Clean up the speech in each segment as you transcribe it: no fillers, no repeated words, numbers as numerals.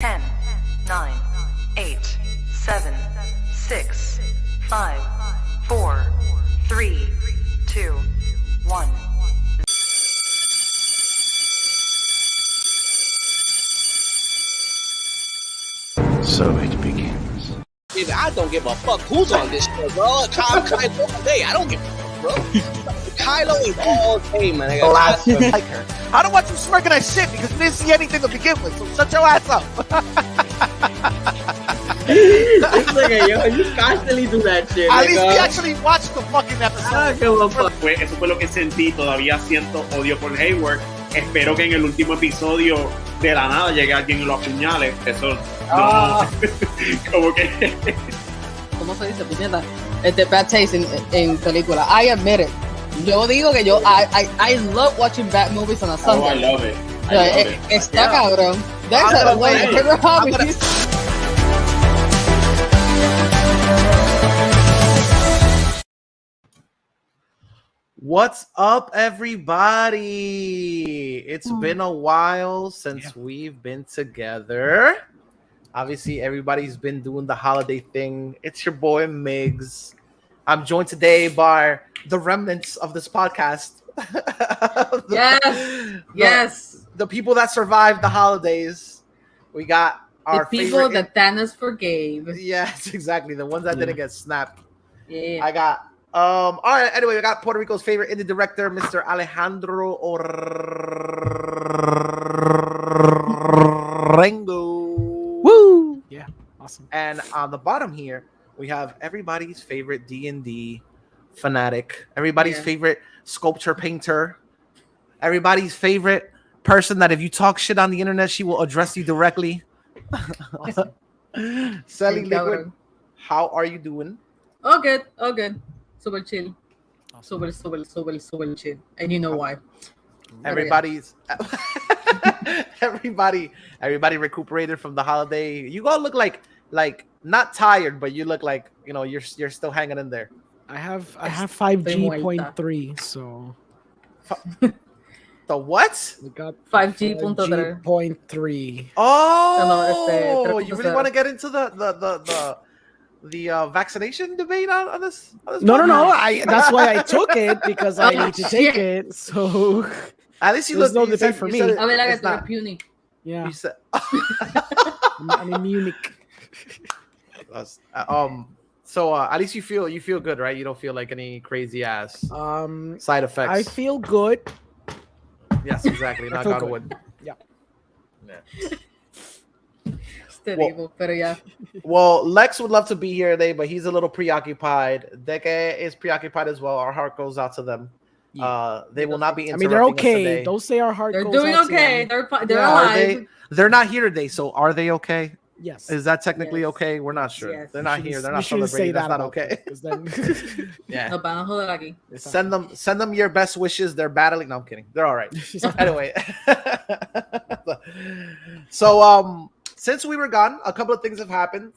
10, 9, 8, 7, 6, 5, 4, 3, 2, 1. So it begins. I don't give a fuck who's on this show, bro. Kylo all day. I don't give a fuck, bro. Kylo is all day, man. I Like her. I don't want you smirking at shit because you didn't see anything to begin with. So shut your ass up. It's like, yo, you constantly do that shit. At least we actually watched the fucking episode. I don't give a fuck. Eso fue lo que sentí. Todavía siento odio por Hayward. Espero que en el último episodio de la nada llegue alguien y lo apuñale. Eso no. Como que. ¿Cómo se dice, puñeta? Bad taste en película. I admit it. Yo digo que I love watching bad movies on a Sunday. Oh, I love it. I love it. Está cabrón. That's a way to favorite hobbies. What's up, everybody? It's been a while since we've been together. Obviously, everybody's been doing the holiday thing. It's your boy, MIGS. I'm joined today by the remnants of this podcast. Yes. The people that survived the holidays. We got our the people favorite... that Thanos forgave. Yes, exactly. The ones that didn't get snapped. Yeah. I got... all right, anyway, we got Puerto Rico's favorite indie director, Mr. Alejandro Orengo. Woo! Yeah, awesome. And on the bottom here, we have everybody's favorite D&D fanatic, everybody's favorite sculpture painter, everybody's favorite person that if you talk shit on the internet, she will address you directly. CELY Liquid, how are you doing? Oh, good. Super chill. Super chill. And you know why. Everybody's everybody recuperated from the holiday. You all look like not tired, but you look like, you know, you're still hanging in there. I have 5G.3, so the what? we got 5G.3. Oh, you really want to get into the vaccination debate on this? No. That's why I took it, because I need to take it. So at least you there's look no debate for me. Puny. Yeah, You said, I'm in Munich. So at least you feel good, right? You don't feel like any crazy ass side effects. I feel good. Yes, exactly. Knock on wood. Yeah. Well, Lex would love to be here today, but he's a little preoccupied. DEKE is preoccupied as well. Our heart goes out to them. They will not be interrupting they're us okay. today. Don't say our heart They're goes doing out to okay. them. They're alive. They're not here today, so are they okay? Yes. Is that technically Yes. okay? We're not sure. Yes. They're not here. They're You not shouldn't celebrating. say That's that not about okay. them, 'cause then... Yeah. Nos van a joder aquí. Send them your best wishes. They're battling. No, I'm kidding. They're all right. Anyway. So since we were gone, a couple of things have happened.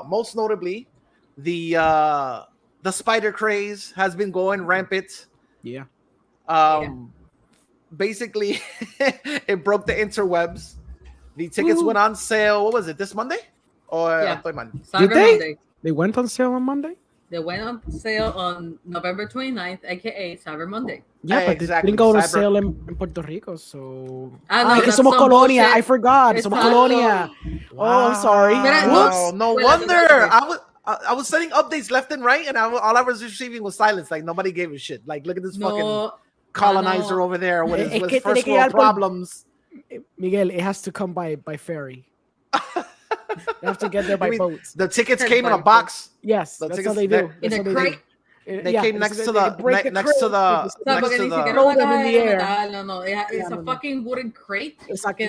Most notably, the spider craze has been going rampant. Yeah. Basically, it broke the interwebs. The tickets went on sale. What was it? This Monday? Or Did they? Monday. They went on sale on Monday? They went on sale on November 29th, aka Cyber Monday. Yeah, but exactly. they didn't go on sale in Puerto Rico, so... no, que that's somos some colonia. bullshit. I forgot. Somos colonia. Oh, I'm sorry. Wow. No Wait, wonder. I was sending updates left and right, and all I was receiving was silence. Like, nobody gave a shit. Like, look at this fucking colonizer over there with his first world problems. Miguel, it has to come by ferry. You have to get there by boats. The tickets came in a box. Yes, The that's tickets how they do. In That's a how they crate. do. They came next to the No, it's a fucking wooden crate. Exactly.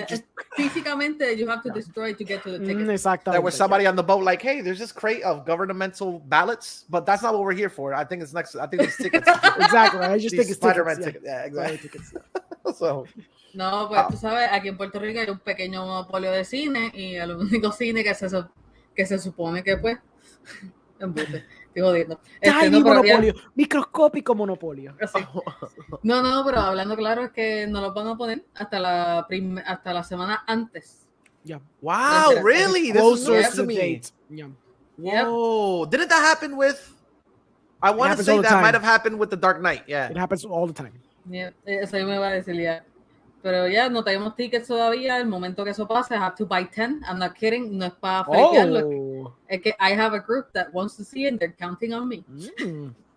Físicamente, you have to destroy it to get to the ticket. Exactly. There was somebody on the boat like, hey, there's this crate of governmental ballots, but that's not what we're here for. I think it's next. I think it's tickets. Exactly. I just These think it's Spider-Man tickets. tickets. Yeah, exactly. So, No, pues tú sabes, aquí en Puerto Rico hay un pequeño monopolio de cine y el único cine que se supone que pues embute. Estoy jodiendo. Tiny monopolio, microscópico monopolio. Sí. No, pero hablando claro es que no los van a poner hasta la semana antes Yeah. Wow, Yeah. really? This is Closer news to to the me. date. Yeah. Whoa. Didn't that happen with... I want to happens say all the that time. might have happened with The Dark Knight. Yeah. It happens all the time. Yeah, eso me va a decir ya. Pero ya no tenemos tickets todavía. El momento que eso pase, I have to buy 10. I'm not kidding. No es para fakearlo. Oh. Es que I have a group that wants to see it and they're counting on me.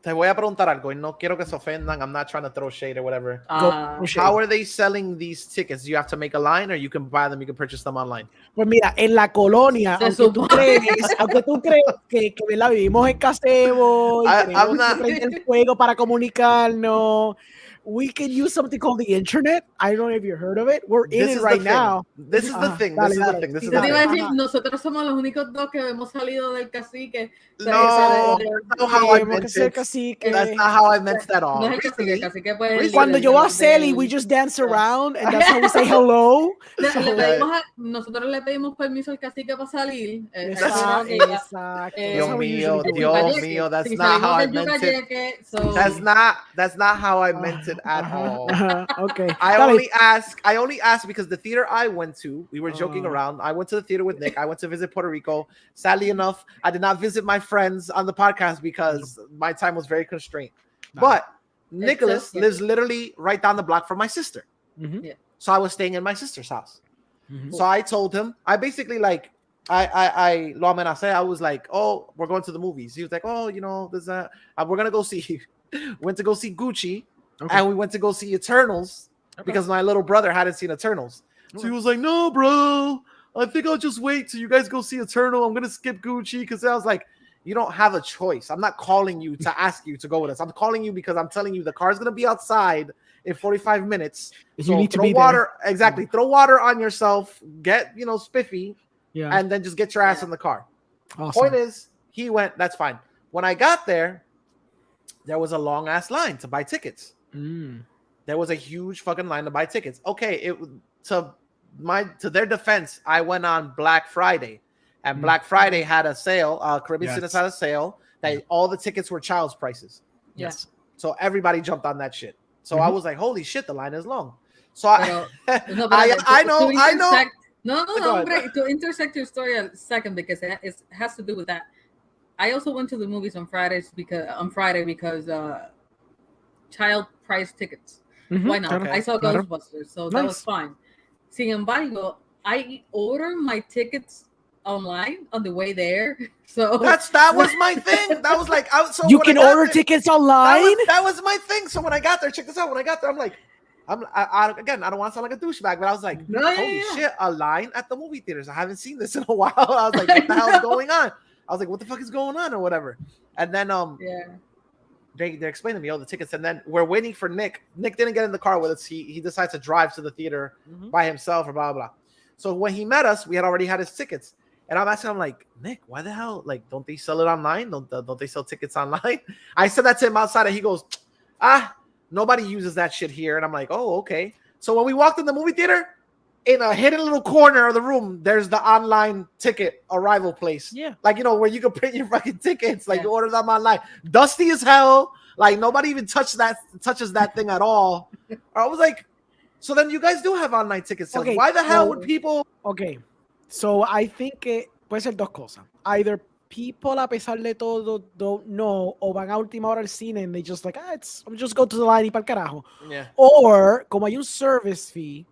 Te voy a preguntar algo y no quiero que se ofendan. I'm not trying to throw shade or whatever. Ah, How are they selling these tickets? Do you have to make a line or you can buy them, you can purchase them online? Pues mira, en la colonia, Se aunque tú supone. crees que ¿verdad? Vivimos en Casebo y I'm tenemos not- que prender el fuego para comunicarnos, we can use something called the internet. I don't know if you heard of it. We're in This it is right the thing. now. This is the thing. Dale, This is the dale. thing. This is Sí, the Yo te thing. iba a decir, Ajá. nosotros somos los únicos dos que hemos salido del cacique. No, Ese- that's not how I Tenemos meant que ser it. cacique. That's not how I meant that at all. No es el cacique, el cacique pues es el Cuando líder yo voy a del- CELY, we just dance around and that's how we say hello. Nosotros le pedimos permiso al cacique para salir. Exacto, que ya- exacto. eh, That's how we Dios usually do it. Dios mío, that's si not how salimos I del meant it. Yucayeque, so- That's not how I meant it at all. Okay. I Dale. only ask because the theater I went to, we were joking around. I went to the theater with Nick. I went to visit Puerto Rico. Sadly enough, I did not visit my friends on the podcast because my time was very constrained. But Nicholas okay. lives literally right down the block from my sister. Mhm. So I was staying in my sister's house. Mhm. So I told him, I basically like, I lo amenacé. I was like, oh, we're going to the movies. He was like, oh, you know, there's a, we're gonna go see. Went to go see Gucci, Okay. and we went to go see Eternals because my little brother hadn't seen Eternals. So he was like, no, bro, I think I'll just wait till you guys go see Eternal. I'm gonna skip Gucci because I was like, you don't have a choice. I'm not calling you to ask you to go with us. I'm calling you because I'm telling you the car's gonna be outside in 45 minutes. You need to throw be water, exactly. Throw water on yourself. Get spiffy, Yeah. and then just get your ass in the car. Awesome. Point is, he went. That's fine. When I got there, there was a long ass line to buy tickets. Mm. There was a huge fucking line to buy tickets. Okay, to their defense, I went on Black Friday, and Black Friday had a sale. Caribbean Cinemas had a sale that all the tickets were child's prices. Yes. So everybody jumped on that shit. So I was like, holy shit, the line is long. So Pero- no, but I know. No, Go ahead. hombre, to intersect your story a second because it has to do with that. I also went to the movies on Friday because child price tickets. Mhm. Why not? Okay. I saw Claro. Ghostbusters, so that was Nice. fine. Sin embargo, I ordered my tickets online on the way there. So that was my thing. That was like, You can order tickets online? That was my thing. So when I got there, check this out. When I got there, I'm like, again, I don't want to sound like a douchebag, but I was like, holy shit, a line at the movie theaters. I haven't seen this in a while. I was like, what the hell is going on? I was like, what the fuck is going on or whatever. And then they explained to me, the tickets. And then we're waiting for Nick. Nick didn't get in the car with us. He decides to drive to the theater by himself or blah, blah, blah. So when he met us, we had already had his tickets. And I'm asking him, like, Nick, why the hell? Like, don't they sell it online? Don't they sell tickets online? I said that to him outside, and he goes, nobody uses that shit here. And I'm like, oh, okay. So when we walked in the movie theater, in a hidden little corner of the room, there's the online ticket arrival place. Yeah. Like, where you can print your fucking tickets. Like, you order them online. Dusty as hell. Like, nobody even touches that thing at all. I was like, so then you guys do have online tickets. Okay, Why the hell so- would people... Okay. So I think que puede ser dos cosas. Either people, a pesar de todo, don't know, o van a última hora al cine and they just like, I'm just go to the line y pa'l carajo. Yeah. Or, como hay un service fee,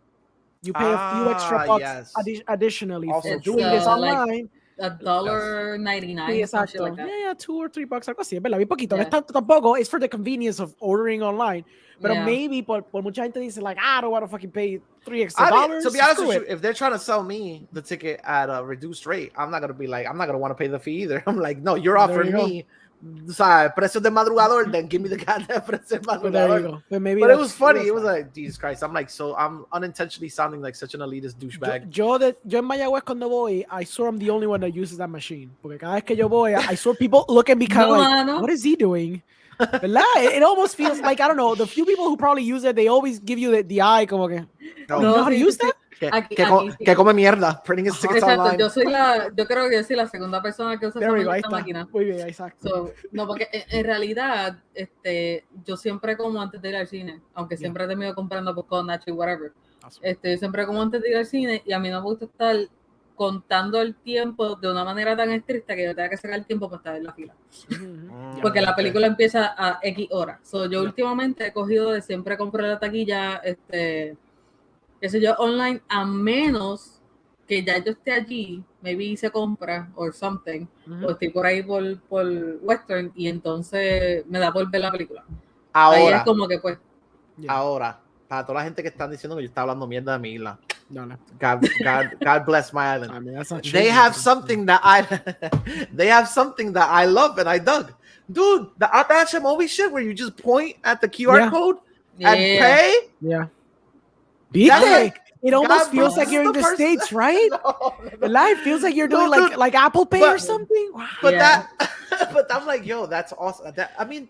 you pay a few extra bucks yes. additionally Also for true. doing this Like, online. $1.99. Sí, some shit exacto. like that. Yeah, $2 or $3, algo así, es verdad, bien poquito. No Yeah. es tanto tampoco, it's for the convenience of ordering online. Pero Yeah. maybe por mucha gente dice, like, I don't want to fucking pay $3 extra I mean, dollars. to be honest screw with it. you, if they're trying to sell me the ticket at a reduced rate, I'm not gonna want to pay the fee either. I'm like, no, you're There offering you go. me, precio de madrugador, then give me the goddamn precio de But there you madrugador. go. But, maybe But it was that's funny. It was fine. like, Jesus Christ. I'm unintentionally sounding like such an elitist douchebag. Yo en Mayagüez cuando voy, I swear I'm the only one that uses that machine. Porque cada vez que yo voy, I swear people look at me kind of No, like, mano. what is he doing? ¿Verdad? It almost feels like, I don't know, the few people who probably use it, they always give you the eye como que, No. you know how to sí, use sí. that? Que come mierda. Printing his tickets Exacto, online. yo creo que yo soy la segunda persona que usa There we go, ahí esta está. máquina. Muy bien, exacto. So, no, porque en realidad, yo siempre como antes de ir al cine, aunque siempre he terminado comprando popcorn, nacho y whatever. Awesome. Siempre como antes de ir al cine y a mí no me gusta estar contando el tiempo de una manera tan estricta que yo tenga que sacar el tiempo para estar en la fila. Porque la película empieza a X horas. So, yo últimamente he cogido de siempre comprar la taquilla, qué sé yo, online, a menos que ya yo esté allí, maybe hice compra or something, o estoy por ahí por Western, y entonces me da por ver la película. Ahí es Ahora, como que pues. ahora, para toda la gente que están diciendo que yo estaba hablando mierda de mi isla. No, no. God bless my island. I mean, that's not true. They have something that I love and I dug. Dude, the Atacha movie shit where you just point at the QR code and pay. Yeah. That's ¿Viste? like, It almost God feels bless like you're in the the person. States, right? The life feels like you're doing No, dude, like Apple Pay or something. Wow. But Yeah. but I'm like, yo, that's awesome. I mean,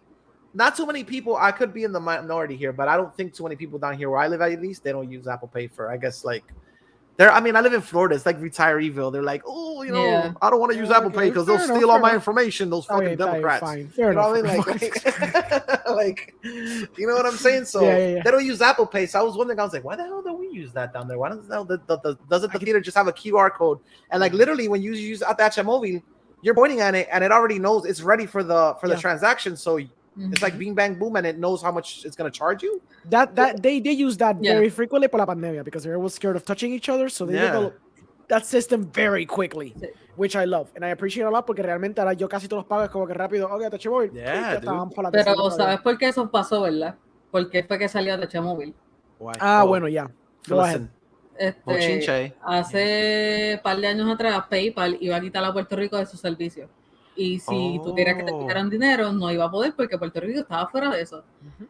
not too many people. I could be in the minority here, but I don't think too many people down here where I live, at least, they don't use Apple Pay for. I guess like, I mean, I live in Florida. It's like retireeville. They're like, oh, you know, I don't want to use Apple Pay because they'll steal all my information. Those fucking Democrats. Fine. You know what I mean? Like, you know what I'm saying? So they don't use Apple Pay. So I was wondering, I was like, why the hell don't we use that down there? Why doesn't the theater just have a QR code? And like literally, when you use Atacha Mobile, you're pointing at it and it already knows it's ready for the transaction. So it's like bing bang boom, and it knows how much it's gonna charge you. That they use that very frequently por la pandemia because everyone was scared of touching each other, so they developed that system very quickly, which I love and I appreciate a lot porque realmente ahora yo casi todos los pago es como que rápido, okay, Atacha Móvil. Pero ¿sabes por qué eso pasó, verdad? Porque fue que salió Atacha Móvil. Bueno, ya. Go ahead. Hace par de años atrás PayPal iba a quitar a Puerto Rico de sus servicios. Y si tú querías que te quitaran dinero, no iba a poder porque Puerto Rico estaba fuera de eso.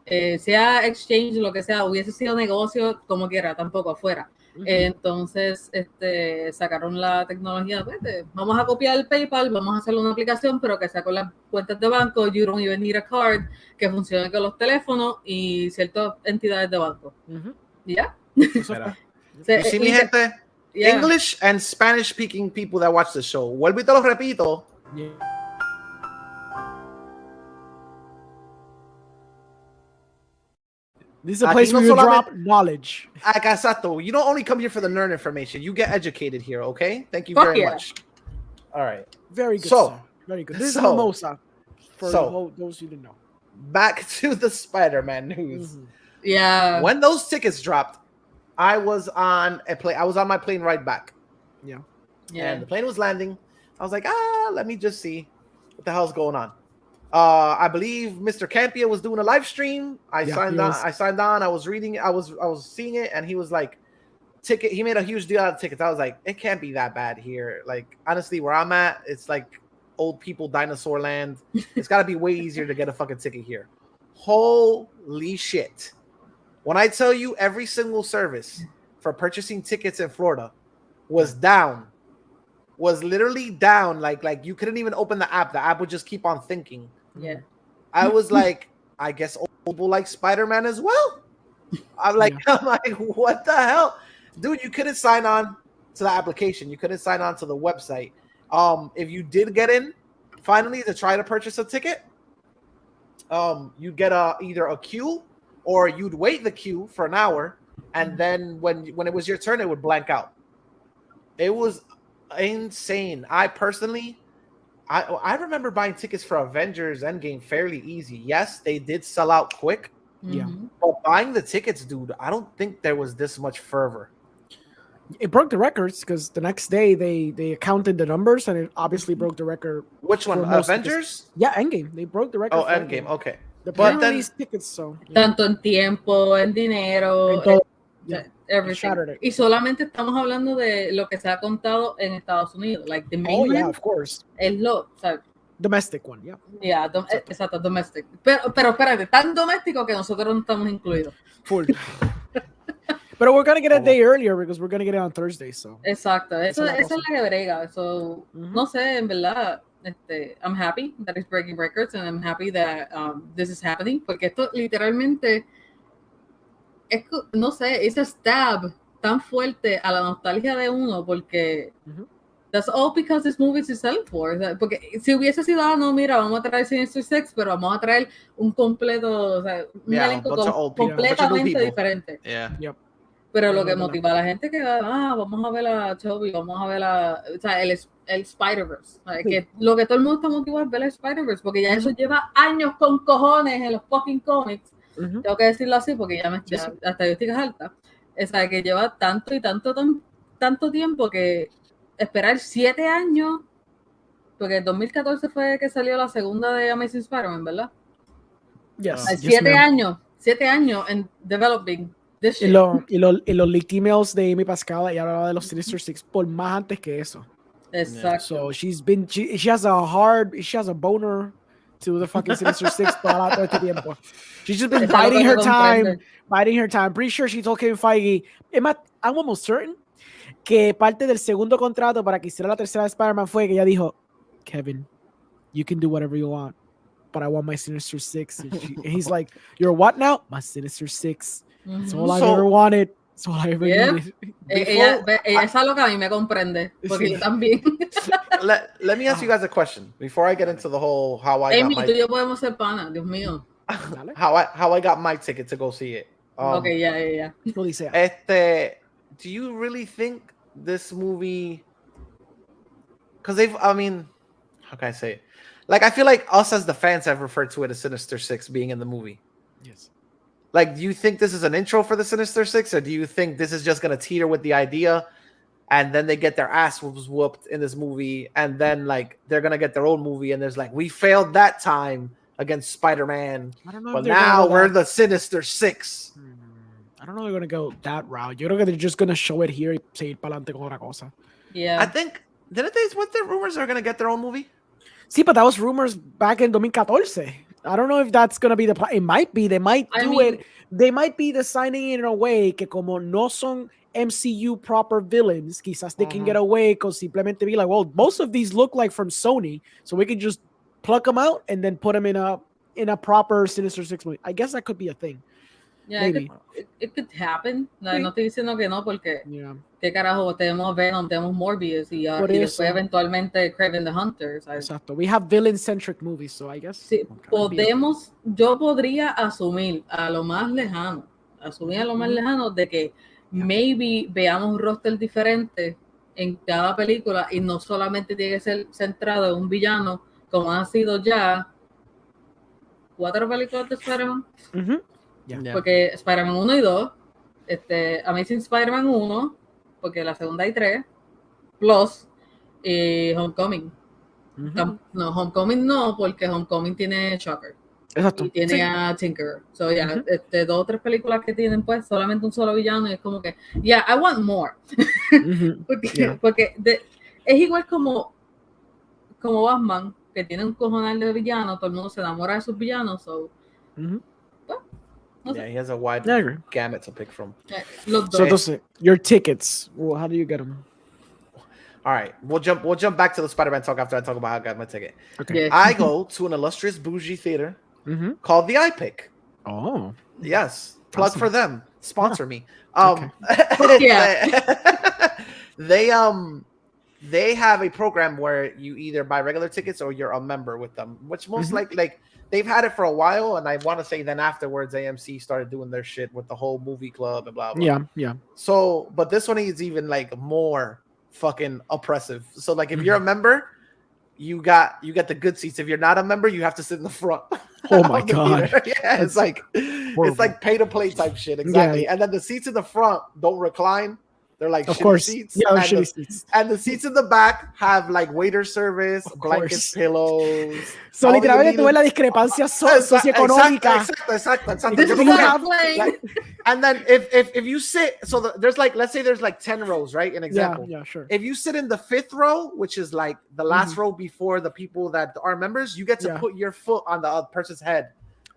Sea exchange, lo que sea, hubiese sido negocio, como quiera, tampoco afuera. Entonces, sacaron la tecnología, vamos a copiar el PayPal, vamos a hacer una aplicación, pero que sea con las cuentas de banco, you don't even need a card, que funcione con los teléfonos y ciertas entidades de banco. ¿Y ya? You see, mi gente, English and Spanish speaking people that watch the show. Vuelvo y te lo repito. This is a place where you drop knowledge. Exacto. You don't only come here for the nerd information. You get educated here, okay? Thank you very much. All right. Very good. So, sir. Very good. This is mimosa for those who didn't know. Back to the Spider-Man news. Yeah. When those tickets dropped, I was on my plane right back. Yeah. And the plane was landing. I was like, let me just see what the hell's going on. I believe Mr. Campia was doing a live stream. I signed on. I was reading. I was seeing it, and he was like, "Ticket." He made a huge deal out of tickets. I was like, "It can't be that bad here." Like honestly, where I'm at, it's like old people dinosaur land. It's got to be way easier to get a fucking ticket here. Holy shit! When I tell you, every single service for purchasing tickets in Florida was down. Was literally down. Like you couldn't even open the app. The app would just keep on thinking. Yeah. I was like, I guess old people like Spider-Man as well. I'm like, what the hell? Dude, you couldn't sign on to the application. You couldn't sign on to the website. If you did get in finally to try to purchase a ticket, you'd get either a queue or you'd wait the queue for an hour. And then when it was your turn, it would blank out. It was insane. I personally, I remember buying tickets for Avengers Endgame fairly easy. Yes, they did sell out quick. Yeah. But buying the tickets, dude, I don't think there was this much fervor. It broke the records because the next day they counted the numbers and it obviously broke the record. Which one? Avengers? Yeah, Endgame. They broke the record. Oh, Endgame. Okay. But then these tickets, so tanto en tiempo, en dinero, everything. Saturday. Y solamente estamos hablando de lo que se ha contado en Estados Unidos, like the mainland. Oh yeah, of course. Es lo, o sea, domestic one, yeah. Yeah, exacto, domestic. Pero espérate, tan doméstico que nosotros no estamos incluidos. Full. But we're gonna get it a day earlier because we're gonna get it on Thursday, so. Exacto, esa es la que brega. So, no sé, en verdad, I'm happy that it's breaking records and I'm happy that this is happening, porque esto literalmente es, no sé, ese stab tan fuerte a la nostalgia de uno, porque that's all because this movie is selling for. O sea, porque si hubiese sido, no, mira, vamos a traer Sinister Six, pero vamos a traer un completo, o sea, un elenco completamente diferente. Yeah. Yep. Pero lo que motiva a la gente que vamos a ver a Toby, vamos a ver o sea, el Spider-Verse. Que lo que todo el mundo está motivado es ver el Spider-Verse, porque ya eso lleva años con cojones en los fucking cómics. Tengo que decirlo así porque ya hasta yo estoy alta. O sea, que lleva tanto y tanto tiempo que esperar 7 años, porque en 2014 fue que salió la segunda de Amazing Spider-Man, ¿verdad? Yes. 7 años en developing. Y los leaked emails de Amy Pascal y hablaba de los Sinister Six por más antes que eso. Exacto. So she has a boner to the fucking Sinister Six todo este tiempo. She's just been biding her time. Pretty sure she told Kevin Feige, I'm almost certain que parte del segundo contrato para que hiciera la tercera de Spider-Man fue que ella dijo, Kevin, you can do whatever you want, but I want my Sinister Six. And he's like, you're what now? My Sinister Six. That's all I've ever wanted. That's all I ever needed. Ella es algo que a mí me comprende, porque yo también. Let me ask you guys a question before I get into the whole how I Amy, got tú y yo podemos ser pana, Dios mío. how I got my ticket to go see it. Okay, yeah. Do you really think this movie? Because how can I say it? Like, I feel like us as the fans have referred to it as Sinister Six being in the movie. Yes. Like, do you think this is an intro for the Sinister Six, or do you think this is just gonna teeter with the idea, and then they get their ass whooped in this movie, and then like they're gonna get their own movie, and there's like, we failed that time against Spider-Man, but now we're the Sinister Six. I don't know if they're gonna go that route. Yo creo que they're just gonna show it here y seguir para adelante con otra cosa. Yeah. I think what the rumors are gonna get their own movie? Sí, but that was rumors back in 2014. I don't know if that's going to be the plan. It might be. They might do it. They might be designing it in a way que como no son MCU proper villains, quizás they can get away con simplemente be like, well, most of these look like from Sony, so we can just pluck them out and then put them in a proper Sinister Six movie. I guess that could be a thing. Yeah, maybe. It could happen. No estoy diciendo que no, porque qué carajo, tenemos Venom, tenemos Morbius y después eventualmente Kraven the Hunter. ¿Sabes? Exacto. We have villain-centric movies, so I guess. Sí, yo podría asumir a lo más lejano de que maybe veamos un roster diferente en cada película y no solamente tiene que ser centrado en un villano, como han sido ya 4 películas de Spider-Man. Yeah. Porque Spider-Man 1 y 2, Amazing Spider-Man 1, porque la segunda hay 3, plus Homecoming. No, Homecoming no, porque Homecoming tiene Shocker. Exacto. Y tiene a Tinkerer. So, 2 o 3 películas que tienen, pues, solamente un solo villano y es como que, I want more. Porque es igual como Batman, que tiene un cojonal de villanos, todo el mundo se enamora de sus villanos, so... Yeah, he has a wide gamut to pick from. So, your tickets. Well, how do you get them? All right, we'll jump back to the Spider-Man talk after I talk about how I got my ticket. Okay. Yeah. I go to an illustrious bougie theater called the iPick. Oh, yes, plug for them. Sponsor me. They have a program where you either buy regular tickets or you're a member with them, which most likely like. They've had it for a while, and I want to say then afterwards, AMC started doing their shit with the whole movie club and blah, blah. Yeah. So, but this one is even like more fucking oppressive. So, like, if you're a member, you get the good seats. If you're not a member, you have to sit in the front. Oh my god! Yeah, it's like pay to play type shit. Exactly. Yeah. And then the seats in the front don't recline. They're like shitty seats. Yeah, shitty seats. And the seats in the back have like waiter service, blankets, pillows. So literalmente tú ves la discrepancia socioeconómica. Exacto. And then if you sit, so there's like, let's say there's like 10 rows, right? An example. Yeah, sure. If you sit in the 5th row, which is like the last row before the people that are members, you get to put your foot on the other person's head.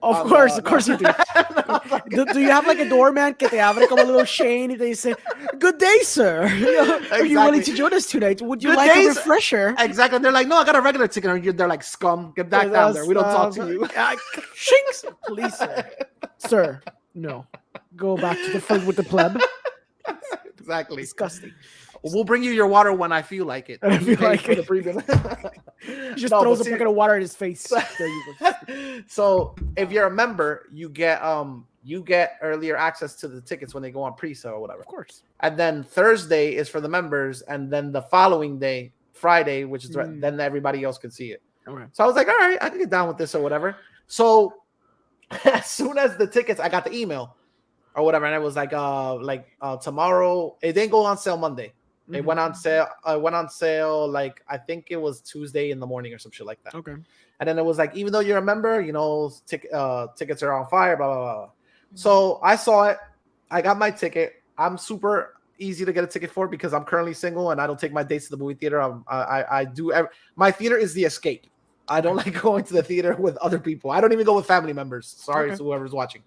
Of course you do. Do you have like a doorman que te abre como a little chain y te dice, good day, sir. Are you willing to join us tonight? Would you like a refresher? Exactly. And they're like, no, I got a regular ticket. And they're like, scum, get back down there. We don't talk to you. Shinks. Please, sir. Sir, no. Go back to the front with the pleb. Exactly. Disgusting. We'll bring you your water when I feel like it. I feel like it. Just throws a bucket of water in his face. So if you're a member, you get you get earlier access to the tickets when they go on pre-sale or whatever. Of course. And then Thursday is for the members, and then the following day, Friday, which is then everybody else can see it. Okay. So I was like, all right, I can get down with this or whatever. So as soon as the tickets, I got the email or whatever, and it was like tomorrow. It didn't go on sale Monday. It went on sale. Went on sale like I think it was Tuesday in the morning or some shit like that. Okay. And then it was like, even though you're a member, you know, tickets are on fire, blah, blah, blah. So I saw it. I got my ticket. I'm super easy to get a ticket for because I'm currently single and I don't take my dates to the movie theater. My theater is the escape. I don't like going to the theater with other people. I don't even go with family members. Sorry to whoever's watching.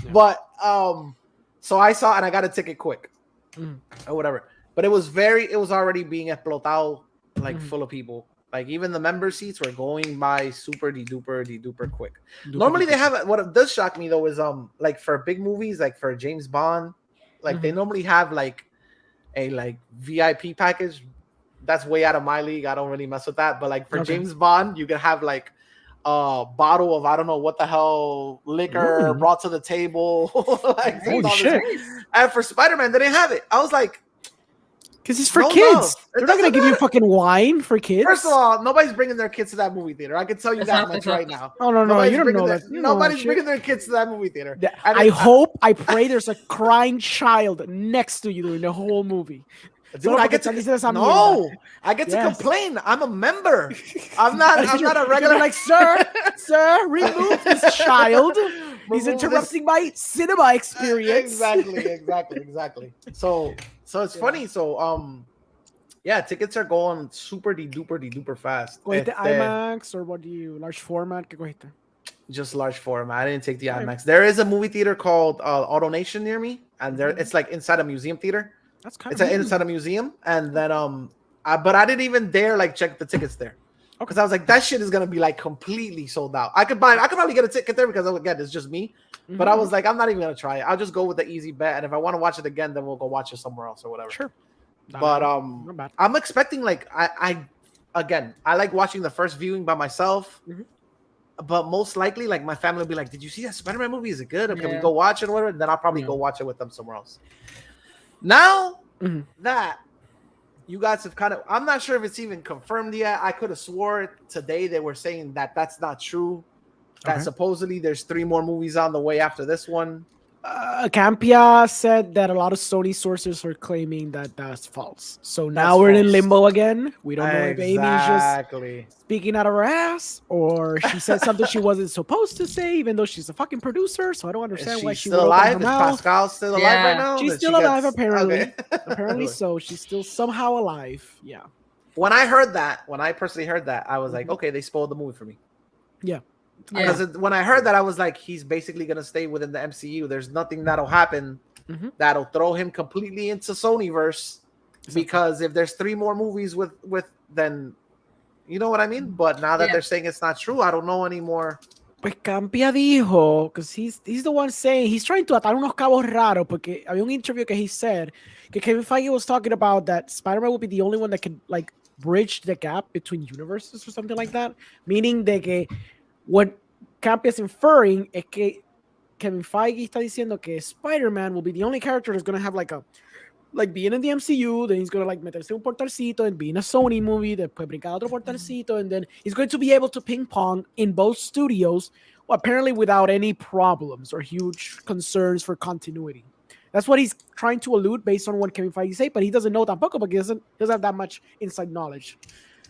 Yeah. But so I saw and I got a ticket quick or whatever. But it was already being explotado, like full of people. Like even the member seats were going by super duper quick. Normally they have what does shock me though is like for big movies like for James Bond, like they normally have like a like VIP package. That's way out of my league. I don't really mess with that. But like for James Bond, you can have like a bottle of I don't know what the hell liquor brought to the table. Like, holy shit! And for Spider-Man, they didn't have it. I was like. Because it's for kids. They're not going to give you fucking wine for kids. First of all, nobody's bringing their kids to that movie theater. I can tell you that much right now. Oh, no. You don't know that. Nobody's bringing their kids to that movie theater. I pray there's a crying child next to you during the whole movie. Dude, I get to complain. I'm a member. I'm not a regular. Like, sir, remove this child. He's interrupting my cinema experience. Exactly. So it's funny. So yeah, tickets are going super duper fast. ¿Cogiste IMAX or what do you large format? ¿Qué cogiste? Just large format. I didn't take the IMAX. There is a movie theater called Auto Nation near me, and it's like inside a museum theater. That's kind of inside a museum, and then but I didn't even dare like check the tickets there because I was like that shit is gonna be like completely sold out. I could probably get a ticket there because again it's just me, but I was like I'm not even gonna try it. I'll just go with the easy bet, and if I want to watch it again, then we'll go watch it somewhere else or whatever. Sure. But I'm expecting like I like watching the first viewing by myself. But most likely, like my family will be like, "Did you see that Spider-Man movie? Is it good? Can we go watch it or whatever?" And then I'll probably go watch it with them somewhere else. Now that you guys have kind of, I'm not sure if it's even confirmed yet. I could have swore today they were saying that that's not true. That supposedly there's 3 more movies on the way after this one. Campia said that a lot of Sony sources are claiming that that's false. So now we're in limbo again. We don't know if Amy's just speaking out of her ass or she said something she wasn't supposed to say, even though she's a fucking producer. So I don't understand why she still alive. Is Pascal still alive right now? She's still alive, apparently. Apparently so. She's still somehow alive. Yeah. When I personally heard that, I was like, okay, they spoiled the movie for me. Yeah. Because when I heard that, I was like, he's basically going to stay within the MCU. There's nothing that'll happen that'll throw him completely into Sonyverse. Because if there's 3 more movies with then, you know what I mean? But now that they're saying it's not true, I don't know anymore. Pues Campia dijo, because he's the one saying, he's trying to atar unos cabos raros, porque había un interview que he said, que Kevin Feige was talking about that Spider-Man will be the only one that can like bridge the gap between universes or something like that. Meaning de que what Campia is inferring es que Kevin Feige está diciendo que Spider-Man will be the only character that's going to have like being in the MCU, then he's going to like meterse un portalcito and be in a Sony movie, después brincar otro portalcito, and then he's going to be able to ping pong in both studios, well, apparently without any problems or huge concerns for continuity. That's what he's trying to allude based on what Kevin Feige said, but he doesn't know tampoco because he doesn't have that much inside knowledge.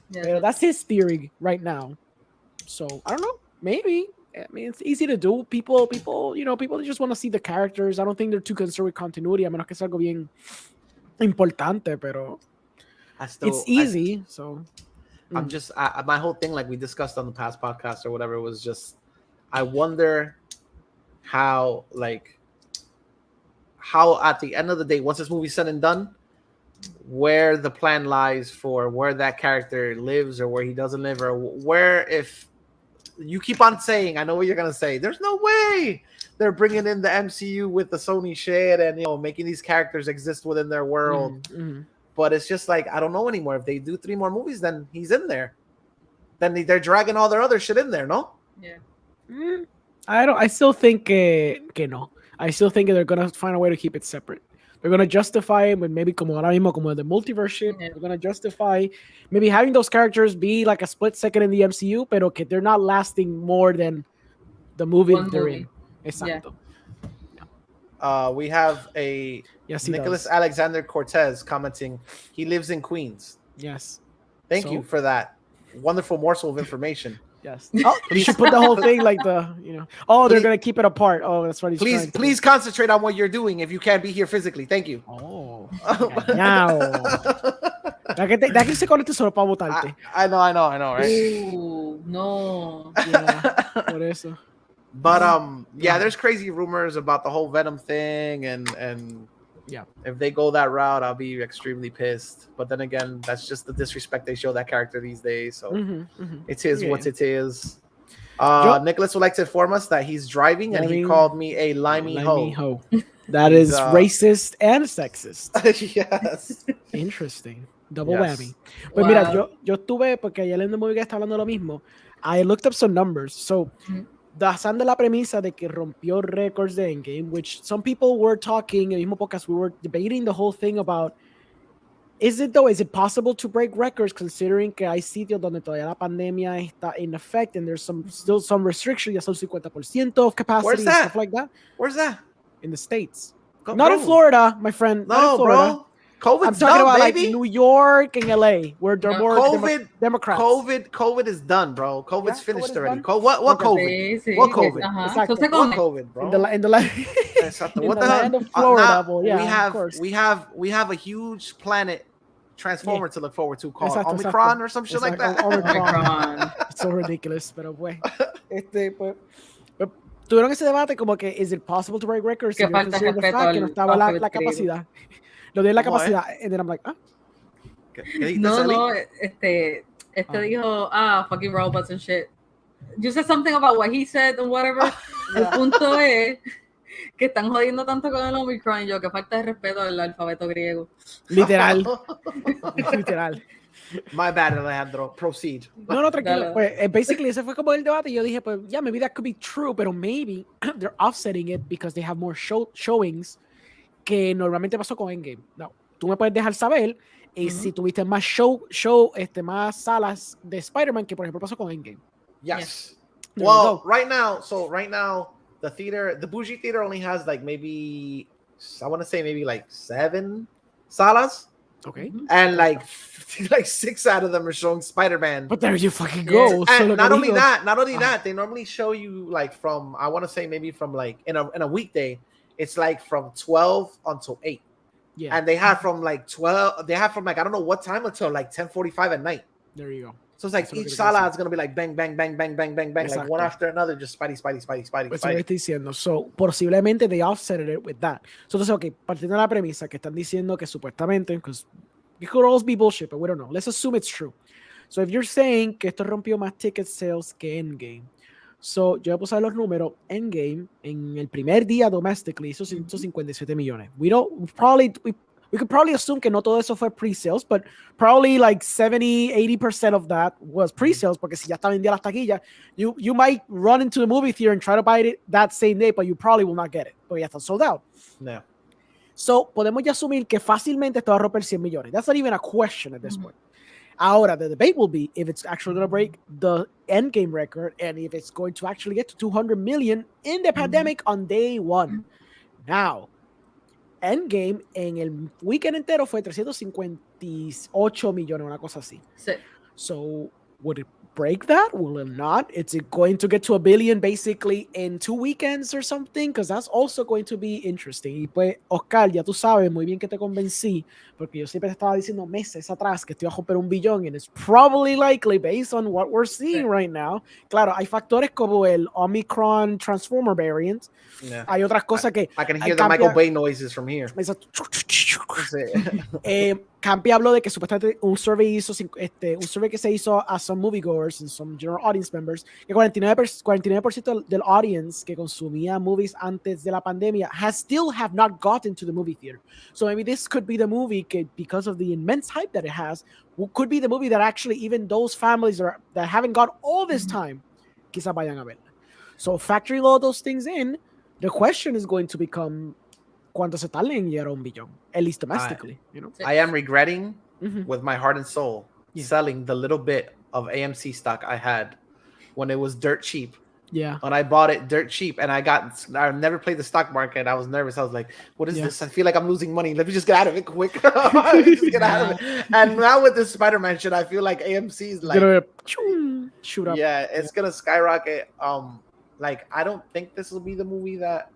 Yeah. That's his theory right now. So I don't know. Maybe. I mean, it's easy to do. People, people just want to see the characters. I don't think they're too concerned with continuity. A menos que sea algo bien importante, pero it's easy. I'm just, my whole thing, like we discussed on the past podcast or whatever, was just, I wonder how at the end of the day, once this movie's said and done, where the plan lies for where that character lives or where he doesn't live, or where, if you keep on saying, I know what you're going to say, there's no way they're bringing in the MCU with the Sony shit and, making these characters exist within their world. But it's just like, I don't know anymore. If they do 3 more movies, then he's in there. Then they're dragging all their other shit in there, no? Yeah. I still think que no. I still think they're gonna find a way to keep it separate. They're gonna justify it with maybe como ahora mismo como the multiverse shit. Yeah. They're gonna justify maybe having those characters be like a split second in the MCU, pero que they're not lasting more than the movie One they're movie. in. Exacto. We have a Yes, he Nicholas does. Alexander Cortez commenting. He lives in Queens. Yes. Thank So? you for that wonderful morsel of information. Yes. Oh, you should put the whole thing like oh, they're Please- gonna keep it apart. Oh, that's what he's Please, trying to please concentrate on what you're doing if you can't be here physically. Thank you. Oh, da que se conecte solo para votarte. I know, right? Ooh, no. Yeah, por eso. But yeah, there's crazy rumors about the whole Venom thing, and Yeah. if they go that route, I'll be extremely pissed. But then again, that's just the disrespect they show that character these days. So it is what it is. Nicholas would like to inform us that he's driving and he called me a limey hoe. That is racist and sexist. Yes. Interesting. Double Yes. whammy. Pues mira, yo estuve, porque ayer en el movie está hablando lo mismo. I looked up some numbers. So, basando la premisa de que rompió records de Endgame, which some people were talking, en el mismo podcast, we were debating the whole thing about, is it possible to break records considering que hay sitios donde todavía la pandemia está in effect and there's still some restrictions, ya son 50% of capacity Where's and that? stuff like that? Where's that? In the States. Go, Not in Florida, my friend. Not No, in Florida. bro. COVID's I'm talking done, about baby. like New York and LA, where they're more Democrats. COVID is done, bro. COVID's Yeah, finished COVID is already. done? What Okay. COVID? Sí, What COVID? Ajá. Exacto. So se What come. COVID, bro? In the Exacto. in What the the hell? land of Florida, Now, boy, yeah, of course. we have a huge planet transformer to look forward to called Exacto, Omicron exacto. or some shit like Exacto, that. Omicron. It's so ridiculous, pero pues, pues, tuvieron ese debate como que is it possible to break records? Que And you're falta considering the respeto fact que no al estaba la COVID capacidad. Lo de la ¿Cómo es? capacidad. And then I'm like, ¿Qué dijiste, No, Celi? no, dijo, fucking robots and shit. You said something about what he said and whatever. El punto es que están jodiendo tanto con el Omicron, yo que falta de respeto al alfabeto griego. literal. Literal. My bad, Alejandro. Proceed. No, tranquilo. Dale. Pues, basically, ese fue como el debate. Y yo dije, pues, yeah, maybe that could be true, pero maybe they're offsetting it because they have more showings que normalmente pasó con Endgame. No, tú me puedes dejar saber si tuviste más más salas de Spider-Man que, por ejemplo, pasó con Endgame. Yes. There Well, you go. right now, the bougie theater only has like maybe, I want to say maybe like 7 salas, Okay. and like 6 out of them are showing Spider-Man. But there you fucking go. And Solo not que only digo, that, they normally show you like from, I want to say maybe from like in a weekday, it's like from 12 until 8. yeah, And they have from like 12, they have from like I don't know what time until like 10:45 at night. there you go. So it's like Eso es lo each que te sala quiero is gonna be like bang, bang, bang, bang, bang, bang, bang, like one Exacto. after another, just Spidey. Eso es lo que estoy diciendo. So, posiblemente they offset it with that. So, entonces, okay, partiendo de la premisa que están diciendo que supuestamente, because it could always be bullshit, but we don't know. Let's assume it's true. So, if you're saying que esto rompió más ticket sales que Endgame, so, yo voy a pasar los números. Endgame, en el primer día domestically, hizo 157 millones. We could probably assume que no todo eso fue pre-sales, but probably like 70-80% of that was pre-sales, porque si ya está vendida las taquillas, you might run into the movie theater and try to buy it that same day, but you probably will not get it, porque ya está sold out. No. So, podemos ya asumir que fácilmente esto va a romper 100 millones. That's not even a question at this point. Ahora, the debate will be if it's actually going to break the Endgame record and if it's going to actually get to 200 million in the pandemic on day one. Now, Endgame en el weekend entero fue 358 millones, una cosa así. Sí. So, would it break that? Will it not? Is it going to get to $1 billion basically in 2 weekends or something? Because that's also going to be interesting. Y pues, Oscar, ya tú sabes muy bien que te convencí, porque yo siempre te estaba diciendo meses atrás que te iba a romper $1 billón, and it's probably likely based on what we're seeing right now. Claro, hay factores como el Omicron Transformer variant. Yeah. Hay otras cosas que... I can hear the Michael Bay noises from here. Exacto. Sí. Campi habló de que supuestamente un survey que se hizo a some moviegoers and some general audience members, que 49% del audience que consumía movies antes de la pandemia still have not gotten to the movie theater. So maybe this could be the movie because of the immense hype that it has, could be the movie that actually even those families that haven't got all this time, quizás vayan a verla. So factoring all those things in, The question is going to become cuánto se tarda en llegar a $1 billion, at least domestically. You know, I am regretting with my heart and soul Yeah. selling the little bit of AMC stock I had when it was dirt cheap. Yeah. When I bought it dirt cheap and I never played the stock market. I was nervous. I was like, what is this? I feel like I'm losing money. Let me just get out of it quick. Just get out of it. And now with this Spider-Man shit, I feel like AMC is like gonna shoot up. Yeah, it's gonna skyrocket. Like I don't think this will be the movie that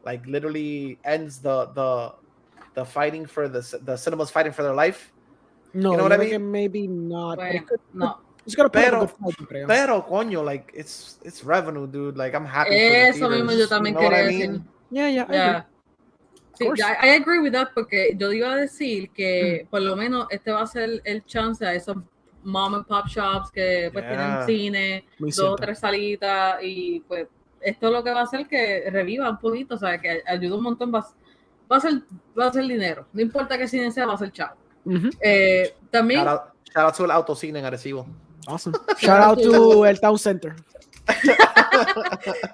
like literally ends the fighting for the cinemas fighting for their life. No, you know what I mean? Maybe not. But it could, No. It's gonna put Pero, up a good fight, creo. Pero coño, like it's revenue, dude. Like I'm happy. Eso for the mismo yo theaters. también You know what quería I mean? decir. Yeah, I Yeah. agree. Sí, course. I agree with that porque yo iba a decir que por lo menos este va a ser el chance a esos mom and pop shops que pues tienen cine, Muy 2 o cierto. 3 salitas y pues esto es lo que va a hacer que reviva un poquito, o sea, que ayuda un montón, va a ser dinero, no importa qué cine sea, va a ser chavo. También Shout out to el autocine en Arecibo. Awesome. Shout out to el Town Center.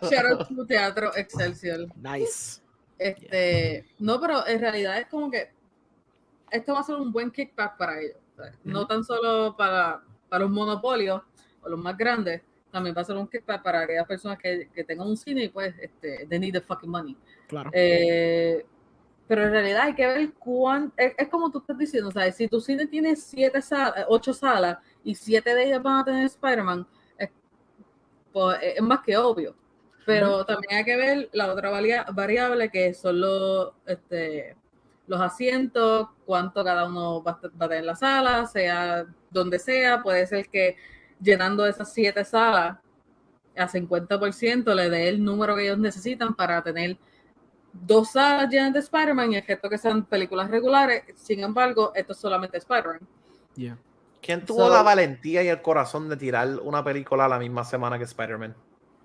shout out to Teatro Excelsior. Nice. No, pero en realidad es como que esto va a ser un buen kickback para ellos. O sea, no tan solo para los monopolios o los más grandes, también va a ser un kickback para aquellas personas que tengan un cine y pues they need the fucking money. Claro. Pero en realidad hay que ver es como tú estás diciendo, o sea, si tu cine tiene 8 salas y 7 de ellas van a tener Spider-Man, pues es más que obvio. Pero también hay que ver la otra variable que son los asientos, cuánto cada uno va a tener en la sala, sea donde sea. Puede ser que llenando esas 7 salas a 50% le dé el número que ellos necesitan para tener 2 salas llenas de Spider-Man y excepto que sean películas regulares. Sin embargo, esto es solamente Spider-Man. Yeah. ¿Quién tuvo la valentía y el corazón de tirar una película la misma semana que Spider-Man?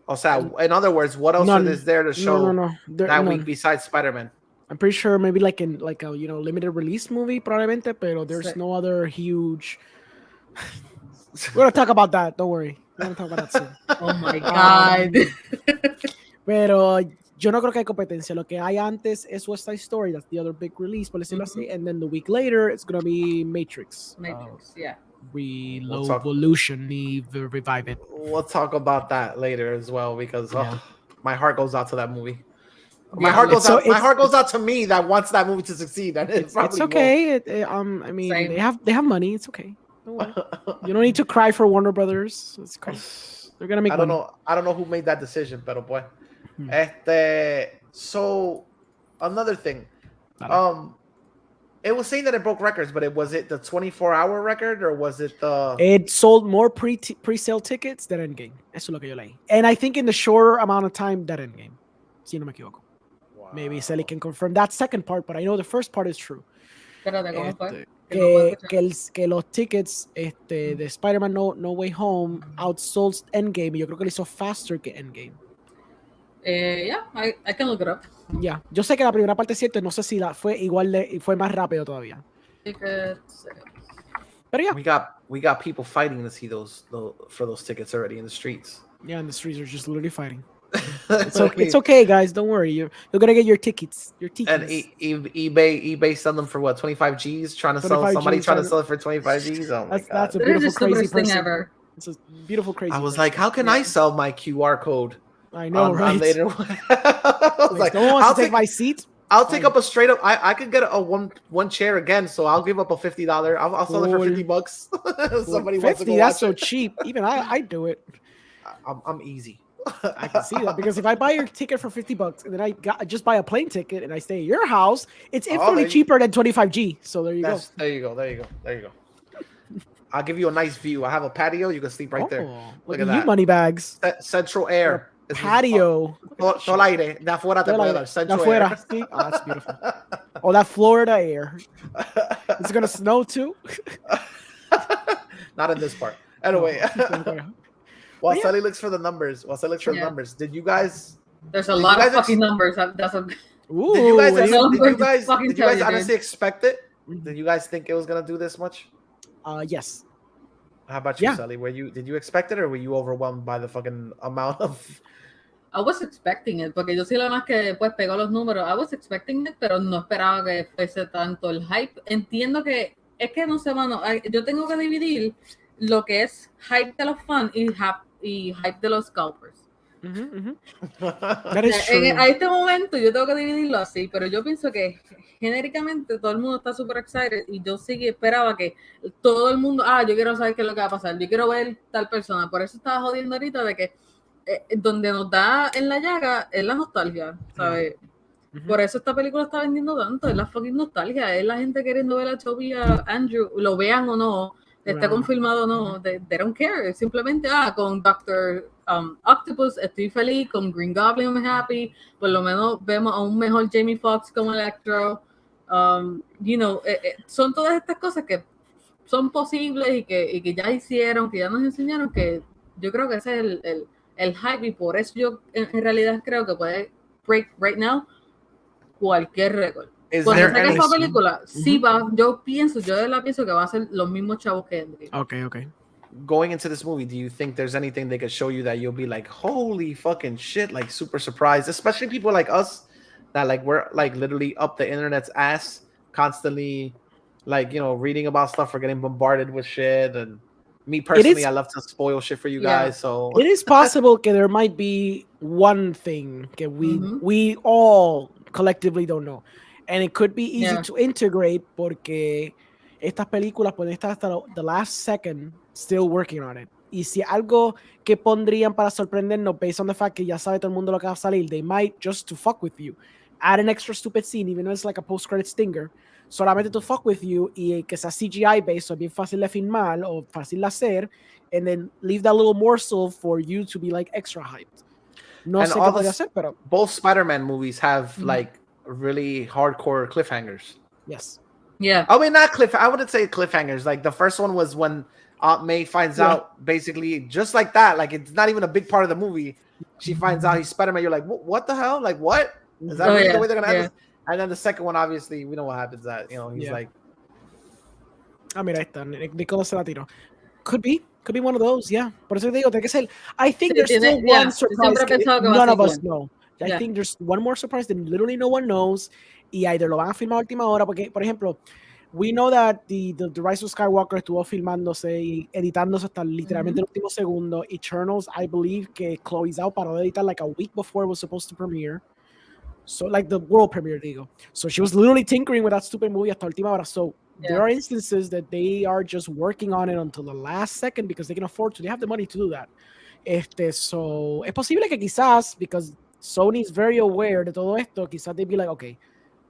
O sea, in other words, what else is there to show that week besides Spider-Man? I'm pretty sure maybe like a limited release movie probablemente, pero there's no other huge. We're gonna talk about that. Don't worry. We're gonna talk about that soon. Oh my God. Pero yo no creo que hay competencia. Lo que hay antes es West Side Story. That's the other big release, por decirlo así. And then the week later, it's gonna be Matrix. Yeah. Revolution, revive it. We'll talk about that later as well because my heart goes out to that movie. My heart goes out to me that wants that movie to succeed. And it's okay. I mean, Same. they have money. It's okay. Don't worry. You don't need to cry for Warner Brothers. It's cool. They're gonna make. I don't know who made that decision, but boy. So another thing, it was saying that it broke records, but was it the 24-hour record or was it the? It sold more pre-sale tickets than Endgame. Eso es lo que yo leí. And I think in the shorter amount of time than Endgame. Si no me equivoco. Wow. Maybe CELY can confirm that second part, but I know the first part is true. Que los tickets de Spider-Man No Way Home outsold Endgame y yo creo que lo hizo faster que Endgame. Yeah, I can look it up. Yeah, yo sé que la primera parte es cierta, no sé si fue más rápido todavía. Tickets. Pero yeah. We got people fighting to see for those tickets already in the streets. Yeah, and the streets are just literally fighting. It's okay, guys. Don't worry. You're gonna get your tickets. And eBay selling them for what? 25 G's? Trying to sell it for 25 G's? Oh my God. That's a beautiful crazy person. Thing ever. It's a beautiful crazy. I was like, how can I sell my QR code? I know, right? Later. I was like, no one wants to take my seat. I'll take up a straight up. I could get a one chair again, so I'll give up a $50. I'll sell it for $50. Somebody wants to go that's watch so it. cheap. Even I do it. I'm easy. I can see that because if I buy your ticket for $50 and then I just buy a plane ticket and I stay at your house, it's infinitely cheaper than 25G. So there you go. There you go. I'll give you a nice view. I have a patio. You can sleep right there. Look at that. Money bags. Central air. Patio. Todo el aire. De afuera te puede dar. Central air. See? Oh, that's beautiful. Oh, that Florida air. Is it going to snow too? Not in this part. Anyway. While CELY looks for the numbers, did you guys? There's a lot of fucking numbers. Did you guys honestly expect it? Did you guys think it was gonna do this much? Yes. How about you, CELY? Did you expect it, or were you overwhelmed by the fucking amount of I was expecting it, porque yo soy la más que pues pegó los números. I was expecting it, pero no esperaba que fuese tanto el hype. Entiendo que es que no sé, mano, yo tengo que dividir lo que es hype de los fans y hype de los scalpers. That is true. A este momento yo tengo que dividirlo así, pero yo pienso que genéricamente todo el mundo está súper excited y yo sí que esperaba que todo el mundo, yo quiero saber qué es lo que va a pasar, yo quiero ver tal persona, por eso estaba jodiendo ahorita de que donde nos da en la llaga es la nostalgia, ¿sabes? Por eso esta película está vendiendo tanto, es la fucking nostalgia, es la gente queriendo ver a Toby y a Andrew, lo vean o no, esté confirmado o no, they don't care, simplemente, con Doctor Octopus estoy feliz, con Green Goblin I'm happy, por lo menos vemos a un mejor Jamie Foxx como Electro, son todas estas cosas que son posibles y que ya hicieron, que ya nos enseñaron, que yo creo que ese es el hype y por eso yo en realidad creo que puede break right now cualquier récord. Cuando saque esa película, sí va, yo pienso que va a ser los mismos chavos que Henry. Okay. Going into this movie, do you think there's anything they could show you that you'll be like, holy fucking shit, like super surprised, especially people like us that like we're like literally up the internet's ass constantly, like, reading about stuff or getting bombarded with shit. And me personally, I love to spoil shit for you guys. So it is possible that there might be one thing that we all collectively don't know, and it could be easy to integrate porque estas películas pueden estar hasta the last second still working on it. Y si algo que pondrían para sorprendernos based on the fact que ya sabe todo el mundo lo que va a salir, they might just to fuck with you add an extra stupid scene, even though it's like a post-credit stinger, solamente to fuck with you y que sea CGI based, so bien fácil de filmar o fácil de hacer, and then leave that little morsel for you to be like extra hyped. No sé qué podría hacer, pero both Spider-Man movies have like really hardcore cliffhangers. Yes. Yeah. I mean, I wouldn't say cliffhangers. Like the first one was when Aunt May finds out basically just like that. Like it's not even a big part of the movie. She finds out he's Spider-Man. You're like, what the hell? Like what? Is that really the way they're gonna end this? And then the second one, obviously, we know what happens. That he's like, mira, ahí está. Nico se la tiró. Could be one of those. Yeah. Por eso te digo, tiene que ser. I think there's still one surprise that none of us know. I think there's one more surprise that literally no one knows. Y either lo van a filmar a última hora, porque, por ejemplo, we know that the Rise of Skywalker estuvo filmándose y editándose hasta literalmente el último segundo. Eternals, I believe que Chloe Zhao paró de editar like a week before it was supposed to premiere. So, like the world premiere, digo. So she was literally tinkering with that stupid movie hasta última hora. So there are instances that they are just working on it until the last second because they can afford to. They have the money to do that. So es posible que quizás, because Sony is very aware de todo esto, quizás they'd be like, okay,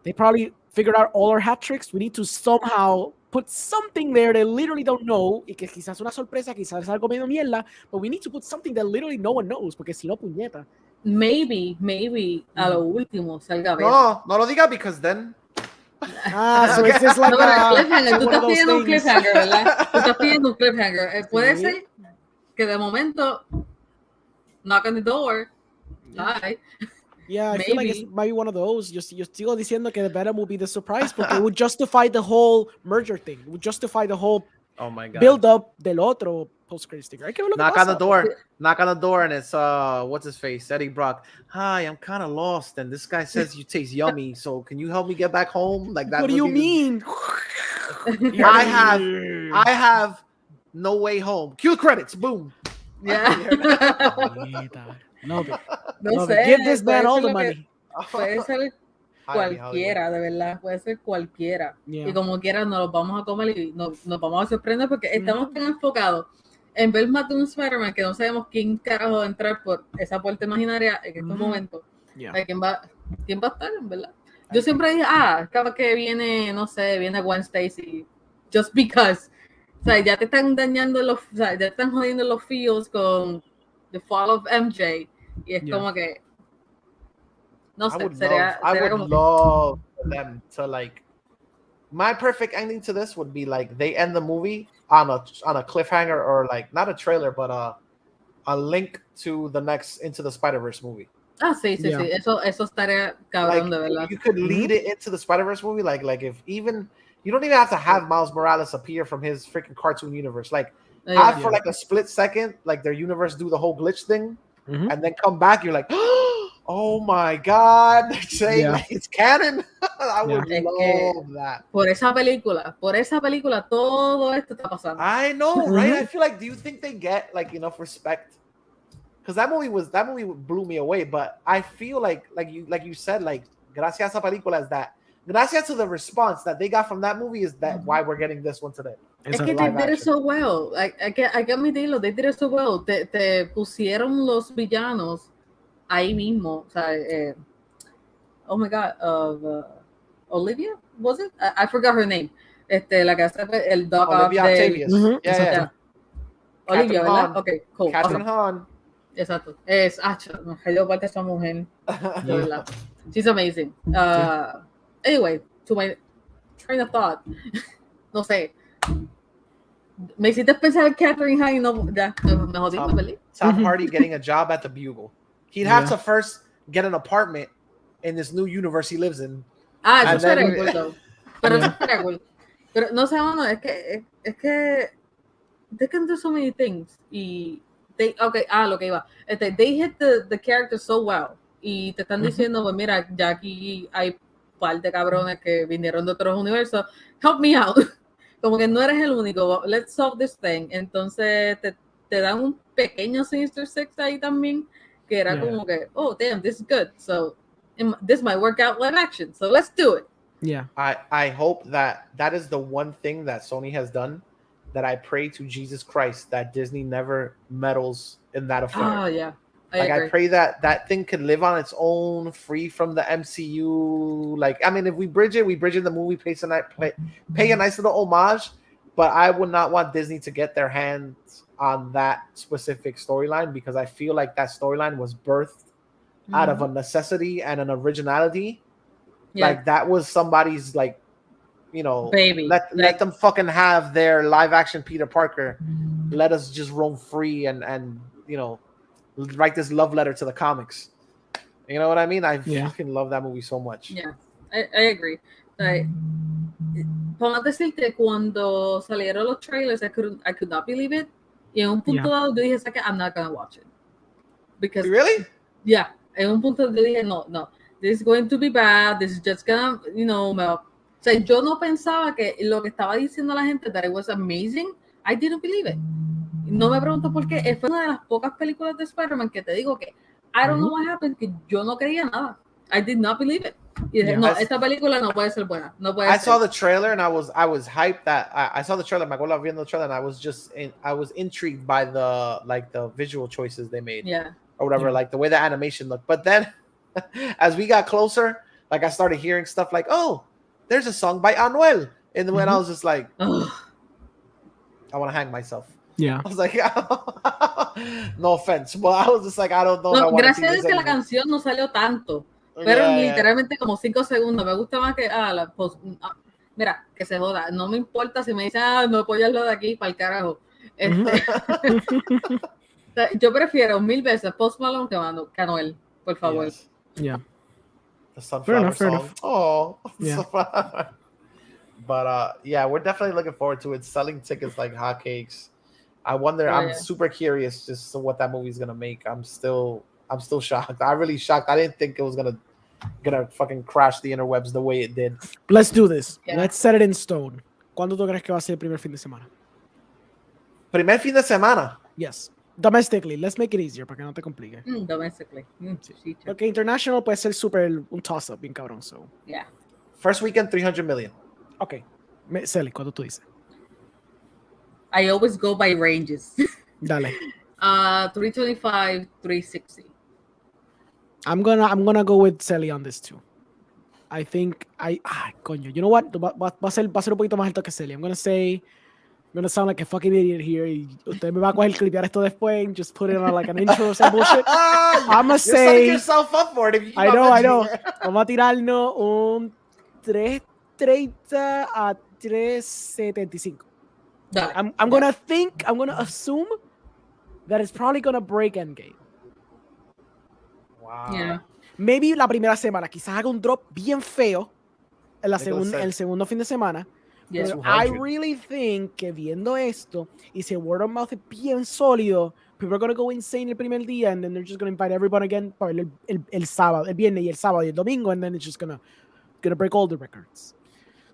they probably figured out all our hat tricks. We need to somehow put something there they literally don't know, y que quizás una sorpresa, quizás algo medio mierda, but we need to put something that literally no one knows, porque si no, puñeta. Maybe a lo último salga a ver. No lo diga because then. So it's just like cliffhanger. Tú estás pidiendo un cliffhanger, ¿verdad? Tú estás pidiendo un cliffhanger. Puede ser que de momento knock on the door. Hi. Yeah, I feel like it might be one of those. Yo sigo diciendo que the Venom will be the surprise porque it would justify the whole merger thing. It would justify the whole build up del otro post-credit sticker. Hay que ver lo que knock pasa. Knock on the door, and it's what's his face, Eddie Brock. Hi, I'm kind of lost, and this guy says you taste yummy. So can you help me get back home? Like that. What do you mean? I have no way home. Cue credits. Boom. Yeah. No sé. Give this man all the money. Puede ser cualquiera, de verdad. Puede ser cualquiera. Y como quiera nos los vamos a comer y nos vamos a sorprender porque estamos tan enfocados en ver más de un Spider-Man que no sabemos quién carajo va a entrar por esa puerta imaginaria en estos momentos. ¿Quién va a estar, en verdad? Yo siempre dije, cada que viene, no sé, viene Gwen Stacy, just because. O sea, ya te están dañando ya te están jodiendo los feels con The Fall of MJ. Y es como que no sé, I would love them to like. My perfect ending to this would be like they end the movie on a cliffhanger or like not a trailer but a link to the next Into the Spider-Verse movie. Sí. Eso estaría cabrón, de verdad. You could lead it into the Spider-Verse movie like if even you don't even have to have Miles Morales appear from his freaking cartoon universe. Like have for like a split second like their universe do the whole glitch thing. and then come back, you're like, oh my god, they're saying like it's canon. I would love that. Por esa película, todo esto está pasando. I know, right? I feel like, do you think they get like enough respect? Because that movie blew me away, but I feel like you said, like, gracias a película is that. Gracias to the response that they got from that movie is that why we're getting this one today. Es que they did it so well. Like, I can admitirlo, they did it so well. Te pusieron los villanos ahí mismo. O sea, oh my God, Olivia, was it? I forgot her name. La que hace el dog Olivia Octavius. Yeah. Olivia, ¿verdad? Okay, cool. Catherine Hahn. Exacto. Me cayó parte esa mujer. De verdad. She's amazing. Anyway, to my train of thought, no sé. Me hiciste pensar en Catherine Hahn, no, ya, me jodí, me perdí. Tom Hardy getting a job at the Bugle. He'd have to first get an apartment in this new universe he lives in. Eso sería cool, though. Pero eso sería cool. Pero no sé, mano, es que they can do so many things. Y lo que iba. They hit the character so well. Y te están diciendo, pues mira, ya aquí hay par de cabrones que vinieron de otros universos. Help me out. Como que no eres el único. Let's solve this thing. Entonces te dan un pequeño Sinister Six ahí también, que era como que, oh, damn, this is good. So this might work out live action. So let's do it. Yeah. I hope that is the one thing that Sony has done that I pray to Jesus Christ that Disney never meddles in that affair. Oh, yeah. I pray that thing could live on its own, free from the MCU. Like, I mean, if we bridge it the movie, pay a nice little homage, but I would not want Disney to get their hands on that specific storyline because I feel like that storyline was birthed out of a necessity and an originality. Yeah. Like, that was somebody's, like, you know, baby. Let them fucking have their live action Peter Parker. Let us just roam free and you know, write this love letter to the comics. You know what I mean? I fucking love that movie so much. Yeah, I agree. Like, podemos decir que cuando salieron los trailers, I could not believe it. Y en un punto dado yo dije, I'm not gonna watch it. Because really? Yeah. En un punto yo dije, no. This is going to be bad. This is just gonna, you know, o sea, yo no pensaba que lo que estaba diciendo la gente, that it was amazing. I didn't believe it. No me pregunto por qué. Fue una de las pocas películas de Spider-Man que te digo que I don't know what happened, que yo no creía nada. I did not believe it. Y dije, no, esta película no puede ser buena. No puede ser. Saw the trailer and I was hyped that I saw the trailer. Me acuerdo viendo the trailer and I was intrigued by the visual choices they made. Yeah. Or whatever, like the way the animation looked. But then as we got closer, like I started hearing stuff like, oh, there's a song by Anuel. And when I was just like, I want to hang myself. Yeah. I was like, no offense, but I was just like, I don't know. No, gracias a Dios que la canción no salió tanto, pero literalmente como 5 segundos. Me gusta más que mira, que se joda. No me importa si me dicen, no apoyas lo de aquí para el carajo. Yo prefiero 1000 veces Post Malone que Anuel, por favor. Yes. Yeah. The Sunflower song. Oh, yeah. But yeah, we're definitely looking forward to it. Selling tickets like hotcakes. I wonder. I'm super curious just what that movie's gonna make. I'm still shocked. I'm really shocked. I didn't think it was gonna fucking crash the interwebs the way it did. Let's do this. Yeah. Let's set it in stone. ¿Cuándo tú crees que va a ser el primer fin de semana? Primer fin de semana. Yes. Domestically, let's make it easier para que no te complique. Domestically. Sí. Porque international puede ser un toss-up bien cabrón. So. Yeah. First weekend, 300 million. Okay. CELY, ¿cuánto tú dices? I always go by ranges. Dale. 325, 360. I'm gonna go with CELY on this too. I think coño, you know what? Va a ser un poquito más alto que CELY. I'm gonna sound like a fucking idiot here. Y usted me va a coger clipear esto después and just put it on like an intro or some bullshit. I'm gonna say. You're setting yourself up for it. If you I know. Vamos a tirarnos un 330 a 375. I'm gonna assume that it's probably gonna break Endgame. Wow. Yeah. Maybe la primera semana, quizás haga un drop bien feo en el segundo fin de semana, Yeah. Pero I 200. really think que viendo esto, y si el word of mouth es bien sólido, people are going to go insane el primer día, and then they're just going to invite everyone again para el sábado, el viernes y el sábado y el domingo, and then it's just gonna break all the records.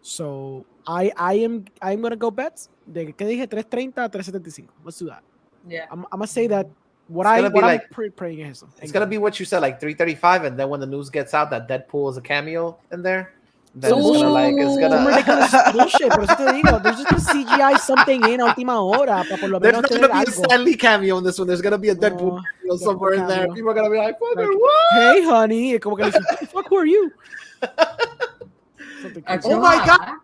So I'm gonna go bets. ¿Qué dije? 330 a 375. Let's do that. Yeah. I'm gonna say that what It's gonna be I'm like- praying es eso. It's gonna be what you said, like 335, and then when the news gets out that Deadpool is a cameo in there, then it's gonna like it's Some gonna. ridiculous bullshit. Por eso te digo, there's just gonna CGI something in a última hora para por lo There's menos not tener gonna be a algo. Stan Lee cameo in this one. There's gonna be a Deadpool No, cameo somewhere in there. cameo. People are gonna be like, "Fucker, Like, what?" hey, honey. Y como que le dicen, "Who the fuck, who are you?" Something crazy. Oh my God.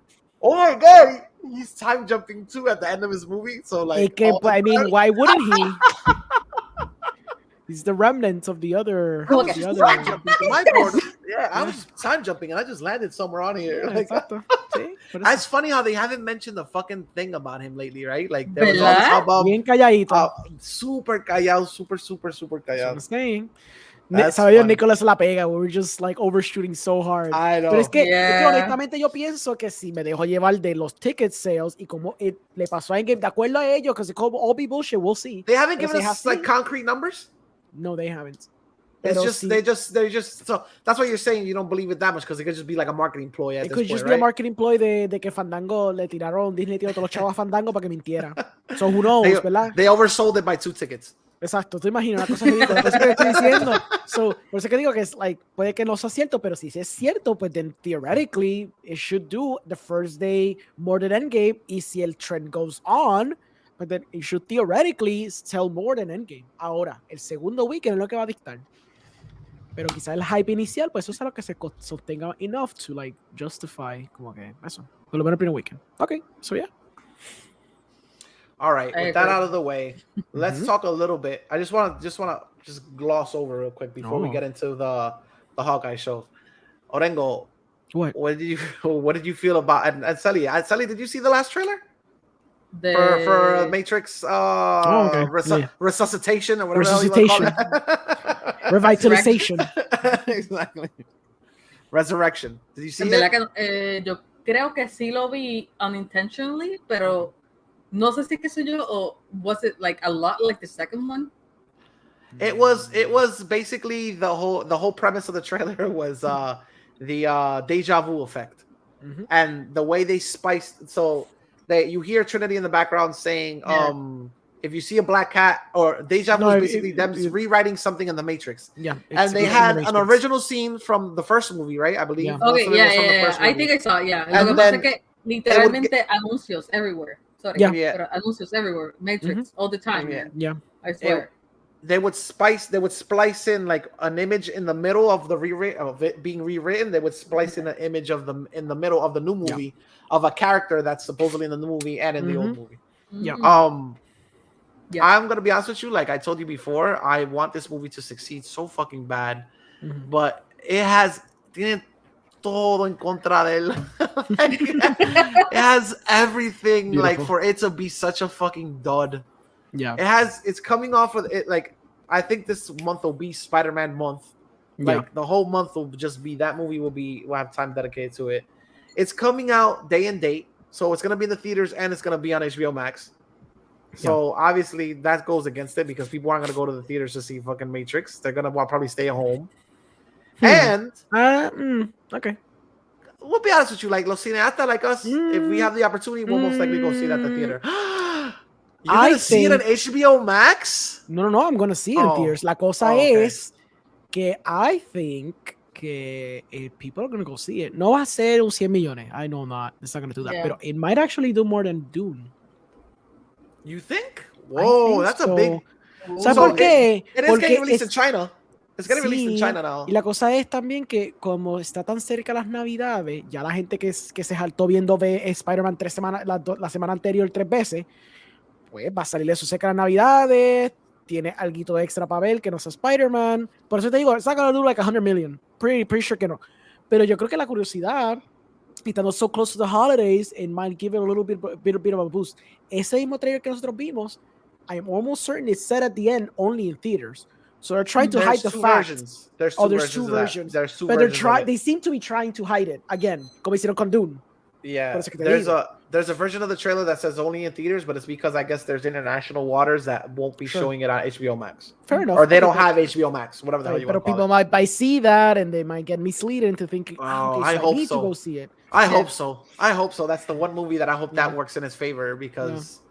Oh my God, he's time jumping too at the end of his movie. So like, Es que, all the I mean, time- why wouldn't he? He's the remnant of the other. I was the just other time jumping. My board, yeah, I was just time jumping, and I just landed somewhere on here. Yeah, Like, exacto. Sí, por eso. it's funny how they haven't mentioned the fucking thing about him lately, right? Like there was all this ¿Verdad? hubbub. Bien calladito. Super callado, super That's what callado. I'm saying. That's Sabía funny. Nicolas la pega. We were just like overshooting so hard. I know. Pero es que Yeah. honestamente yo pienso que si me dejo llevar de los ticket sales y como le pasó a Endgame, de acuerdo a ellos, because it could all be bullshit, we'll see. They haven't Pero given si us es like así- concrete numbers. No, they haven't. It's Pero just sí. they're just so that's why you're saying you don't believe it that much because it could just be like a marketing ploy at It this could point, just be right? a marketing ploy de que Fandango le tiraron, Disney tiró todos los chavos a Fandango para que mintiera. So who knows, ¿verdad? They oversold it by 2 tickets. Exacto, tú imaginas una cosa ridícula. Por eso que estoy diciendo. So, por eso que digo que es like, puede que no sea cierto, pero si es cierto, pues then theoretically it should do the first day more than Endgame. Y si el trend goes on, but then it should theoretically sell more than Endgame. Ahora, el segundo weekend es lo que va a dictar. Pero quizá el hype inicial, pues eso es lo que se sostenga enough to like justify como que eso. Por lo menos el primer weekend. Okay, so yeah. All right, I with that agree. out of the way, let's talk a little bit. I just want to gloss over real quick before we Oh. get into the Hawkeye show. Orengo, What? what did you feel about and CELY? CELY, did you see the last trailer The, for Matrix okay. Yeah. resuscitation or whatever the hell you wanna call it? Revitalization. Exactly. Resurrection. Did you see En verdad it? que yo creo que sí lo vi unintentionally, pero no sé si que soy yo o was it like a lot like the second one? It was basically the whole premise of the trailer was the deja vu effect, Mhm. and the way they spiced. So you hear Trinity in the background saying, Yeah. if you see a black cat, or deja vu No, is it- basically them rewriting something in the Matrix. Yeah. And they it's had in the an Matrix. original scene from the first movie, right? I believe. Yeah. Most Okay, of it was from the yeah. first I movie. think I saw, yeah. And Lo que pasa then es que literalmente anuncios everywhere. Sorry, Yeah. Yeah. pero anuncios everywhere. Matrix all the time. Yeah. man. Yeah. I swear. They would splice in like an image in the middle of the of it being rewritten. They would splice in an image of them in the middle of the new movie of a character that's supposedly in the new movie and in the old movie. Yeah. Mhm. Yeah. I'm gonna be honest with you. Like I told you before, I want this movie to succeed so fucking bad, Mhm. but tiene todo en contra de él. It has everything like Beautiful. for it to be such a fucking dud. Yeah. It's coming off of it. Like I think this month will be Spider-Man month. Yeah. Like the whole month will just be that movie. We'll have time dedicated to it. It's coming out day and date, so it's gonna be in the theaters and it's gonna be on HBO Max. So obviously that goes against it because people aren't gonna go to the theaters to see fucking Matrix. They're gonna probably stay at home. And Okay. we'll be honest with you, like los cineastas like us, if we have the opportunity, we'll most likely go see it at the theater. You're I gonna see it on think- HBO Max? No, I'm gonna see it in Oh. theaters. La cosa Okay. es que I think que people are gonna go see it. No va a ser un 100 millones. I know not. It's not gonna do that. Yeah. Pero it might actually do more than Dune. You think? I Whoa, think that's so. a big. ¿Sabes So por qué? It is Porque getting released es- in China. It's getting released in Sí, China now. Y la cosa es también que como está tan cerca las navidades, ya la gente que se saltó viendo Spider-Man 3 semanas, la semana anterior 3 veces, pues va a salir eso cerca de las navidades, tiene alguito extra para ver que no sea Spider-Man. Por eso te digo, it's not gonna do like 100 million. Pretty sure que no. Pero yo creo que la curiosidad, y estando so close to the holidays, it might give it a little bit of a boost. Ese mismo trailer que nosotros vimos, I am almost certain it's set at the end only in theaters. So they're trying to hide the fact. versions. There's Oh, two there's two versions. of that. versions. There's two But they're versions. of it. they seem to be trying to hide it again, como hicieron con Dune. Yeah, Por eso que te there's digo. there's a version of the trailer that says only in theaters, but it's because I guess there's international waters that won't be showing it on HBO Max. Fair enough. Or they don't have HBO Max, whatever the hell you want to call people it. might see that and they might get misled into thinking, I hope need to go see it. I hope so. That's the one movie that I hope that works in his favor because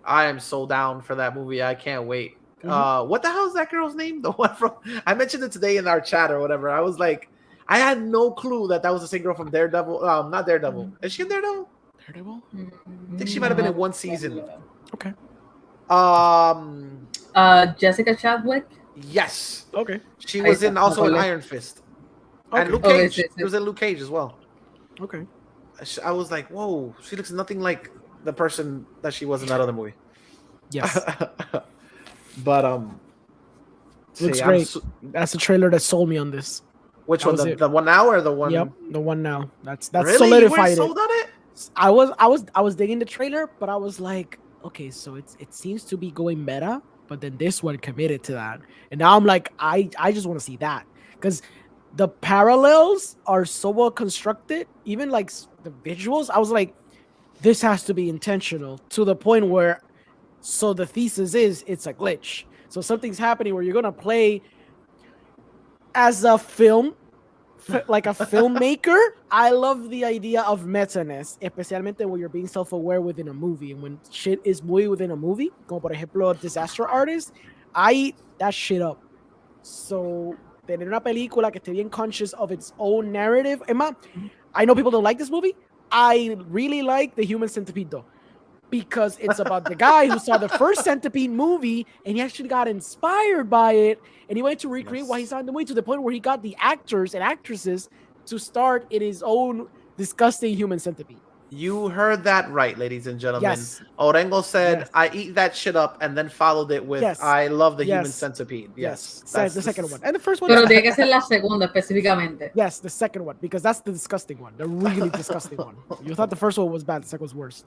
I am so down for that movie. I can't wait. What the hell is that girl's name? The one from I mentioned it today in our chat or whatever. I was like, I had no clue that was the same girl from Daredevil. Not Daredevil. Is she in Daredevil? Daredevil? I think she might have been in one season. Okay. Jessica Chadwick. Yes. Okay. She was in also in Iron Fist. Okay. And Luke Cage. She was in Luke Cage as well. Okay. I was like, whoa, she looks nothing like the person that she was in that other movie. Yes. But looks great. That's the trailer that sold me on this. Which one? The one now or the one? Yep, the one now. That's really? solidified. You were sold on it? I was digging the trailer, but I was like, okay, so it seems to be going meta, but then this one committed to that, and now I'm like, I just want to see that because the parallels are so well constructed, even like the visuals. I was like, this has to be intentional to the point where, so the thesis is it's a glitch. So something's happening where you're gonna play as a film. Like a filmmaker, I love the idea of meta-ness, especialmente when you're being self-aware within a movie. And when shit is muy within a movie, como por ejemplo Disaster Artist, I eat that shit up. So, tener una película que esté bien conscious of its own narrative. Emma, I know people don't like this movie. I really like the Human Centipede though, because it's about the guy who saw the first Centipede movie and he actually got inspired by it and he wanted to recreate what he saw in the movie to the point where he got the actors and actresses to start in his own disgusting Human Centipede. You heard that right, ladies and gentlemen. Yes. Orengo said, I eat that shit up and then followed it with, I love the Human Centipede. Yes. That's the second one. And the first one. Pero tiene que ser la segunda específicamente. Yes, the second one, because that's the disgusting one. The really disgusting one. You thought the first one was bad, the second was worse.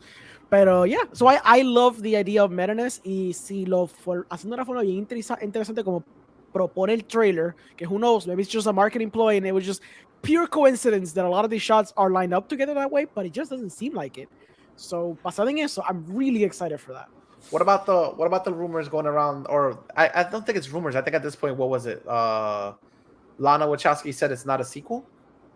Pero yeah, so I love the idea of meta-ness y si lo haciendo una forma bien interesante como propone el trailer, que who knows, maybe it's just a marketing ploy and it was just pure coincidence that a lot of these shots are lined up together that way, but it just doesn't seem like it. So, basado en eso, I'm really excited for that. What about the rumors going around? Or I don't think it's rumors. I think at this point, what was it? Lana Wachowski said it's not a sequel,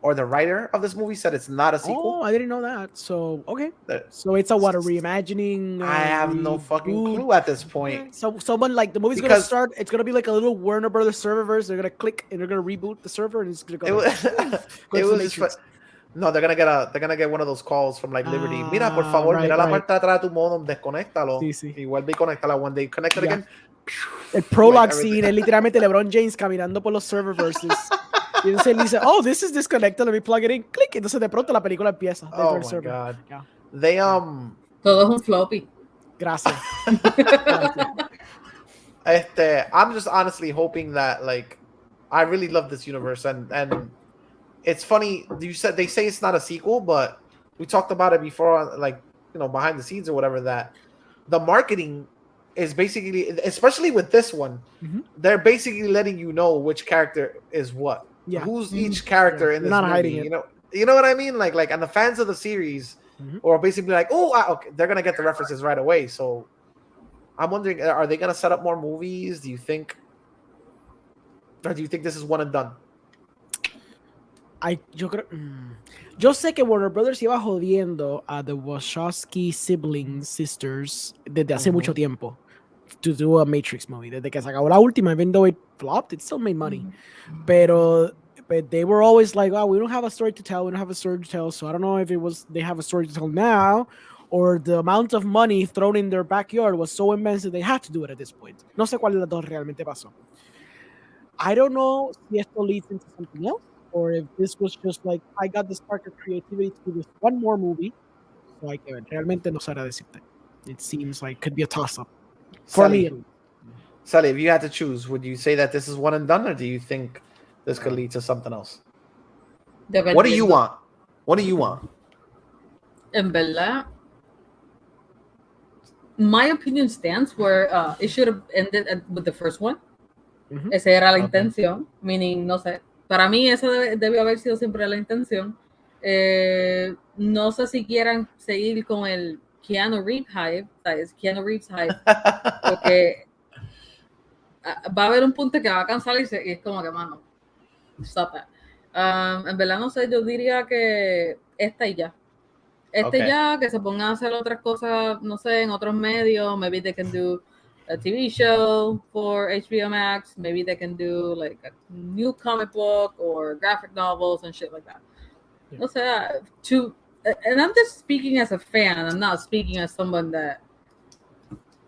or the writer of this movie said it's not a sequel. Oh, I didn't know that. So okay, so it's a reimagining? I have no fucking clue at this point. So someone like the movie's gonna start. It's gonna be like a little Warner Brothers serververse. They're gonna click and they're gonna reboot the server and it's gonna go. It was just. No, they're gonna get one of those calls from like Liberty. Mira, por favor, mira la parte de atrás de tu modem, desconéctalo. Sí. Y vuelve y conéctala. When they connect it again. El prologue scene es literalmente LeBron James caminando por los serververses. Y entonces él dice, oh, this is disconnected, let me plug it in. Click. Entonces de pronto la película empieza. Oh my god. Yeah. They Todo es un floppy. Gracias. I'm just honestly hoping that like I really love this universe and it's funny they say it's not a sequel, but we talked about it before, like, you know, behind the scenes or whatever, that the marketing is basically, especially with this one, they're basically letting you know which character is what. Yeah. Who's each character in this not movie, hiding it. You know what I mean? Like, and the fans of the series are basically like, okay, they're gonna get the references right away. So I'm wondering, are they gonna set up more movies? Do you think this is one and done? Yo sé que Warner Brothers iba jodiendo a the Wachowski sisters desde hace mucho tiempo to do a Matrix movie. Desde que se acabó la última, even though it flopped, it still made money. But they were always like, oh, we don't have a story to tell. So I don't know if it was they have a story to tell now or the amount of money thrown in their backyard was so immense that they had to do it at this point. No sé cuál de las dos realmente pasó. I don't know si esto leads into something else, or if this was just like, I got the spark of creativity to do this one more movie. So I can realmente no sabrá decirte. It seems like could be a toss-up. For me. Sally, if you had to choose, would you say that this is one and done, or do you think this could lead to something else? What do you want? En verdad, my opinion stands where it should have ended with the first one. Esa era la intención, meaning, no sé. Para mí esa debió haber sido siempre la intención. No sé si quieran seguir con el Keanu Reeves hype, ¿sabes? Keanu Reeves hype, porque va a haber un punto que va a cansar y es como que, mano, stop that. En verdad no sé, yo diría que esta y ya. Ya, que se pongan a hacer otras cosas, no sé, en otros medios. Maybe they can do a TV show for HBO Max. Maybe they can do like a new comic book or graphic novels and shit like that. Yeah. No sé, and I'm just speaking as a fan. I'm not speaking as someone that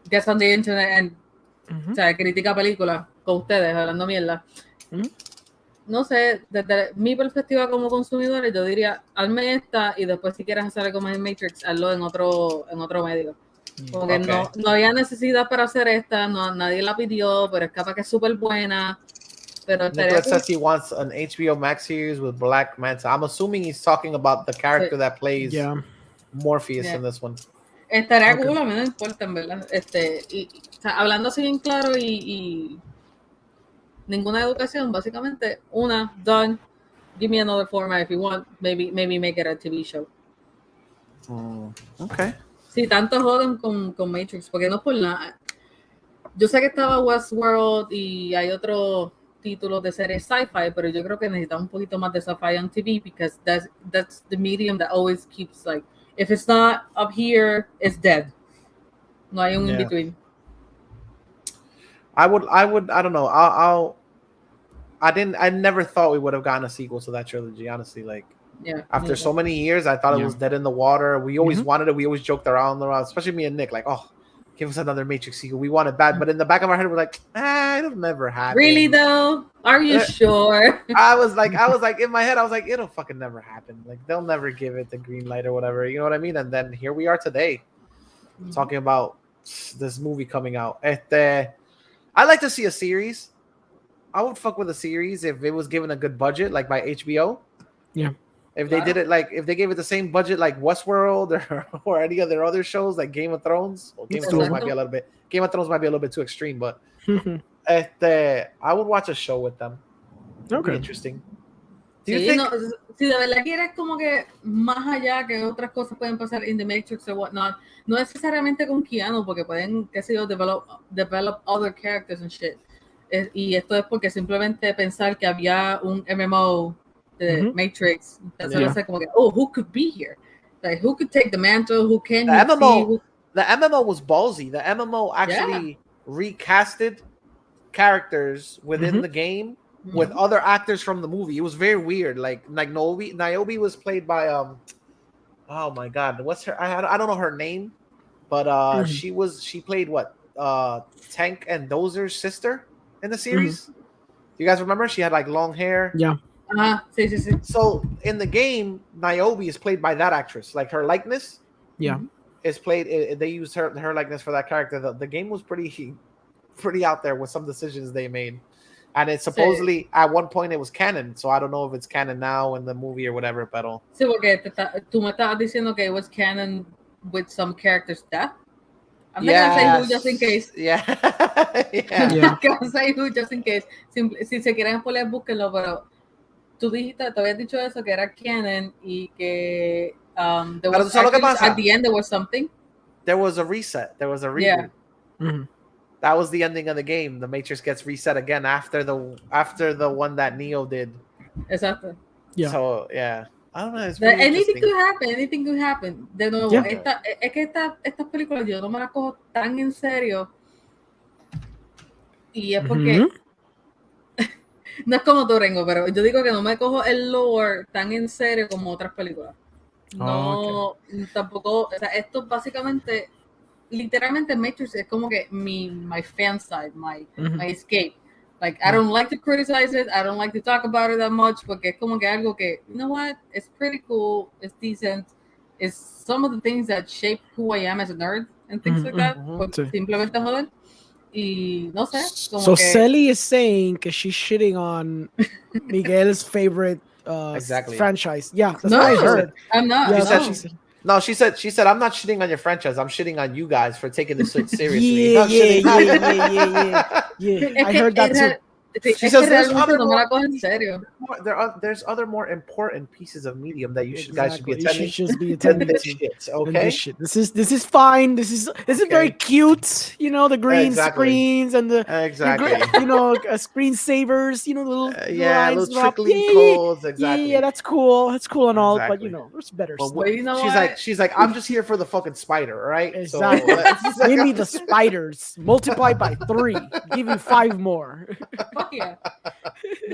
gets on the internet and o sea, critica películas con ustedes, hablando mierda. No sé, desde mi perspectiva como consumidor, yo diría, hazme esta y después si quieres hacer algo más en Matrix, hazlo en otro medio. Porque no había necesidad para hacer esta, nadie la pidió, pero es capaz que es súper buena. Pero Nicholas says he wants an HBO Max series with Black Manta. I'm assuming he's talking about the character that plays Morpheus in this one. Estaría cool, a mí no me importa, en verdad. O sea, hablando así bien claro y ninguna educación, básicamente, done, give me another format if you want, maybe make it a TV show. Okay. Sí, tanto joden con Matrix, porque no es por nada. Yo sé que estaba Westworld y hay otros títulos de series sci-fi, pero yo creo que necesitamos un poquito más de sci-fi on TV, because that's the medium that always keeps, like, if it's not up here, it's dead. No hay un in-between. I don't know. I never thought we would have gotten a sequel to that trilogy, honestly. Like, after so many years, I thought it was dead in the water. We always wanted it. We always joked around, especially me and Nick, like, oh, give us another Matrix sequel. We want it bad. But in the back of our head, we're like, it'll never happen. Really, though? Are you sure? I was like, in my head, I was like, it'll fucking never happen. Like, they'll never give it the green light or whatever. You know what I mean? And then here we are today, talking about this movie coming out. I'd like to see a series. I would fuck with a series if it was given a good budget, like by HBO. Yeah. If they did it if they gave it the same budget like Westworld or any of their other shows like Game of Thrones. Well, Game of Thrones might be a little bit too extreme, but I would watch a show with them. It'd be interesting. Do you think? Si de verdad quieres como que más allá que otras cosas pueden pasar in the Matrix or whatnot, no necesariamente con Keanu, porque pueden, qué sé yo, develop other characters and shit. Y esto es porque simplemente pensar que había un MMO de Matrix, entonces como que, who could be here? Like, who could take the mantle? Who can the MMO? The MMO was ballsy. The MMO actually recasted characters within the game with other actors from the movie. It was very weird. Like Niobe was played by oh my god, what's her? I don't know her name, but she played what? Tank and Dozer's sister in the series. Do you guys remember? She had like long hair. Yeah. Sí. So in the game, Niobe is played by that actress. Like her likeness, is played. They used her likeness for that character. The game was pretty out there with some decisions they made, and it supposedly at one point it was canon. So I don't know if it's canon now in the movie or whatever. Pero sí, porque tú me estabas diciendo que it was canon with some characters' death. I'm not gonna say who just in case. I'm gonna say who just in case. Si se quieren spoiler, búsquenlo, pero tú dijiste, te habías dicho eso, que era canon y que there was at the end there was something. There was a reset. There was a reboot. That was the ending of the game. The Matrix gets reset again after the one that Neo did. Exacto. Yeah. So I don't know. It's anything could happen. De nuevo, es que estas películas yo no me las cojo tan en serio. Y es porque no es como Orengo, pero yo digo que no me cojo el lore tan en serio como otras películas. No, tampoco, o sea, esto básicamente, literalmente Matrix es como que my fan side, my escape. Like, I don't like to criticize it, I don't like to talk about it that much, porque es como que algo que, you know what, it's pretty cool, it's decent, it's some of the things that shape who I am as a nerd and things like that, simplemente joder. Y no sé. So CELY is saying que she's shitting on Miguel's favorite franchise. Yeah, that's what I heard. I'm not. Yeah, she said, I'm not shitting on your franchise. I'm shitting on you guys for taking this shit seriously. Yeah. I heard that too. She says there's realmente other no me la more, cojo en serio. there's other more important pieces of medium that you guys should be You attending. should just be than attending this to. shit, And okay? this shit. This is fine. This is very cute. You know, the green Exactly. screens and the Exactly. you know, screensavers. You know, the little Yeah, lines little drop. trickling Yeah, codes. Exactly. yeah, that's cool. That's cool and all. But Exactly. you know, there's better But stuff. what- you know she's like, I'm just here for the fucking spider, right? Exactly. So Give me the spiders. Multiply by 3. Give you 5 more. Fuck yeah.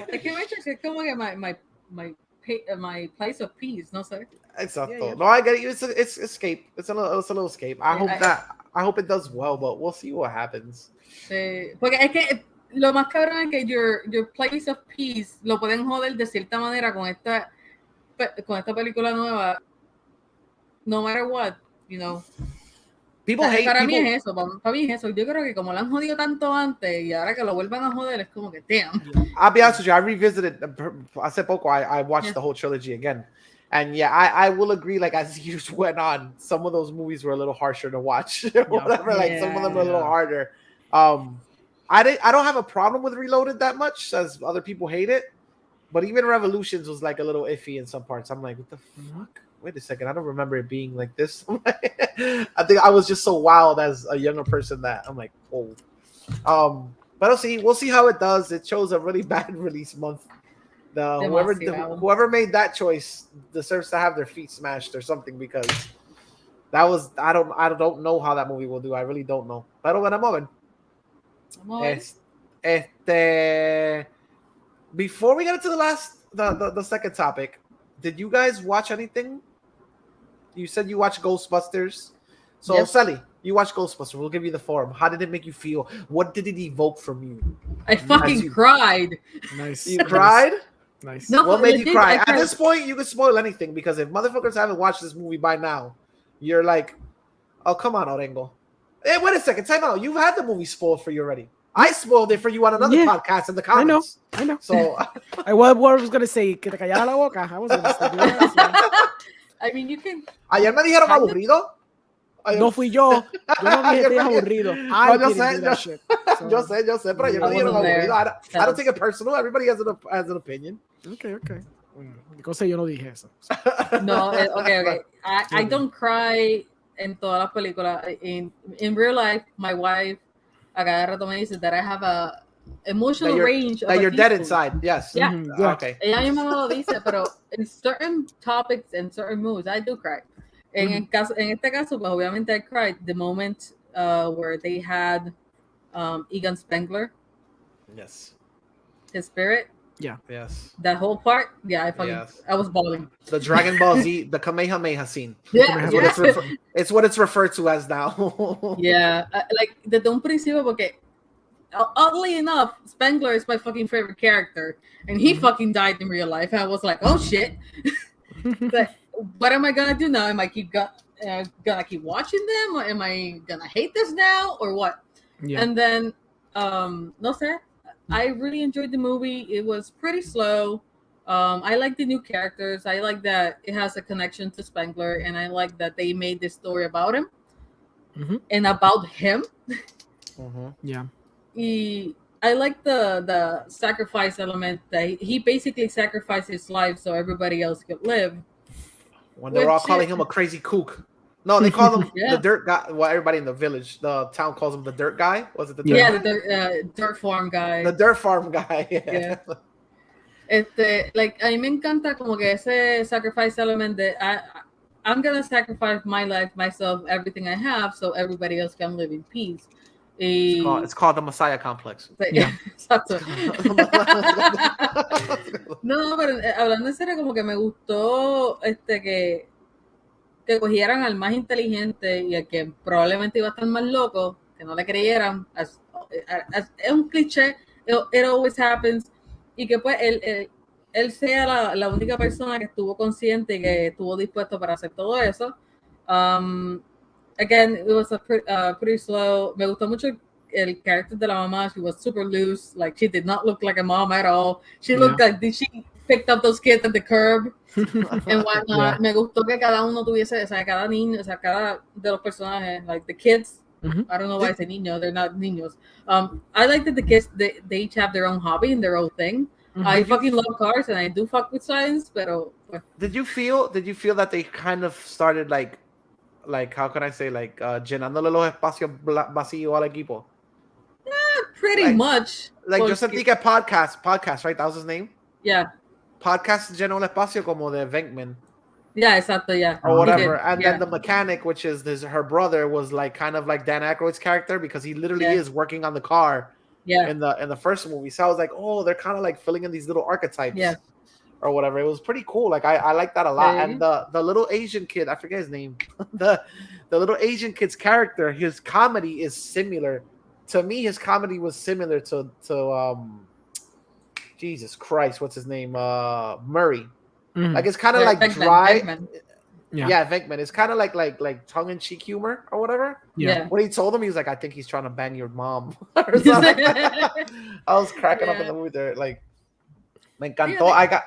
Es que Matrix es como que my place of peace, no sé. Exacto. Yeah, yeah. No, I get it. It's escape. It's a little escape. I Yeah, hope it does well, but we'll see what happens. Porque es que lo más cabrón es que your place of peace lo pueden joder de cierta manera con esta película nueva. No matter what, you know. People hate Para people. mí es eso, para mí es eso. Yo creo que como lo han jodido tanto antes y ahora que lo vuelvan a joder es como que damn. I'll be honest with you. I revisited. Hace poco, I watched the whole trilogy again, and yeah, I will agree. Like as years went on, some of those movies were a little harsher to watch. Whatever, like some of them were a little harder. I don't have a problem with Reloaded that much, as other people hate it. But even Revolutions was like a little iffy in some parts. I'm like, what the fuck? Wait a second, I don't remember it being like this. I think I was just so wild as a younger person that I'm like, oh. But we'll see how it does. It chose a really bad release month. Whoever made that choice deserves to have their feet smashed or something, because that was I don't know how that movie will do. I really don't know. Pero bueno, vamos a ver. Before we get into the second topic, did you guys watch anything? You said you watched Ghostbusters. So, Yep. CELY, you watched Ghostbusters. We'll give you the forum. How did it make you feel? What did it evoke from you? I fucking cried. Nice. You cried? Nice. No, What made you legit, cry? I At cried. this point, you can spoil anything, because if motherfuckers haven't watched this movie by now, you're like, oh, come on, Orengo. Hey, wait a second. Time out. You've had the movie spoiled for you already. I spoiled it for you on another podcast in the comments. I know. So, What I was gonna say, que te callara la boca. I was gonna say that. I mean, you can. ayer me dijeron aburrido. No fui yo. Yo no dije que es aburrido. I yo didn't sé, do that shit. So- Yo sé, pero ayer me I dijeron wasn't there. aburrido. I don't take it personal. Everybody has an opinion. Okay. Cosa yo no dije eso. No, okay. I don't cry en todas las películas. In real life, my wife a cada rato me dice that I have a emotional range of That a you're dead teaspoon. inside. Yes. Yeah. Yeah. Okay. Ella misma me lo dice, pero in certain topics and certain moods, I do cry. En este caso, pues obviamente I cried the moment where they had Egon Spengler, Yes. his spirit, Yes. that whole part. Yeah, I was bawling. The Dragon Ball Z, the Kamehameha scene. Yeah, It's what it's referred to as now. yeah. Like desde un principio, porque oddly enough, Spengler is my fucking favorite character, and he fucking died in real life. And I was like, oh shit. But what am I gonna do now? Am I gonna keep watching them, or am I gonna hate this now, or what? Yeah. And then, no sé, I really enjoyed the movie. It was pretty slow. I like the new characters. I like that it has a connection to Spengler, and I like that they made this story about him and about him. Yeah. I like the sacrifice element that he basically sacrificed his life so everybody else could live. When they were all calling him a crazy kook. No, they called him Yeah. the dirt guy. Well, everybody in the village, the town calls him the dirt guy. Was it the dirt Yeah, guy? the dirt farm guy. The dirt farm guy. Yeah. Like a mí me encanta como que ese sacrifice element that I'm gonna sacrifice my life, myself, everything I have, so everybody else can live in peace. It's called the Messiah complex. Yeah. Exacto. No, pero hablando en serio, como que me gustó que cogieran al más inteligente y al que probablemente iba a estar más loco, que no le creyeran. Es un cliché, it always happens, y que pues él sea la única persona que estuvo consciente y que estuvo dispuesto para hacer todo eso. Again, it was pretty slow. Me gustó mucho el character de la mamá. She was super loose. Like, she did not look like a mom at all. She looked like she picked up those kids at the curb and whatnot. Me gustó que cada uno tuviese, o sea, cada niño, o sea, cada de los personajes, like the kids, I don't know why I say niño. They're not niños. I like that the kids they each have their own hobby and their own thing. I fucking love cars and I do fuck with science, pero. Did you feel that they kind of started like how can I say llenándole los espacios vacíos al equipo? Pretty much. Like yo sentí que podcast, right? That was his name. Yeah. Podcast llenó el espacio como de Venkman. Yeah, exactly. Yeah. Or whatever. And then the mechanic, which is her brother, was like kind of like Dan Aykroyd's character because he literally is working on the car. Yeah. In the first movie, so I was like, oh, they're kind of like filling in these little archetypes. Yeah. Or whatever. It was pretty cool. Like I like that a lot. And the little Asian kid, I forget his name. the little Asian kid's character, his comedy is similar. To me, his comedy was similar to Jesus Christ, what's his name? Murray. Like it's kind of like dry. Venkman. Yeah, Venkman. It's kind of like tongue-in-cheek humor or whatever. Yeah. When he told him, he was like, I think he's trying to bang your mom or something. I was cracking up in the movie there. Like, me encantó.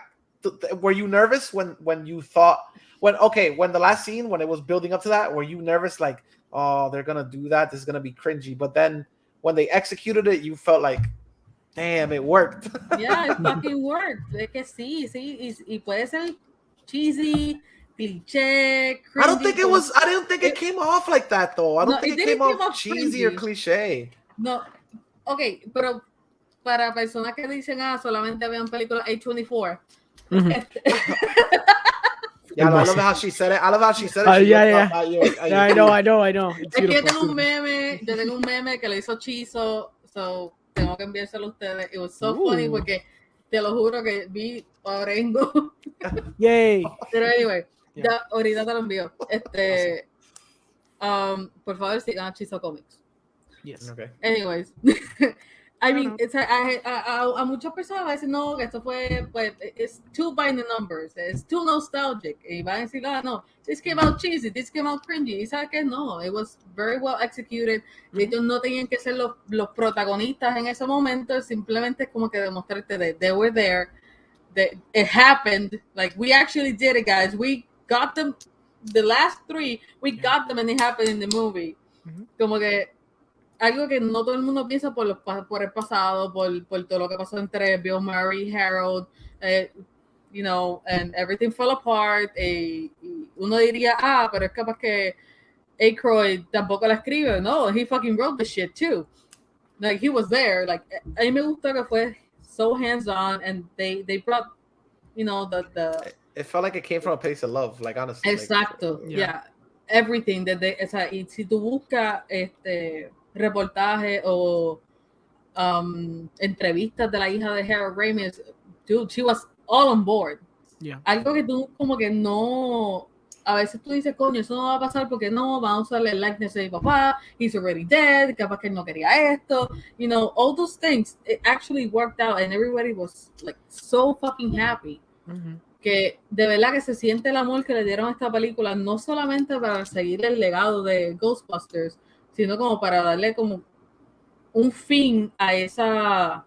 Were you nervous when you thought when the last scene when it was building up to that? Were you nervous like, oh, they're gonna do that? This is gonna be cringy. But then when they executed it, you felt like, damn, it worked. Yeah, it fucking worked. Es que sí, y puede ser cheesy, cliché, cringy. I don't think it came off like that though. I don't think it came off cheesy or cliché. No, okay, pero para personas que dicen solamente vean películas A24. Yeah, I love how she said it. I know. Es que yo tengo un meme que le hizo Chizo, so tengo que enviárselo a ustedes. It was so funny porque te lo juro que vi Orengo. Yay. Pero anyway, ya ahorita te lo envío. Por favor, sigan a Chizo Comics. Yes. Okay. Anyways. I mean, a muchas personas van a decir, no, que esto fue, pues, it's too by the numbers, it's too nostalgic. Y van a decir, no, this came out cheesy, this came out cringy. Y sabes que no, it was very well executed. Ellos no tenían que ser los protagonistas en ese momento, simplemente es como que demostrarte that they were there, that it happened, like, we actually did it, guys. We got them, the last three, we got them and it happened in the movie. Como que algo que no todo el mundo piensa por el pasado, por todo lo que pasó entre Bill Murray, Harold, you know, and everything fell apart. Y uno diría, pero es capaz que Aykroyd tampoco la escribe. No, he fucking wrote the shit too. Like, he was there. Like, a mí me gustó que fue so hands-on, and they brought, you know, the... It felt like it came from a place of love, like, honestly. Exacto, like, yeah. Everything that they... O sea, y si tú buscas reportaje o entrevistas de la hija de Harold Ramis, dude, she was all on board. Yeah. Algo que tú como que no, a veces tú dices, coño, eso no va a pasar porque no, van a usar el likeness de mi papá, he's already dead, capaz que él no quería esto, you know, all those things, it actually worked out and everybody was like so fucking happy. Que de verdad que se siente el amor que le dieron a esta película, no solamente para seguir el legado de Ghostbusters, sino como para darle como un fin a esa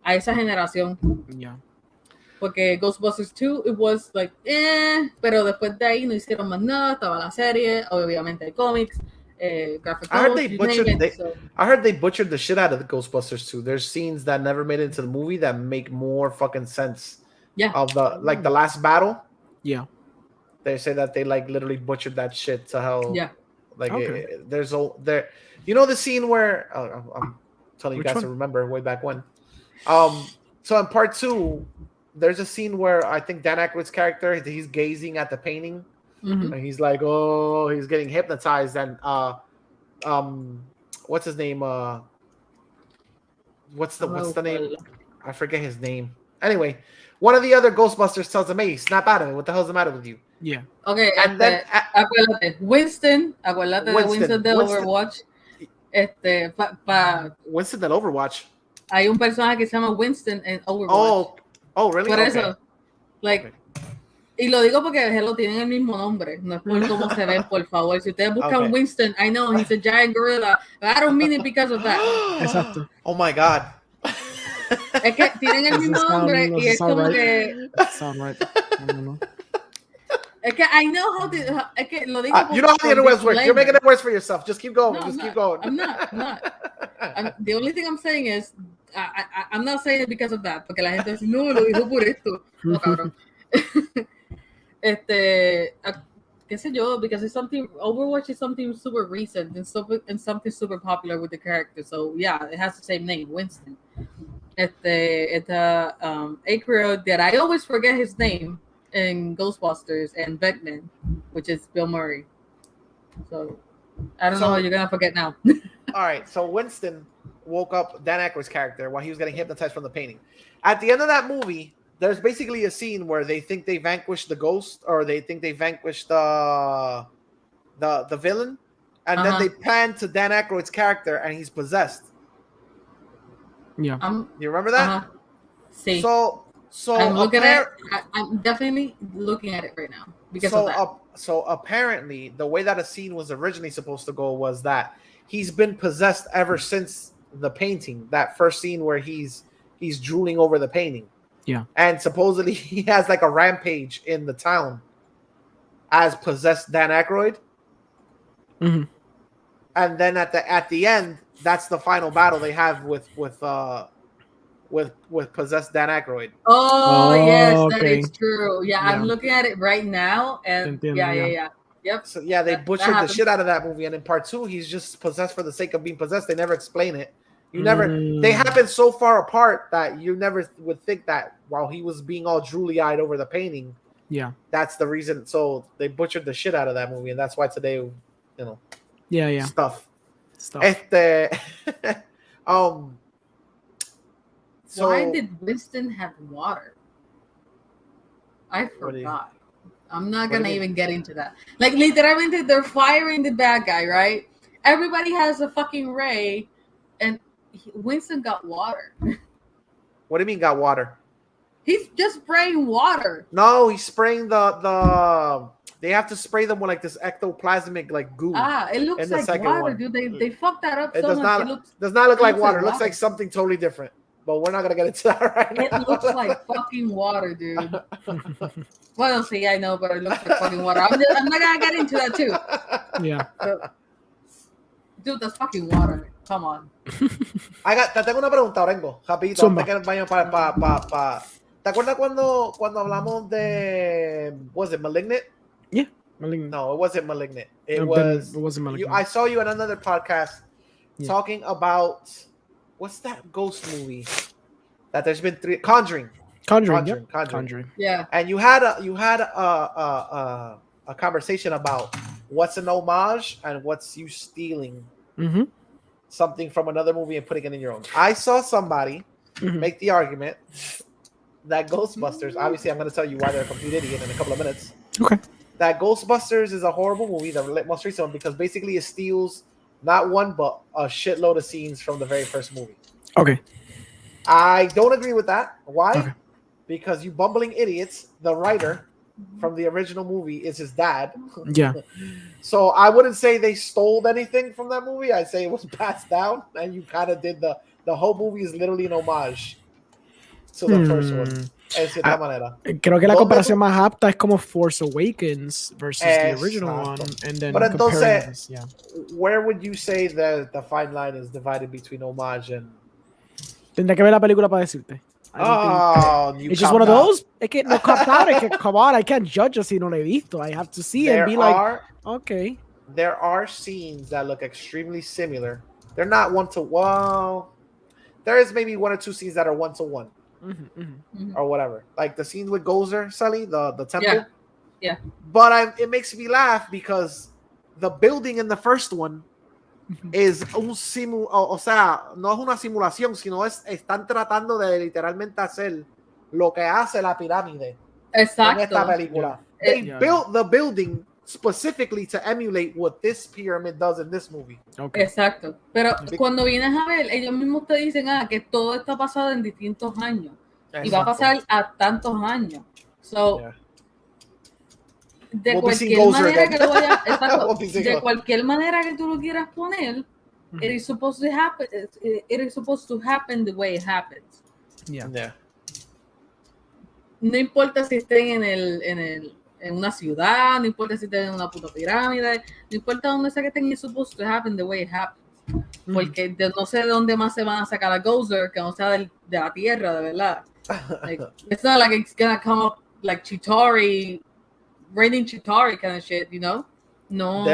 generación. Yeah. Porque Ghostbusters 2, it was like, pero después de ahí no hicieron más nada, estaba la serie, obviamente hay cómics, graphic novels, I heard they butchered the shit out of the Ghostbusters 2. There's scenes that never made it into the movie that make more fucking sense. Yeah. Of the last battle. Yeah. They say that they like literally butchered that shit to hell. Yeah. Like you know the scene where I'm telling you guys to remember way back when. So in part 2, there's a scene where I think Dan Aykroyd's character, he's gazing at the painting, and he's like, oh, he's getting hypnotized, and what's his name? What's the name? I forget his name. Anyway, one of the other Ghostbusters tells him, hey, snap out of it. What the hell's the matter with you? Yeah. Okay, and then acuérdate, Winston de Overwatch. Winston del Overwatch. Hay un personaje que se llama Winston en Overwatch. Oh, really? Por eso, like, y lo digo porque hello, tienen el mismo nombre, no es por cómo se ven, por favor. Si ustedes buscan Winston, I know he's a giant gorilla. I don't mean it because of that. Exacto. Oh my God. Es que tienen el mismo nombre y es como que... Sound right. Es que I know how to. Es que lo digo You know how the interwebs work. You're making it worse for yourself. Just keep going. No, Just I'm keep not. going. I'm not. The only thing I'm saying is, I'm not saying it because of that, porque la gente dice, no, lo dijo por esto. No, cabrón. Qué sé yo, because it's something, Overwatch is something super recent and something super popular with the character. So yeah, it has the same name, Winston. It's Acro that I always forget his name in Ghostbusters and Batman, which is Bill Murray. So I don't know how you're gonna forget now. All right, so Winston woke up Dan Aykroyd's character while he was getting hypnotized from the painting. At the end of that movie, there's basically a scene where they think they vanquished the ghost, or they think they vanquished the villain, and then they pan to Dan Aykroyd's character, and he's possessed. Yeah, you remember that? See, so I'm definitely looking at it right now because of that. So apparently, the way that a scene was originally supposed to go was that he's been possessed ever since the painting. That first scene where he's drooling over the painting. Yeah. And supposedly he has like a rampage in the town as possessed Dan Aykroyd. Mm-hmm. And then at the end, that's the final battle they have with possessed Dan Aykroyd. Oh yes, okay. that is true. Yeah, I'm looking at it right now, and yeah. Yep. So yeah, they butchered the shit out of that movie. And in part 2, he's just possessed for the sake of being possessed. They never explain it. They happen so far apart that you never would think that while he was being all drooly-eyed over the painting, that's the reason. So they butchered the shit out of that movie, and that's why today, stuff. So why did Winston have water? I forgot. I'm not gonna even get into that. Like literally, they're firing the bad guy, right? Everybody has a fucking ray, and Winston got water. What do you mean got water? He's just spraying water. No, he's spraying the. They have to spray them with like this ectoplasmic like goo. It looks like water, dude. They fucked that up. It does not look like water. It looks like something totally different. But we're not gonna get into that right now. It looks like fucking water, dude. Well, see, I know, but it looks like fucking water. I'm not gonna get into that too. Yeah. Dude, that's fucking water. Come on. Te tengo una pregunta, Orengo. Rapidito, antes que vayamos para. ¿Te acuerdas cuando hablamos de was it Malignant? Yeah, Malignant. No, it wasn't Malignant. It wasn't Malignant. I saw you in another podcast talking about what's that ghost movie that there's been 3 Conjuring. Yeah. And you had a conversation about what's an homage and what's you stealing something from another movie and putting it in your own. I saw somebody make the argument that Ghostbusters, obviously I'm going to tell you why they're a complete idiot in a couple of minutes. Okay. That Ghostbusters is a horrible movie, the most recent one, because basically it steals not one, but a shitload of scenes from the very first movie. Okay. I don't agree with that. Why? Okay. Because you bumbling idiots, the writer from the original movie is his dad. Yeah. So I wouldn't say they stole anything from that movie. I'd say it was passed down, and you kind of did the whole movie is literally an homage to the first one. Es de esta manera. Creo que la comparación más apta es como Force Awakens versus the original one, and then comparing this, where would you say the fine line is divided between homage and? Tendré que ver la película para decirte. It's just one of those. Es que no captar. Es que come on, I can't judge si no lo he visto. I have to see and be like, okay. There are scenes that look extremely similar. They're not one to one. There is maybe 1 or 2 scenes that are 1-to-1. Or whatever, like the scene with Gozer, CELY, the temple. Yeah. But it makes me laugh because the building in the first one is un o sea, no es una simulación, sino están tratando de literalmente hacer lo que hace la pirámide. Exacto. En esta película. They built the building specifically to emulate what this pyramid does in this movie. Okay. Exacto. Pero cuando vienes a ver, ellos mismos te dicen que todo está pasado en distintos años. Exacto. Y va a pasar a tantos años. So, de cualquier manera que lo vayas, de cualquier manera que tú lo quieras poner, it is supposed to happen. It is supposed to happen the way it happens. Yeah. No importa si estén en en una ciudad, no importa si estén en una puta pirámide, no importa dónde sea que estén, it's supposed to happen the way it happens. Porque no sé de dónde más se van a sacar a Gozer que no sea de la tierra, de verdad. Like, it's not like it's gonna come up like Chitauri, raining Chitauri kind of shit, you know? No.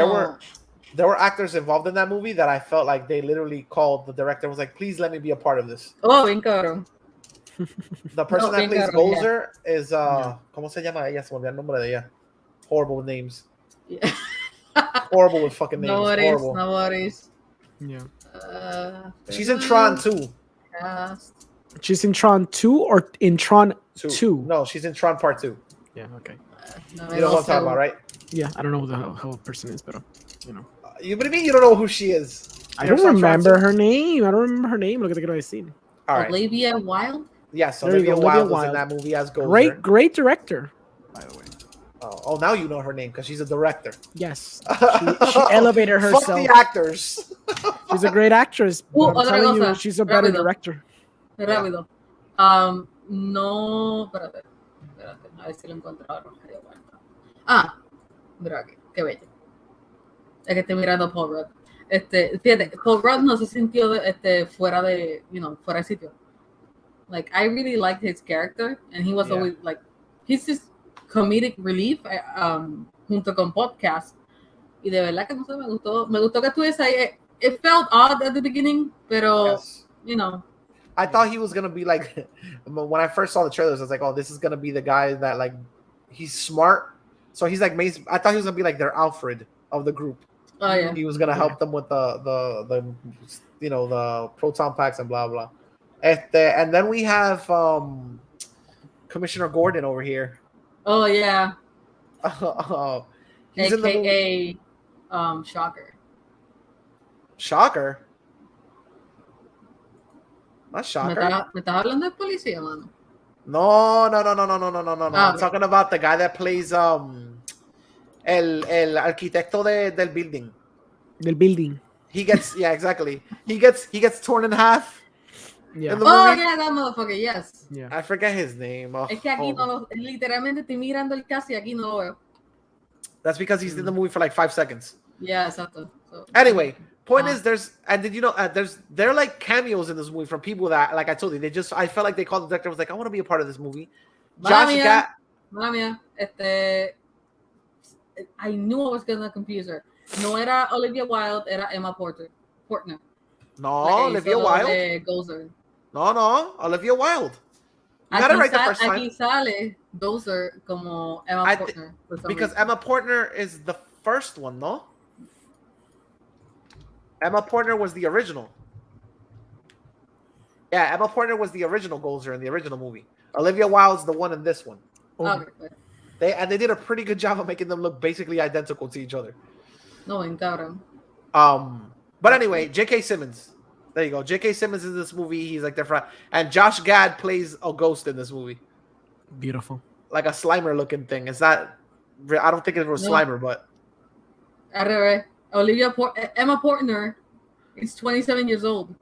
There were actors involved in that movie that I felt like they literally called the director and was like, please let me be a part of this. Oh, bien cabrón. The person that plays Gozer is ¿cómo se llama ella? Se me olvidó el nombre de ella. Horrible with names. Yeah. Horrible with fucking names. Horrible. No worries. Yeah. She's in Tron 2. She's in Tron 2 or in Tron 2? No, she's in Tron Part 2. Yeah, okay. No, you know what I'm talking about, right? Yeah, I don't know who the person is, but you know. What do you mean you don't know who she is? I don't remember her name. Look at the I've seen. All right. Olivia Wilde? Yes, Olivia Wilde was in that movie as Gozer. Great director, by the way. Oh, now you know her name because she's a director. Yes, she elevated herself. Fuck the actors. She's a great actress. But I'm telling you, she's a better director. Rápido. No, espérate, a ver si lo encuentro ahora. Mira aquí, qué bello. Es que estoy mirando Paul Rudd. Fíjate, Paul Rudd no se sintió fuera de sitio. Like, I really liked his character, and he was always like, he's just comedic relief, junto con podcast. Y de verdad que no sé, me gustó que estuviese ahí. It felt odd at the beginning, pero, you know. I thought he was gonna be like, when I first saw the trailers, I was like, oh, this is gonna be the guy that, like, he's smart. So he's like, I thought he was gonna be like their Alfred of the group. Oh yeah. He was gonna help them with the the proton packs and blah blah. And then we have Commissioner Gordon over here. Oh yeah. He's AKA Shocker. Shocker? Not Shocker. ¿Me estás hablando de policía, mano? No. I'm talking about the guy that plays el arquitecto del building. Del building. He gets exactly. He gets torn in half. Yeah. In the Oh movie. yeah, that motherfucker, yes. Yeah. I forget his name. Es que aquí literalmente estoy mirando el cast y aquí no lo veo. That's because he's in the movie for like 5 seconds. Yeah, exacto. So, Anyway, point is did you know there are like cameos in this movie from people that, like I told you, I felt like they called the director, was like, I want to be a part of this movie. Josh Gad. Mala mía, I knew I was gonna confuse her. No era Olivia Wilde, era Emma Portner. No, Olivia Wilde. Gozer. No, Olivia Wilde. You got it right the first time. Aquí sale Gozer como Emma Portner. Because Emma Portner is the first one, no? Emma Portner was the original. Yeah, Emma Portner was the original Gozer in the original movie. Olivia Wilde's the one in this one. Okay. They did a pretty good job of making them look basically identical to each other. No, en cabrón. But anyway, J.K. Simmons. There you go. J.K. Simmons is in this movie. He's like their friend. And Josh Gad plays a ghost in this movie. Beautiful. Like a Slimer looking thing. It's not... I don't think it was Slimer, but... Emma Portner is 27 years old.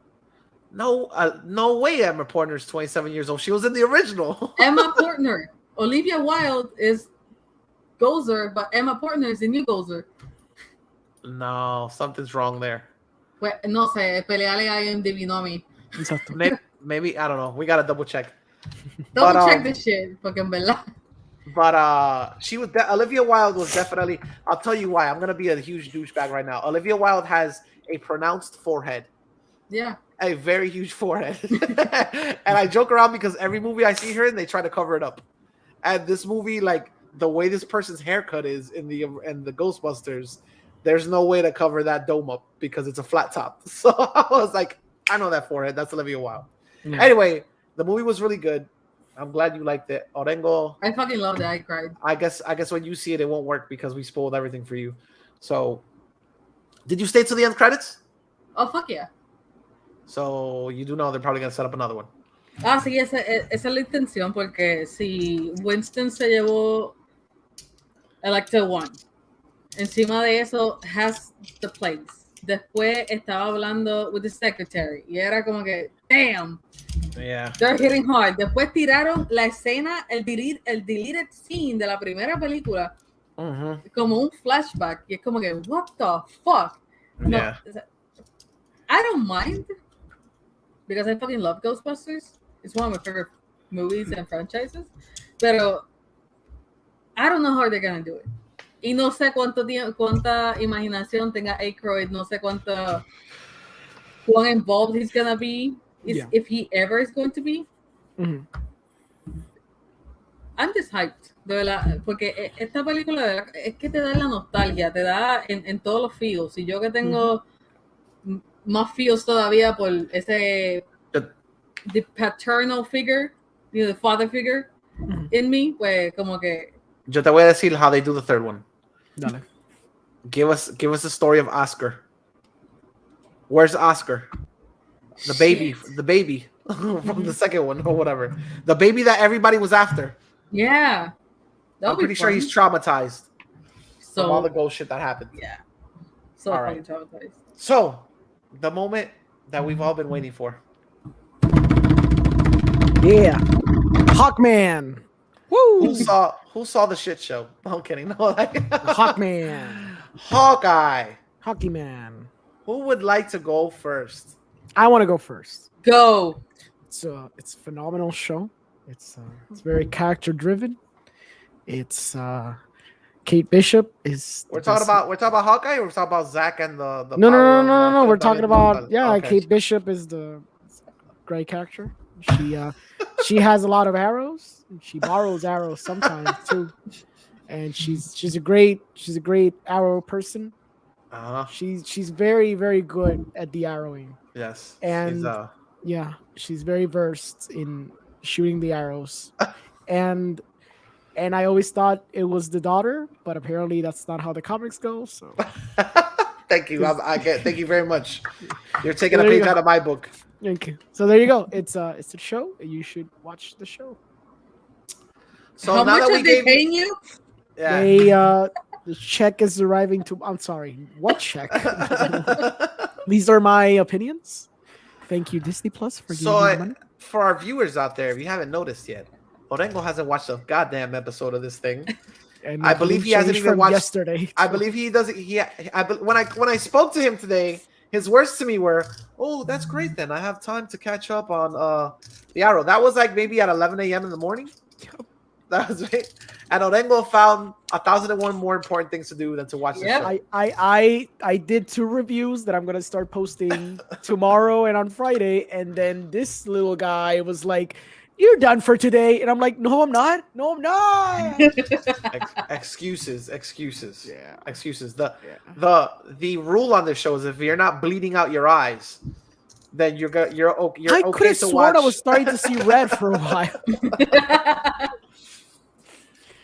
No way Emma Portner is 27 years old. She was in the original. Emma Portner. Olivia Wilde is Gozer, but Emma Portner is the new Gozer. No, something's wrong there. Pues, no sé, peleale a IMDb, no a mí. Exacto. Maybe, I don't know. We gotta double check. Double check this shit, porque en verdad. But she was Olivia Wilde was definitely. I'll tell you why. I'm gonna be a huge douchebag right now. Olivia Wilde has a pronounced forehead. Yeah. A very huge forehead. And I joke around because every movie I see her in, they try to cover it up. And this movie, like the way this person's haircut is in the Ghostbusters, there's no way to cover that dome up because it's a flat top. So I was like, I know that forehead. That's Olivia Wilde. Yeah. Anyway, the movie was really good. I'm glad you liked it. Orengo. I fucking loved it. I cried. I guess when you see it, it won't work because we spoiled everything for you. So, did you stay to the end credits? Oh, fuck yeah. So, you do know they're probably going to set up another one. Ah, sí, esa es la intención, porque si Winston se llevó el Actor 1, encima de eso, has the place. Después estaba hablando with the secretary, y era como que, damn, Yeah. They're hitting hard. Después tiraron la escena, el deleted scene de la primera película como un flashback. Y es como que, what the fuck? No, Yeah. I don't mind because I fucking love Ghostbusters. It's one of my favorite movies and franchises. Pero I don't know how they're gonna do it. Y no sé cuánta imaginación tenga Aykroyd. No sé cuán involved he's gonna be. If he ever is going to be. I'm just hyped, de verdad, porque esta película de verdad, es que te da la nostalgia, te da en todos los feels. Y yo que tengo más feels todavía por ese the paternal figure, the father figure in me, pues como que. Yo te voy a decir how they do the third one. Dale. Give us the story of Oscar. Where's Oscar? The baby from the second one or whatever. The baby that everybody was after. Yeah. I'm pretty sure he's traumatized from all the ghost shit that happened. Yeah. So all fucking traumatized. So, the moment that we've all been waiting for. Yeah. Hawkman. Woo! Who saw the shit show? I'm kidding. No, like Hawkman. Hawkeye. Hockey Man. Who would like to go first? I want to go first. Go. It's a phenomenal show. It's very character driven. It's Kate Bishop is. We're talking about Hawkeye, or we're talking about Zach and the No. We're talking about Kate Bishop is the great character. She has a lot of arrows. She borrows arrows sometimes too, and she's a great arrow person. She's very, very good at the arrowing. Yes. And she's very versed in shooting the arrows. and I always thought it was the daughter, but apparently that's not how the comics go. So thank you. Thank you very much. You're taking a page out of my book. Thank you. So there you go. It's a show. You should watch the show. So how much are they paying you? Yeah. The check is arriving to. I'm sorry. What check? These are my opinions. Thank you, Disney Plus, for giving me the money. For our viewers out there, if you haven't noticed yet, Orengo hasn't watched a goddamn episode of this thing. And I believe he hasn't even watched yesterday. I believe he doesn't. When I spoke to him today, his words to me were, "Oh, that's great. Then I have time to catch up on the Arrow." That was like maybe at 11 a.m. in the morning. That was right. And Orengo found 1,001 more important things to do than to watch this show. I did 2 reviews that I'm gonna start posting tomorrow and on Friday, and then this little guy was like, "You're done for today," and I'm like, "No, I'm not. No, I'm not." Excuses. Yeah, excuses. The rule on this show is if you're not bleeding out your eyes, then you're okay. I could have sworn I was starting to see red for a while.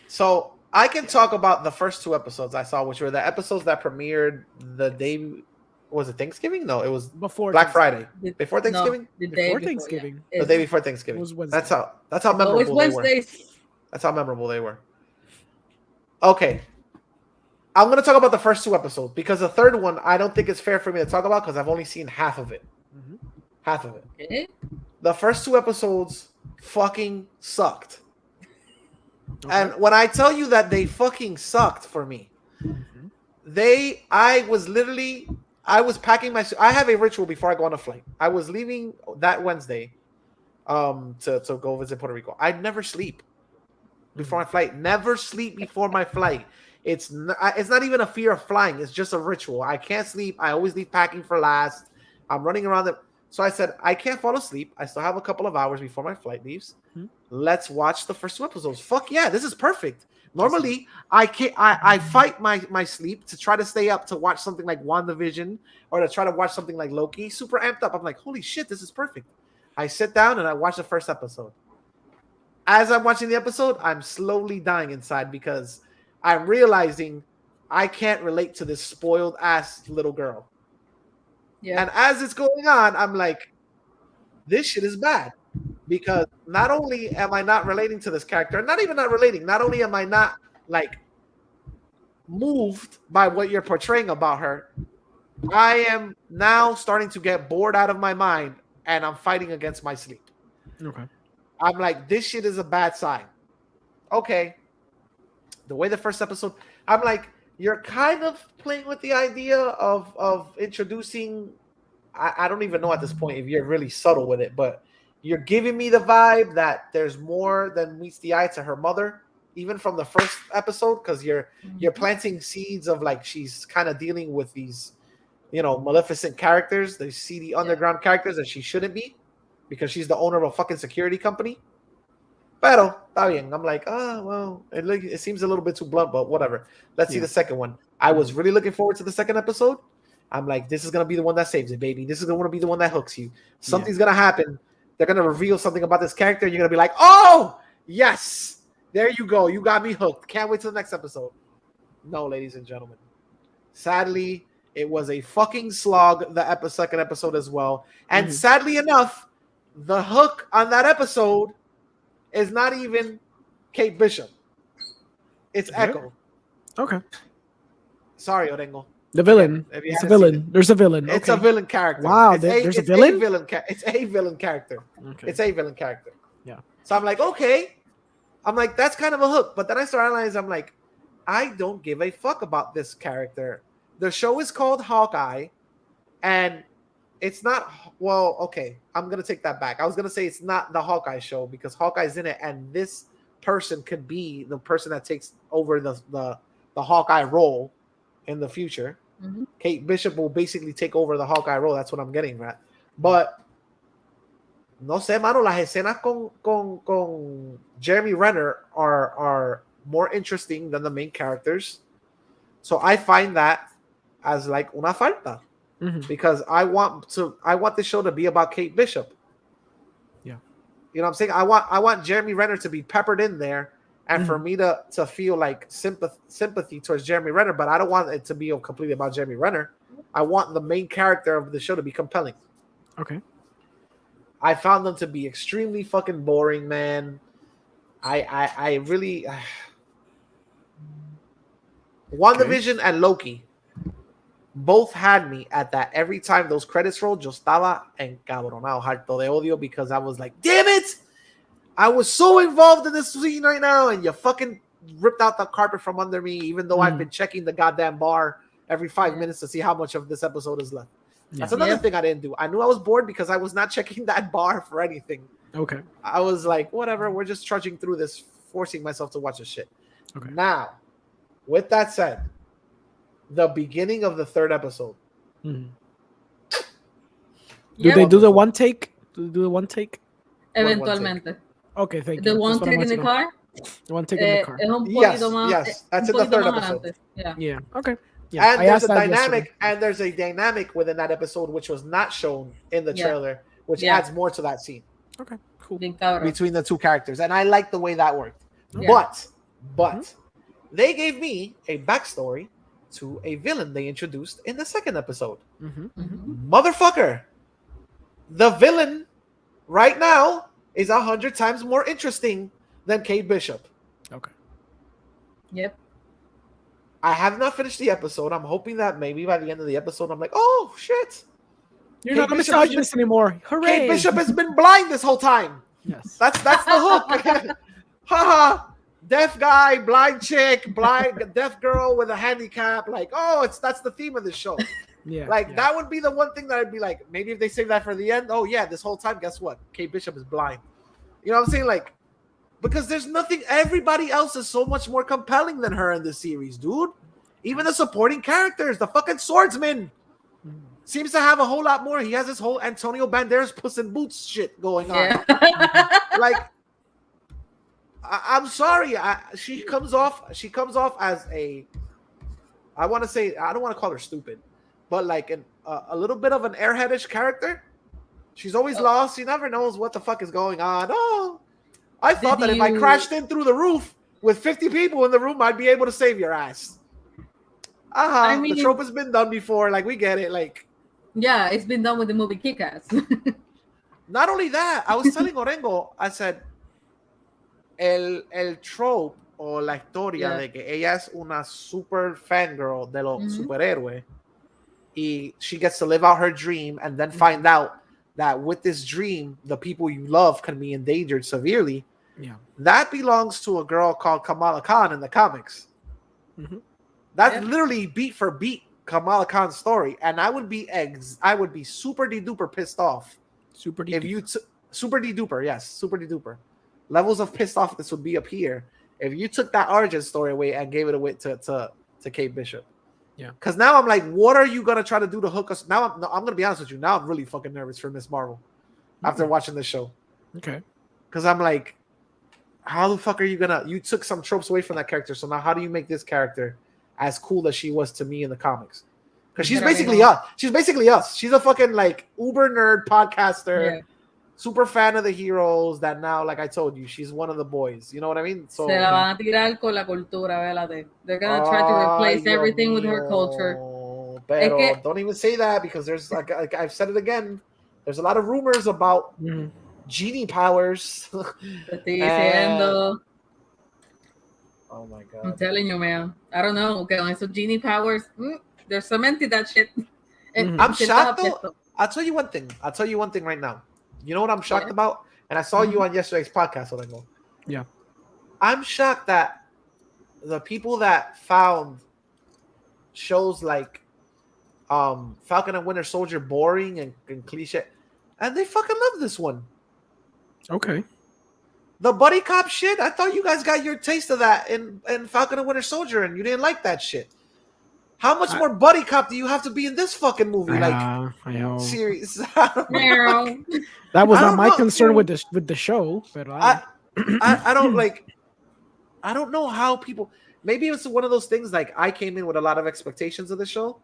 So I can talk about the first 2 episodes I saw, which were the episodes that premiered the day. Was it Thanksgiving? No, it was before Black Friday. Before Thanksgiving? No, the day before Thanksgiving. Yeah. The day before Thanksgiving. It was Wednesday. That's how memorable they were. Wednesdays. That's how memorable they were. Okay. I'm going to talk about the first 2 episodes because the third one I don't think it's fair for me to talk about because I've only seen half of it. Half of it. Okay. The first 2 episodes fucking sucked. Okay. And when I tell you that they fucking sucked for me, I was packing my suit. I have a ritual before I go on a flight. I was leaving that Wednesday to go visit Puerto Rico. I never sleep before my flight. Never sleep before my flight. It's not even a fear of flying. It's just a ritual. I can't sleep. I always leave packing for last. I'm running around So I said, I can't fall asleep. I still have a couple of hours before my flight leaves. Let's watch the first 2 episodes. Fuck yeah, this is perfect. Normally, I fight my sleep to try to stay up to watch something like WandaVision or to try to watch something like Loki. Super amped up. I'm like, holy shit, this is perfect. I sit down and I watch the first episode. As I'm watching the episode, I'm slowly dying inside because I'm realizing I can't relate to this spoiled ass little girl. Yeah. And as it's going on, I'm like, this shit is bad. Because not only am I not relating to this character, not only am I not like moved by what you're portraying about her, I am now starting to get bored out of my mind and I'm fighting against my sleep. Okay. I'm like, this shit is a bad sign. Okay. The way the first episode, I'm like, you're kind of playing with the idea of introducing. I don't even know at this point if you're really subtle with it, but you're giving me the vibe that there's more than meets the eye to her mother, even from the first episode, because you're planting seeds of like she's kind of dealing with these, maleficent characters, the seedy underground characters that she shouldn't be, because she's the owner of a fucking security company. Pero, está bien. I'm like, well, it seems a little bit too blunt, but whatever. Let's see the second one. I was really looking forward to the second episode. I'm like, this is going to be the one that saves it, baby. This is going to be the one that hooks you. Something's going to happen. They're going to reveal something about this character. And you're going to be like, oh, yes. There you go. You got me hooked. Can't wait till the next episode. No, ladies and gentlemen. Sadly, it was a fucking slog, the second episode as well. And sadly enough, the hook on that episode is not even Kate Bishop. It's Echo. Okay. Sorry, Orengo. The villain. It's a villain. There's a villain. It's a villain character. Wow, there's a villain? It's a villain character. Okay. It's a villain character. Yeah. So I'm like, okay. I'm like, that's kind of a hook. But then I start analyzing, I'm like, I don't give a fuck about this character. The show is called Hawkeye, and it's not, well, okay, I'm going to take that back. I was going to say it's not the Hawkeye show because Hawkeye's in it, and this person could be the person that takes over the Hawkeye role in the future. Kate Bishop will basically take over the Hawkeye role. That's what I'm getting at. But, no sé, mano, las escenas con Jeremy Renner are more interesting than the main characters. So I find that as like una falta. Because I want the show to be about Kate Bishop. Yeah. You know what I'm saying? I want Jeremy Renner to be peppered in there and for me to feel like sympathy towards Jeremy Renner, but I don't want it to be completely about Jeremy Renner. I want the main character of the show to be compelling. Okay. I found them to be extremely fucking boring, man. I really WandaVision and Loki both had me at that. Every time those credits rolled, yo estaba encabronado, harto de odio, because I was like, damn it! I was so involved in this scene right now, and you fucking ripped out the carpet from under me, even though I've been checking the goddamn bar every 5 minutes to see how much of this episode is left. That's another thing I didn't do. I knew I was bored because I was not checking that bar for anything. Okay. I was like, whatever, we're just trudging through this, forcing myself to watch this shit. Okay. Now, with that said, the beginning of the third episode. Do they do the one take? Do they do the one take? Eventualmente. Okay, thank you. The one take in the car? The one take in the car. Es un Yes, poquito más, yes. That's in the third episode. adelante. Yeah. Yeah. Okay. Yeah. And I there's asked a that dynamic, yesterday. and there's a dynamic within that episode which was not shown in the trailer, which adds more to that scene. Okay, cool. Bien cabrón. Between the two characters, and I like the way that worked. Yeah. But they gave me a backstory to a villain they introduced in the second episode. Motherfucker, the villain right now is 100 times more interesting than Kate Bishop. Okay. Yep. I have not finished the episode. I'm hoping that maybe by the end of the episode, I'm like, oh shit. You're not a misogynist anymore. Hooray! Kate Bishop has been blind this whole time. Yes. That's the hook. Haha. Deaf guy, blind chick, blind deaf girl with a handicap. Like, that's the theme of the show. Yeah. That would be the one thing that I'd be like, maybe if they save that for the end. Oh yeah, this whole time, guess what? Kate Bishop is blind. You know what I'm saying? Like, because there's nothing. Everybody else is so much more compelling than her in this series, dude. Even the supporting characters, the fucking swordsman, seems to have a whole lot more. He has this whole Antonio Banderas Puss in Boots shit going on. Yeah. Like, I'm sorry. She comes off as a, I want to say, I don't want to call her stupid, but like a little bit of an airheadish character. She's always lost. She never knows what the fuck is going on. Oh, I thought that if I crashed in through the roof with 50 people in the room, I'd be able to save your ass. I mean, the trope has been done before. Like, we get it. Like, yeah, it's been done with the movie Kick-Ass. Not only that, I was telling Orengo, I said, el trope o la historia de que ella es una super fangirl de los superhéroes y she gets to live out her dream and then find out that with this dream, the people you love can be endangered severely. Yeah. That belongs to a girl called Kamala Khan in the comics. Mm-hmm. That's literally beat for beat Kamala Khan's story, and I would be super de-duper pissed off. Super if you super de-duper, yes, super de-duper. Levels of pissed off this would be up here if you took that origin story away and gave it away to Kate Bishop. Yeah. Because now I'm like, what are you gonna try to do to hook us? Now I'm gonna be honest with you. Now I'm really fucking nervous for Miss Marvel after watching this show. Okay. Because I'm like, how the fuck are you gonna? You took some tropes away from that character, so now how do you make this character as cool as she was to me in the comics? Because she's basically us. She's basically us. She's a fucking like uber nerd podcaster, super fan of the heroes. That now, like I told you, she's one of the boys. You know what I mean? So se la van a tirar con la cultura, vélate. They're gonna try to replace everything with her culture. Pero don't even say that because there's like I've said it again. There's a lot of rumors about genie powers. Te estoy diciendo. Oh my god! I'm telling you, man. I don't know. Okay, on esos genie powers, they're cemented that shit. I'm shocked though. I'll tell you one thing. I'll tell you one thing right now. You know what I'm shocked about? And I saw you on yesterday's podcast, Orengo. Yeah. I'm shocked that the people that found shows like Falcon and Winter Soldier boring and cliche, and they fucking love this one. Okay. The buddy cop shit, I thought you guys got your taste of that in Falcon and Winter Soldier, and you didn't like that shit. How much more buddy cop do you have to be in this fucking movie? I know. Series. That was not my concern with the show, but I don't like. I don't know how people. Maybe it's one of those things. Like I came in with a lot of expectations of the show.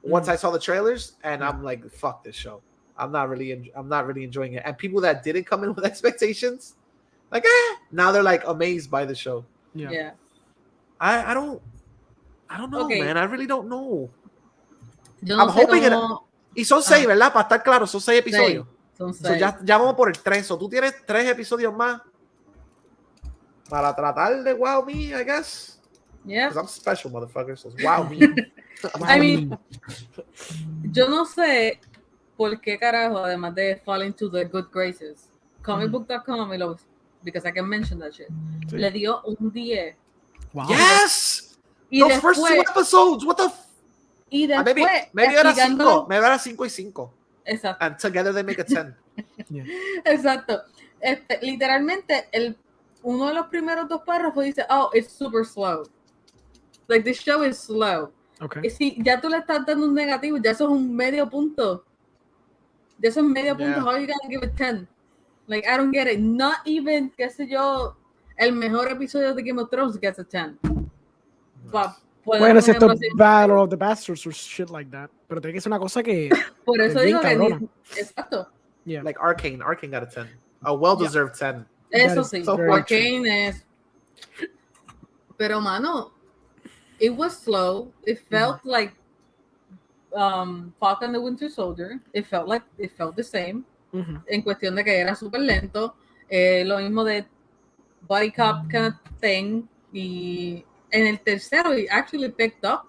Once I saw the trailers, and I'm like, "Fuck this show." I'm not really enjoying it. And people that didn't come in with expectations, like, now they're like amazed by the show. Yeah. I don't know, man. I really don't know. I'm hoping y son 6, ¿verdad? Para estar claro, son 6 episodios. Son 6. So ya vamos por el 3. So tú tienes 3 episodios más para tratar de wow me, I guess. Yeah. Because I'm special, motherfucker. So wow me. I mean, yo no sé por qué carajo, además de fall into the good graces, comicbook.com, because I can mention that shit, le dio un 10. Wow. Yes! Y those después, first 2 episodes, what the y después, maybe era 5. Maybe era 5 y 5. Exacto. And together they make a 10. Exacto. Literalmente, uno de los primeros 2 párrafos dice, oh, it's super slow. Like, this show is slow. Okay. Y si ya tú le estás dando un negativo, ya eso es un medio punto. Ya eso es medio punto. How are you gonna give it 10? Like, I don't get it. Not even, qué sé yo, el mejor episodio de Game of Thrones gets a 10. Bueno, es the Battle of the Bastards or shit like that. Pero tiene que ser una cosa que... Por eso digo que... Exacto. Yeah. Like Arcane got a 10. A well-deserved 10. Eso sí. So Arcane es... Pero, mano, it was slow. It felt like Falcon the Winter Soldier. It felt the same. En cuestión de que era súper lento. Lo mismo de body cop kind of thing. Y en el tercero, it actually picked up.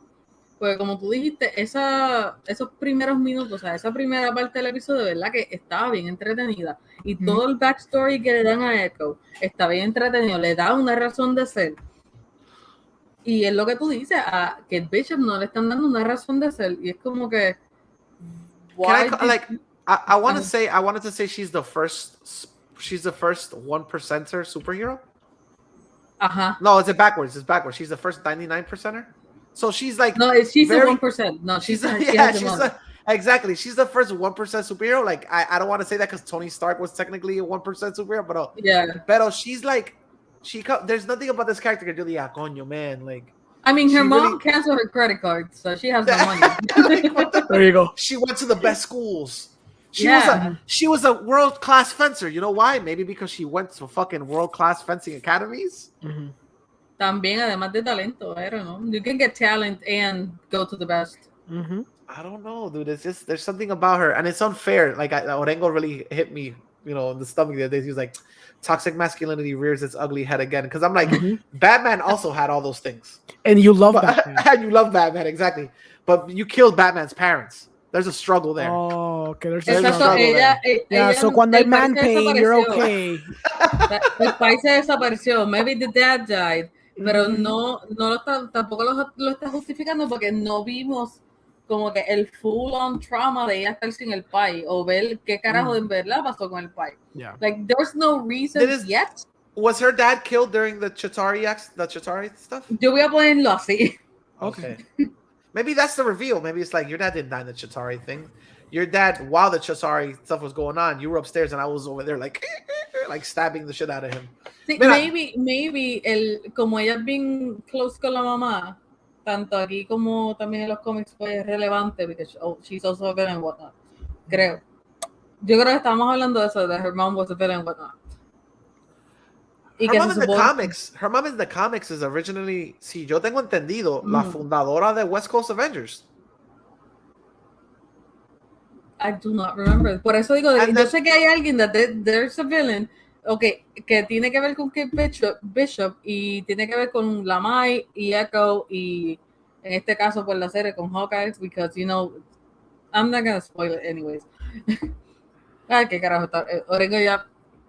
Porque como tú dijiste, esos primeros minutos, o sea, esa primera parte del episodio, de verdad que estaba bien entretenida. Y todo el backstory que le dan a Echo está bien entretenido. Le da una razón de ser. Y es lo que tú dices, a Kate Bishop no le están dando una razón de ser. Y es como que... I wanted to say she's the first 1%er superhero. No, it's backwards. She's the first 99%er. So she's like... No, she's the 1%. No, exactly. She's the first 1% superhero. Like, I don't want to say that because Tony Stark was technically a 1% superhero, but But she's like... there's nothing about this character que yo diga, coño, man. Like, I mean, her mom canceled her credit card, so she has no money. There you go. She went to the best schools. She was a world-class fencer. You know why? Maybe because she went to fucking world-class fencing academies. También, además de talento, I don't know. You can get talent and go to the best. I don't know, dude. It's just there's something about her, and it's unfair. Like Orengo really hit me, in the stomach the other day. He was like, "Toxic masculinity rears its ugly head again." Because I'm like, Batman also had all those things, and you love Batman. And you love Batman, exactly. But you killed Batman's parents. There's a struggle there. Oh, okay. There's There's a Exacto, struggle there. Yeah, so cuando hay man pain, you're okay. El país se desapareció. Maybe the dad died. Pero Mhm. no tampoco lo está justificando porque no vimos como que el full on trauma de ella estar sin el pai o ver qué carajo en verdad pasó con el pai. Yeah. Like there's no reason yet. Was her dad killed during the Chitauri stuff? Yo voy a ponerlo así. Okay. Maybe that's the reveal. Maybe it's like your dad didn't die in the Chitauri thing. Your dad, while the Chitauri stuff was going on, you were upstairs and I was over there like stabbing the shit out of him. Sí, Mira, maybe como ella es bien close con la mamá, tanto aquí como también en los cómics pues es relevante because she's also a villain and whatnot. Creo. Yo creo que estábamos hablando de eso, that her mom was a villain and whatnot. Her mom in the comics is originally, si yo tengo entendido, la fundadora de West Coast Avengers. I do not remember. Por eso digo, yo sé que hay alguien that there's a villain, okay, que tiene que ver con Kate Bishop y tiene que ver con Lamai y Echo y en este caso por la serie con Hawkeye, because you know, I'm not gonna spoil it anyways. Ay, qué carajo está. Orengo ya,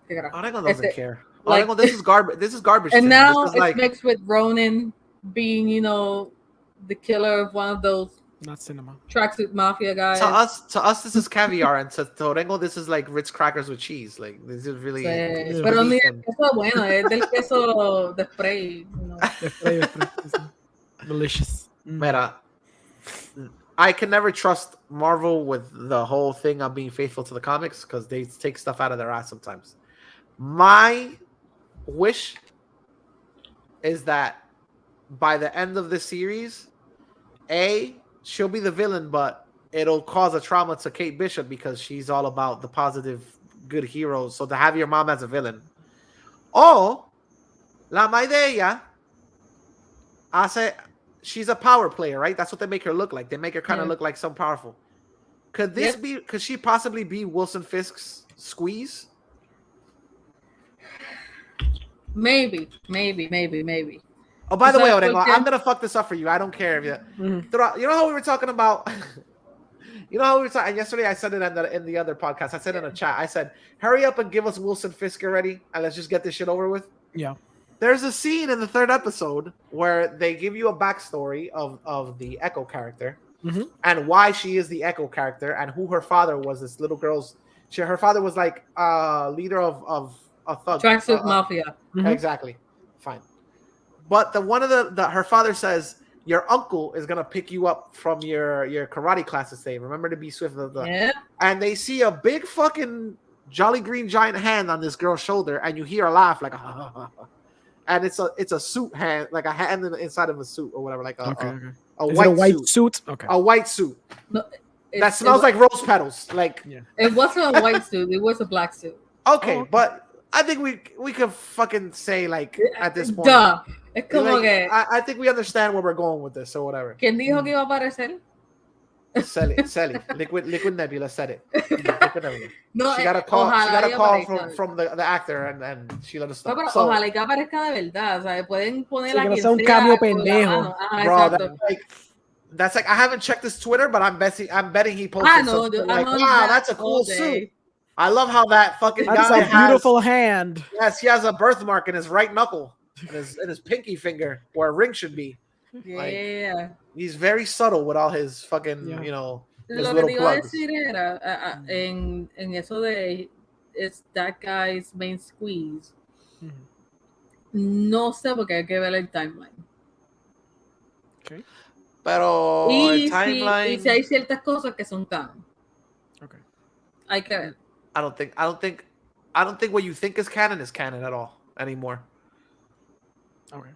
qué carajo. Orengo doesn't care. Orengo, this is garbage. This is garbage. And now it's like, mixed with Ronin being, you know, the killer of one of those not cinema tracksuit mafia guys. To us, this is caviar, and to Orengo, this is like Ritz crackers with cheese. Like this is really. Sí, pero ni el queso bueno, es del queso de spray. You know. Delicious. Mira, I can never trust Marvel with the whole thing of being faithful to the comics because they take stuff out of their ass sometimes. My wish is that by the end of the series, she'll be the villain, but it'll cause a trauma to Kate Bishop because she's all about the positive, good heroes. So to have your mom as a villain. O la madre de ella she's a power player, right? That's what they make her look like. They make her kind of look like some powerful. Could she possibly be Wilson Fisk's squeeze? Maybe. Oh, by the way, Orengo, I'm gonna fuck this up for you. I don't care if you. You know how we were talking about. You know how we were talking yesterday. I said it in the other podcast. I said in a chat. I said, "Hurry up and give us Wilson Fisk already, and let's just get this shit over with." Yeah. There's a scene in the 3rd episode where they give you a backstory of the Echo character and why she is the Echo character and who her father was. This little girl's. Her father was like leader of a thug. Tracksuit mafia. Exactly. Fine. But her father says your uncle is gonna pick you up from your karate classes today. Remember to be swift. And they see a big fucking jolly green giant hand on this girl's shoulder, and you hear a laugh like, and it's a suit hand, like a hand inside of a suit or whatever, like a white suit. Okay. A white suit. No, that smells like rose petals. Like it wasn't a white suit; it was a black suit. Okay, but I think we could fucking say like at this point. Duh. Es como like, que I think we understand where we're going with this or whatever. ¿Quién dijo que iba a aparecer? CELY. Liquid Nebula said it. No, she got a call from the actor and she let us know. No, pero ojalá que aparezca de verdad, o sea, pueden poner a quien sea un cambio pendejo. Bro, that's like I haven't checked his Twitter, but I'm betting he posted something like, wow, that's a cool suit. I love how that fucking that's guy a beautiful hand. Yes, he has a birthmark in his right knuckle, in his pinky finger, where a ring should be. Yeah. Like, he's very subtle with all his fucking, you know, his Lo little que te iba a plugs. decir era, en eso de it's that guy's main squeeze. No sé porque hay que ver el timeline. Okay. Pero el timeline. Y si hay ciertas cosas que son canon. Okay. Hay que ver. I don't think what you think is canon at all anymore. Okay.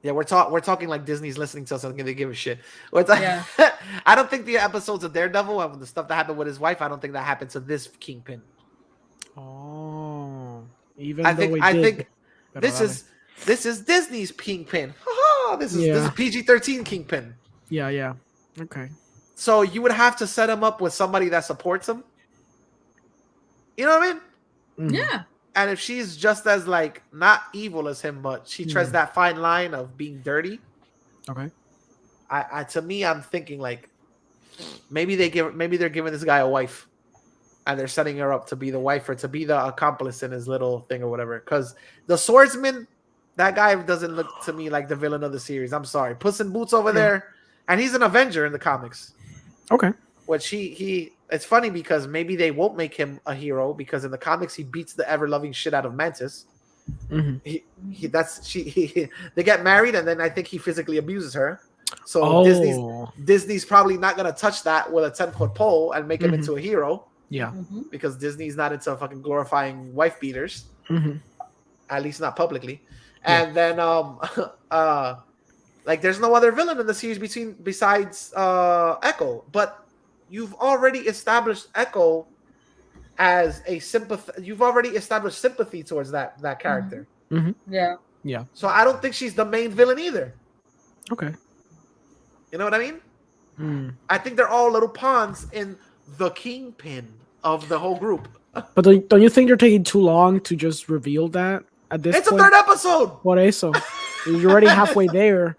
Yeah, we're talking like Disney's listening to us and they give a shit. I don't think the episodes of Daredevil and the stuff that happened with his wife, I don't think that happened to this Kingpin. Oh, I think this is Disney's Kingpin. This is PG-13 Kingpin. Yeah. Okay. So you would have to set him up with somebody that supports him. You know what I mean? Yeah. And if she's just as like not evil as him, but she treads that fine line of being dirty. Okay. To me, I'm thinking like maybe they're giving this guy a wife, and they're setting her up to be the wife or to be the accomplice in his little thing or whatever. Because the swordsman, that guy doesn't look to me like the villain of the series. I'm sorry, Puss in Boots over there, and he's an Avenger in the comics. Okay. Which he it's funny because maybe they won't make him a hero because in the comics he beats the ever loving shit out of Mantis. They get married and then I think he physically abuses her. So Disney's probably not gonna touch that with a 10-foot pole and make him into a hero. Yeah. Because Disney's not into fucking glorifying wife beaters. At least not publicly. And then like there's no other villain in the series besides Echo. But you've already established Echo as a you've already established sympathy towards that character. Yeah. So I don't think she's the main villain either. Okay. You know what I mean? I think they're all little pawns in the kingpin of the whole group. But don't you think they're taking too long to just reveal that at this It's point? a third episode. Por eso. You're already halfway there.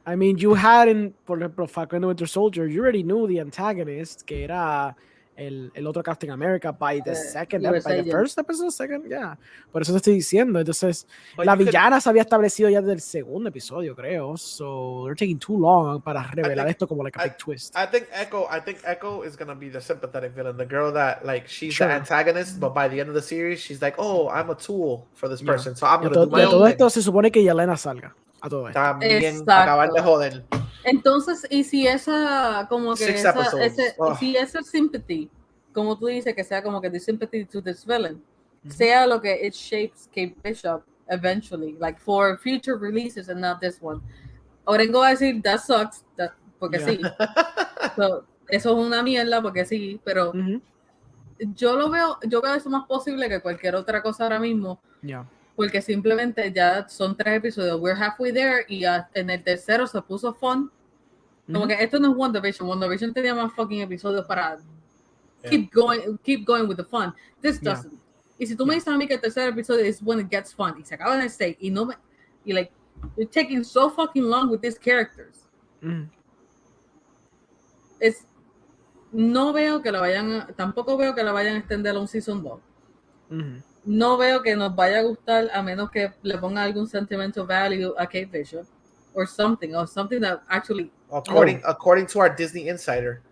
I mean, you had in, por ejemplo, Falcon and the Winter Soldier, you already knew the antagonist, que era el otro Captain America by the first episode, yeah. Por eso te estoy diciendo. Entonces, la villana se había establecido ya desde el segundo episodio, creo. So, they're taking too long para revelar esto como like a big twist. I think Echo is gonna be the sympathetic villain, the girl that like she's the antagonist, but by the end of the series, she's like, oh, I'm a tool for this person, so I'm gonna do my own todo thing. esto se supone que Yelena salga. A todo esto. También acabar de joder. Entonces, y si esa, como que si esa sympathy, como tú dices, que sea como que the sympathy to this villain, sea lo que it shapes Kate Bishop eventually, like for future releases and not this one. Orengo va a decir, that sucks, porque sí. So, eso es una mierda, porque sí, pero yo veo eso más posible que cualquier otra cosa ahora mismo. Porque simplemente ya son 3 episodios. We're halfway there y en el tercero se puso fun. Como que esto no es WandaVision. WandaVision tenía más fucking episodios para keep going with the fun. This doesn't. Y si tú me dices a mí que el tercer episodio is when it gets fun y se acaba en el 6 y no me... Y like, you're taking so fucking long with these characters. No veo que tampoco veo que la vayan a extender a un season 2. No veo que nos vaya a gustar a menos que le ponga algún sentimental value a Kate Bishop or something that actually according to our Disney insider,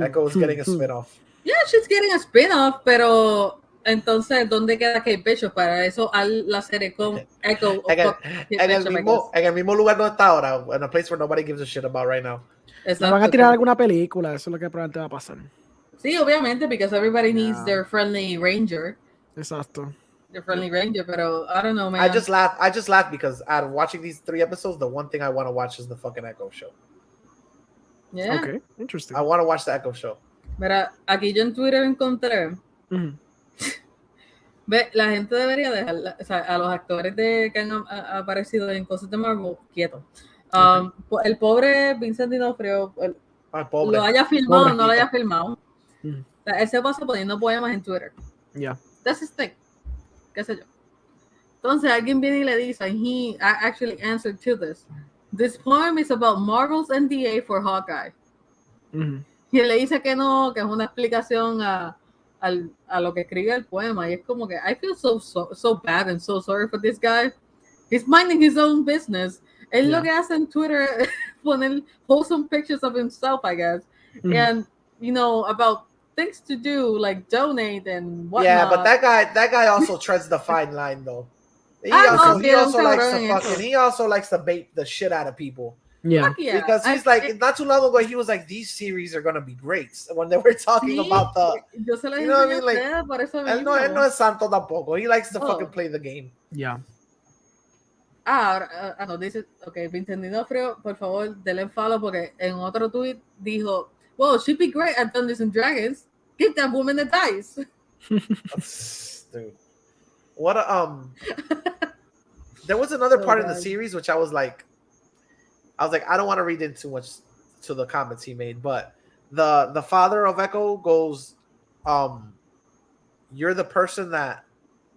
Echo is getting a spin-off. Yeah, she's getting a spin-off, pero entonces ¿dónde queda Kate Bishop para eso la serie con Echo? en el mismo lugar donde está ahora, in a place where nobody gives a shit about right now. Exacto. Van a tirar alguna película, eso es lo que probablemente va a pasar. Sí, obviamente, because everybody needs their friendly ranger. Exacto. Their friendly ranger, pero I don't know, man. I just laugh because out of watching these 3 episodes, the one thing I want to watch is the fucking Echo show. Yeah. Okay, interesting. I want to watch the Echo show. Mira, aquí yo en Twitter encontré la gente debería dejar, o sea, a los actores que han aparecido en cosas de Marvel quietos. El pobre Vincent D'Onofrio, lo haya filmado o no lo haya filmado, o sea, él se pasa poniendo poemas en Twitter. That's his thing. Qué sé yo. Entonces alguien viene y le dice, and he actually answered to this poem is about Marvel's NDA for Hawkeye. Y él le dice que no, que es una explicación a lo que escribe el poema. Y es como que I feel so bad and so sorry for this guy. He's minding his own business. Él lo que hace en Twitter poner wholesome pictures of himself, I guess. And, you know, about things to do, like donate and whatnot. Yeah, but that guy also treads the fine line, though. He also likes to bait the shit out of people. Yeah. Because he's not too long ago, he was like, these series are going to be great. When they were talking about the... Yo se lo you know what I mean? Like, él no es santo tampoco. He likes to fucking play the game. Yeah. No, dice, ok, Vincent D'Onofrio, por favor, denle follow porque en otro tweet dijo, well, she'd be great at Dungeons and Dragons. Give that woman the dice. Dude. What there was another part in the series which I was like, I don't want to read into too much to the comments he made, but the father of Echo goes, you're the person that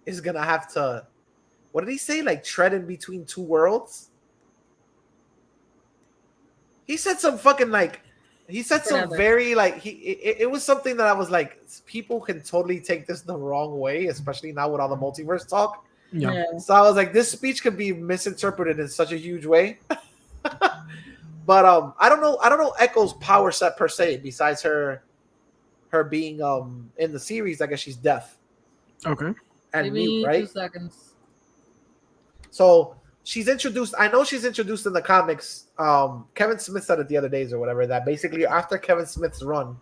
is gonna have to, what did he say? Like tread in between 2 worlds? He said some fucking like, He said some very like it was something that I was like, people can totally take this the wrong way, especially now with all the multiverse talk. Yeah. So I was like, this speech could be misinterpreted in such a huge way. But I don't know Echo's power set per se, besides her being in the series. I guess she's deaf. Okay. And Give me mute, right? 2 seconds. So she's introduced. I know she's introduced in the comics. Kevin Smith said it the other days or whatever, that basically after Kevin Smith's run,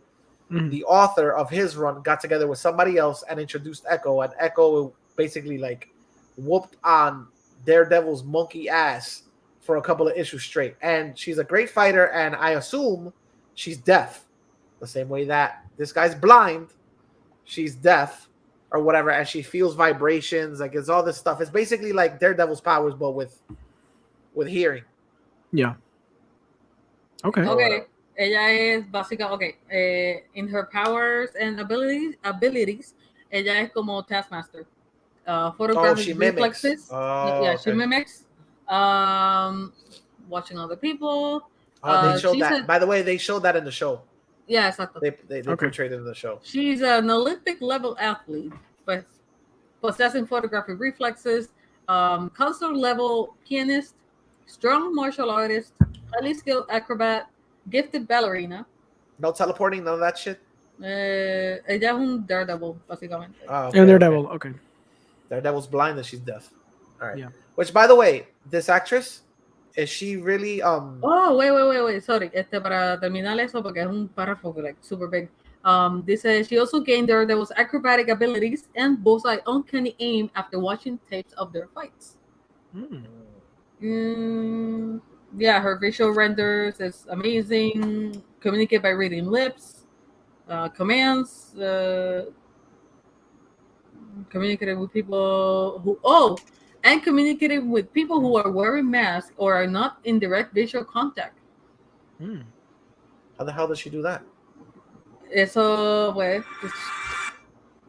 the author of his run got together with somebody else and introduced Echo, and Echo basically like whooped on Daredevil's monkey ass for a couple of issues straight. And she's a great fighter, and I assume she's deaf, the same way that this guy's blind, she's deaf or whatever, and she feels vibrations. Like, it's all this stuff. It's basically like Daredevil's powers, but with hearing. Yeah. Okay. Okay. Ella es básica. Okay. In her powers and abilities, ella es como Taskmaster. Photographic she mimics. reflexes. She mimics. Watching other people. They showed that. By the way, they showed that in the show. Yeah, exactly. They portrayed it in the show. She's an Olympic level athlete, but possessing photographic reflexes, concert level pianist, strong martial artist, highly skilled acrobat, gifted ballerina. No teleporting, none of that shit. Ella es un Daredevil, básicamente. Okay, And Daredevil. Okay. Daredevil's blind and she's deaf. All right. Yeah. Which, by the way, this actress, is she really Oh, wait. Sorry. Para terminar eso, porque es un párrafo like super big. Dice she also gained Daredevil's acrobatic abilities and bullseye uncanny aim after watching tapes of their fights. Yeah, her visual renders is amazing. Communicate by reading lips, commands. Communicating with people and communicating with people who are wearing masks or are not in direct visual contact. How the hell does she do that? Eso, pues,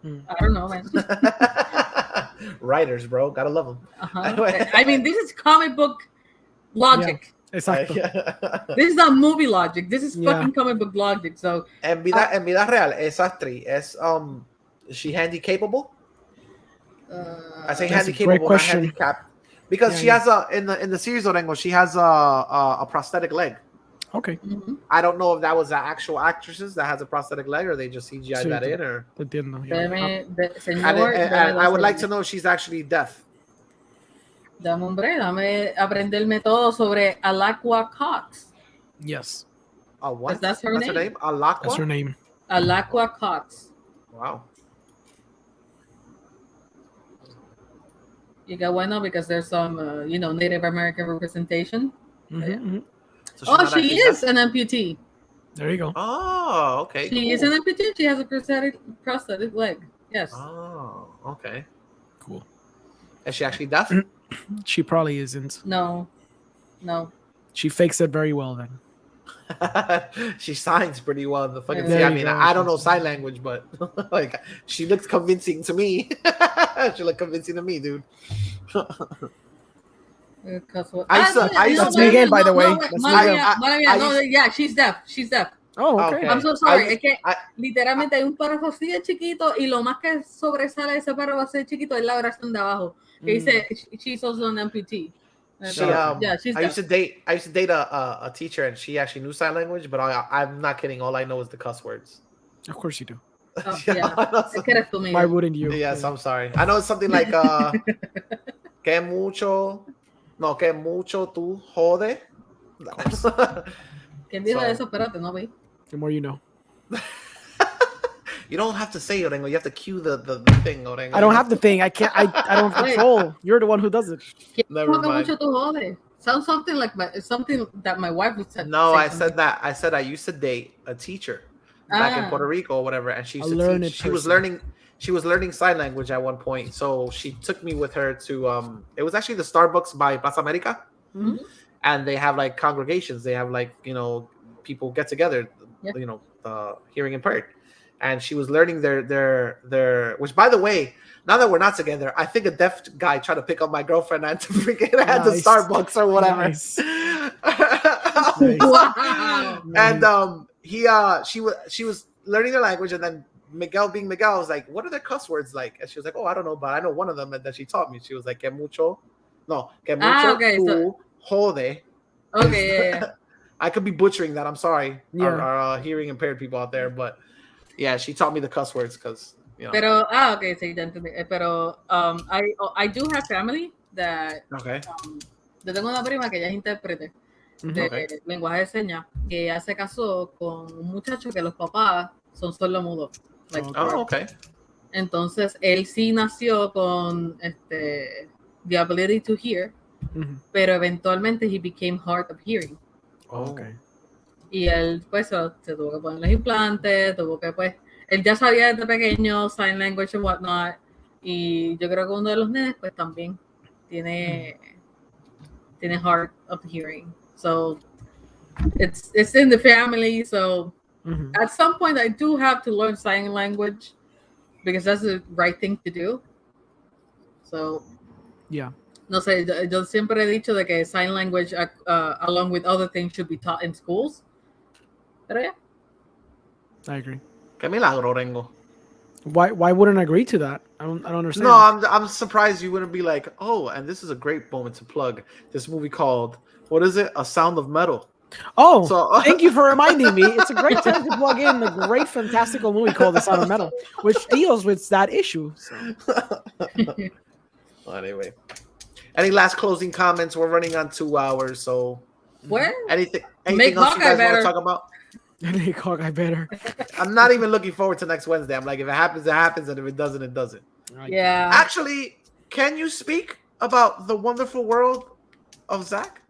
I don't know, man. Writers, bro, gotta love them. I mean, this is comic book logic. Yeah, exacto. This is not movie logic. This is fucking comic book logic. So, en vida real, esa actriz es she handy capable? I say handy capable, not handicapped, because she has in the series Orengo, she has a prosthetic leg. Okay. I don't know if that was the actual actresses that has a prosthetic leg, or they just CGI that in, or. And I would like to know if she's actually deaf. Dame aprenderme todo sobre Alaqua Cox. Yes. What? That's her name. Alaqua? That's her name. Alaqua Cox. Wow. You got one now because there's some, Native American representation. So she is an amputee. There you go. Oh, okay. She is an amputee. She has a prosthetic leg. Yes. Oh, okay. Cool. Is she actually deaf? She probably isn't. No. She fakes it very well then. She signs pretty well in the fucking There I mean, I don't know sign language, but like she looks convincing to me. She looked convincing to me, dude. That's Miguel, by the way. Yeah, she's deaf. She's deaf. Oh, okay. I'm so sorry. Es que literalmente hay un párrafo así de chiquito y lo más que sobresale de ese párrafo así de chiquito es la oración de abajo que dice she's also an amputee. She's I used to date a teacher, and she actually knew sign language, but I'm not kidding. All I know is the cuss words. Of course you do. Why wouldn't you? Yes, I'm sorry. I know it's something like que mucho tú jode. ¿Quién dijo eso? Espérate, no vi. The more you know. You don't have to say Orengo. You have to cue the thing, Orengo. I don't have the thing. I can't. I don't control. You're the one who does it. Never mind. Sounds something like something that my wife would say. No, I said that. I said I used to date a teacher back in Puerto Rico or whatever, and she used to teach. She was learning sign language at one point, so she took me with her to. It was actually the Starbucks by Plaza America, and they have like congregations. They have like people get together. Hearing impaired. And she was learning their which, by the way, now that we're not together, I think a deaf guy tried to pick up my girlfriend and to freaking at the Starbucks or whatever. Nice. And she was learning the language, and then Miguel being Miguel was like, what are the cuss words like? And she was like, oh, I don't know, but I know one of them, and then she taught me. She was like, que mucho okay, tu jode. Okay, yeah. I could be butchering that. I'm sorry, Yeah. our hearing impaired people out there, but yeah, she taught me the cuss words because Pero okay, sí, ya entendí. Pero I do have family that Okay. Yo tengo una prima que ella es intérprete de lenguaje de señas, que ella se casó con un muchacho que los papás son sordomudos. Like, Okay. Entonces él sí nació con the ability to hear, pero eventualmente he became hard of hearing. Okay. Y él pues se tuvo que poner los implantes, tuvo que pues él ya sabía desde pequeño sign language and whatnot, y yo creo que uno de los nenes pues también tiene hard of hearing, so it's in the family. So at some point I do have to learn sign language because that's the right thing to do. So yeah, no sé, yo siempre he dicho de que sign language along with other things should be taught in schools. Pero yeah, I agree. Que milagro, Orengo. Why wouldn't I agree to that? I don't understand. No, I'm surprised you wouldn't be like, oh, and this is a great moment to plug this movie called, what is it? A Sound of Metal. Oh, So- thank you for reminding me. It's a great time to plug in a great, fantastical movie called The Sound of Metal, which deals with that issue. So. Well, anyway, any last closing comments? We're running on 2 hours, so where anything Make else you Hawkeye guys want better. to talk about? Hawkeye better. I'm not even looking forward to next Wednesday. I'm like, if it happens, it happens, and if it doesn't, it doesn't. yeah. Actually, can you speak about the wonderful world of Zach?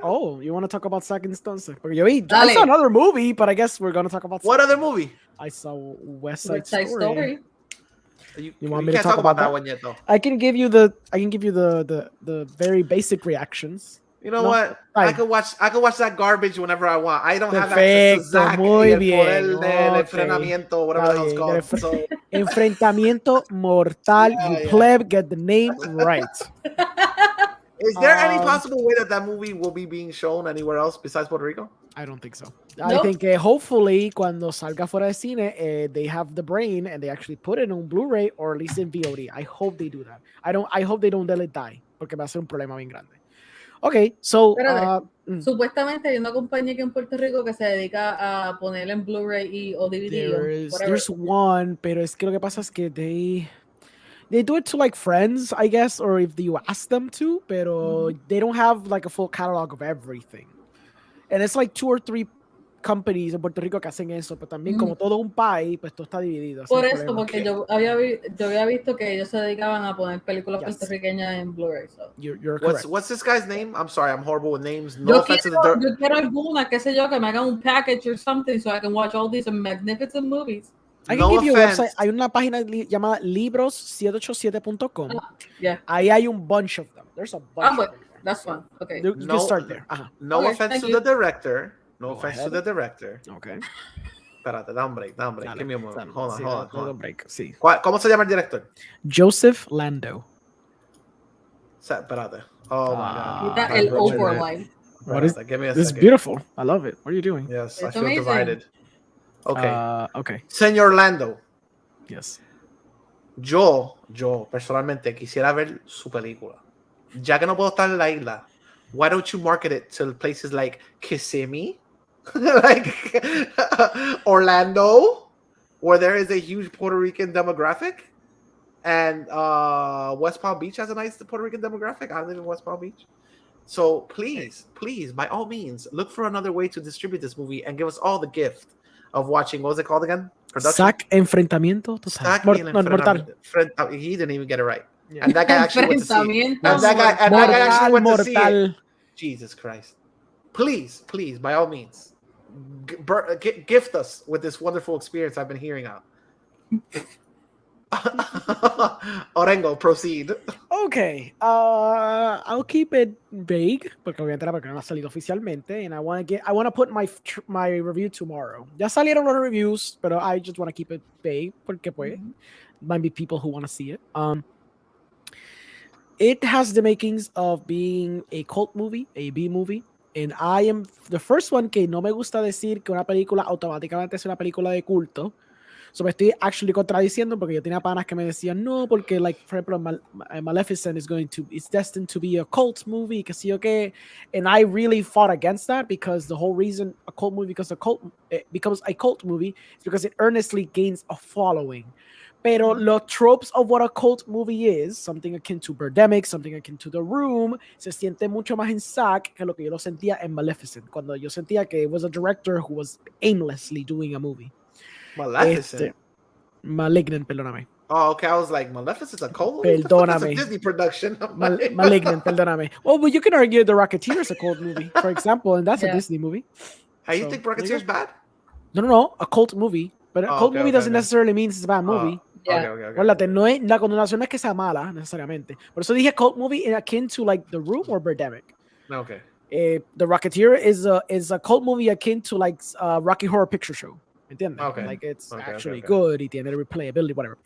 Oh, you want to talk about Zack Instance? I Dale. saw another movie, but I guess we're gonna talk about What other movie? I saw West West Side Side Story. Story. You want me to can't talk about that that? one yet, though. I can give you the very basic reactions. You know No, what? fine. I could watch that garbage whenever I want. I don't have access to Perfecto, Zach muy y el bien, poder del ok. enfrenamiento, whatever the hell it's Está called. bien, So, Enfrentamiento mortal. You Yeah. pleb, get the name right. is there any possible way that movie will be being shown anywhere else besides Puerto Rico? I don't think so. No. I think hopefully cuando salga fuera de cine, they have the brain and they actually put it on Blu-ray or at least in VOD. I hope they do that. I hope they don't let it die porque va a ser un problema bien grande. Okay, so Espérate. Supuestamente hay una compañía aquí en Puerto Rico que se dedica a poner en Blu-ray o DVD o whatever. there's one, pero es que lo que pasa es que they do it to like friends, I guess, or if you ask them to, pero they don't have like a full catalog of everything. And it's like 2 or 3 companies en Puerto Rico que hacen eso, pero también como todo un país, pues todo está dividido. Por eso, porque yo había visto que ellos se dedicaban a poner películas Yes. puertorriqueñas en Blu-ray. So. You're correct. What's this guy's name? I'm sorry, I'm horrible with names. No offense to the Yo quiero alguna, qué sé yo, que me hagan un package or something so I can watch all these magnificent movies. I can No give you a offense. website. Hay una página llamada libros787.com. Yeah. Ahí hay un bunch of them. There's a bunch But of them. that's fun. Okay. You No- can start there. Ajá. No Okay, offense thank to you. the director. No Go offense to ahead. the director. Okay. Espérate, da un break. Dale, Give me a moment. dale. Hold on, Sí, hold dale on. un break. Sí. ¿Cómo se llama el director? Joseph Lando. Espérate. Oh my God. Quita Ah, el Richard. over line. What is Espérate, give me a this? Is second. beautiful. I love it. What are you doing? Yes, I It's feel amazing. divided. Okay. Okay. Señor Lando, Yes. yo personalmente quisiera ver su película. Ya que no puedo estar en la isla, why don't you market it to places like Kissimmee, like Orlando, where there is a huge Puerto Rican demographic, and West Palm Beach has a nice Puerto Rican demographic. I live in West Palm Beach. So please, by all means, look for another way to distribute this movie and give us all the gift of watching. What was it called again? Zack Enfrentamiento Total. Zack y el Mortal. He didn't even get it right. Yeah. And that guy actually went to see. Enfrentamiento And that guy actually went to see it. Mortal. Jesus Christ. Please, by all means, gift us with this wonderful experience I've been hearing out. Orengo, proceed. Okay. I'll keep it vague porque obviamente la película no ha salido oficialmente, and I want to put my review tomorrow. Ya salieron los reviews, pero I just want to keep it vague porque pues might be people who want to see it. It has the makings of being a cult movie, a B movie, And I am the first one que no me gusta decir que una película automáticamente es una película de culto. So me estoy actually contradiciendo porque yo tenía panas que me decían no, porque like for example Maleficent is destined to be a cult movie, que sí o qué. And I really fought against that because the whole reason a cult movie becomes a cult movie is because it earnestly gains a following. Pero los tropes of what a cult movie is, something akin to Birdemic, something akin to The Room, se siente mucho más en Zack que lo que yo lo sentía en Maleficent, cuando yo sentía que it was a director who was aimlessly doing a movie. Maleficent. Malignant, perdóname. Oh, okay. I was like, Maleficent's a cult movie? Perdóname. It's a Disney production. Malignant, perdóname. Well, but you can argue The Rocketeer is a cult movie, for example, and that's a Disney movie. How you think Rocketeer's bad? No, a cult movie. But a cult movie doesn't necessarily mean it's a bad movie. Okay. No es, la condenación no es que sea mala, necesariamente. Por eso dije cult movie akin to like The Room or Birdemic. Okay. The Rocketeer is a cult movie akin to like Rocky Horror Picture Show. ¿Entiendes? Okay. Like it's actually good y tiene replayability, whatever.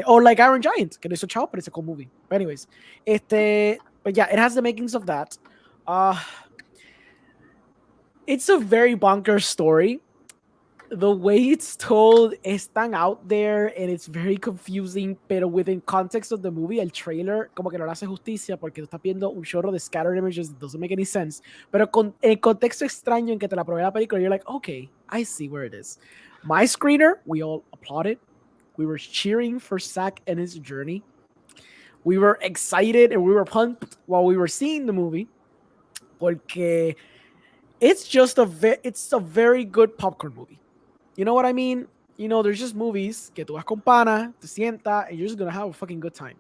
Or like Iron Giant, que no hizo chao, pero it's a cool movie. But anyways, but yeah, it has the makings of that. It's a very bonkers story. The way it's told is tan out there and it's very confusing, pero within context of the movie, el trailer como que no le hace justicia porque tú estás viendo un chorro de scattered images that doesn't make any sense, pero con el contexto extraño en que te la probé la película, you're like, okay, I see where it is. My screener, we all applauded. We were cheering for Zack and his journey. We were excited and we were pumped while we were seeing the movie porque it's a very good popcorn movie. You know what I mean? You know, there's just movies que tú vas con pana, te sienta, and you're just gonna have a fucking good time.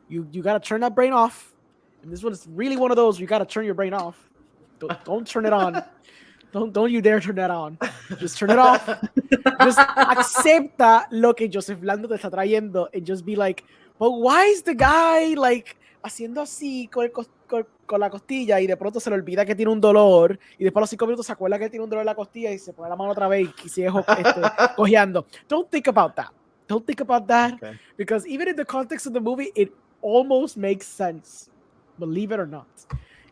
You gotta turn that brain off. And this one is really one of those where you gotta turn your brain off. Don't turn it on. Don't you dare turn that on. Just turn it off. Just acepta lo que Joseph Lando te está trayendo and just be like, but why is the guy like haciendo así con la costilla y de pronto se le olvida que tiene un dolor y después a los 5 minutos se acuerda que tiene un dolor en la costilla y se pone la mano otra vez y sigue cojeando. Don't think about that. Okay. Because even in the context of the movie, it almost makes sense. Believe it or not.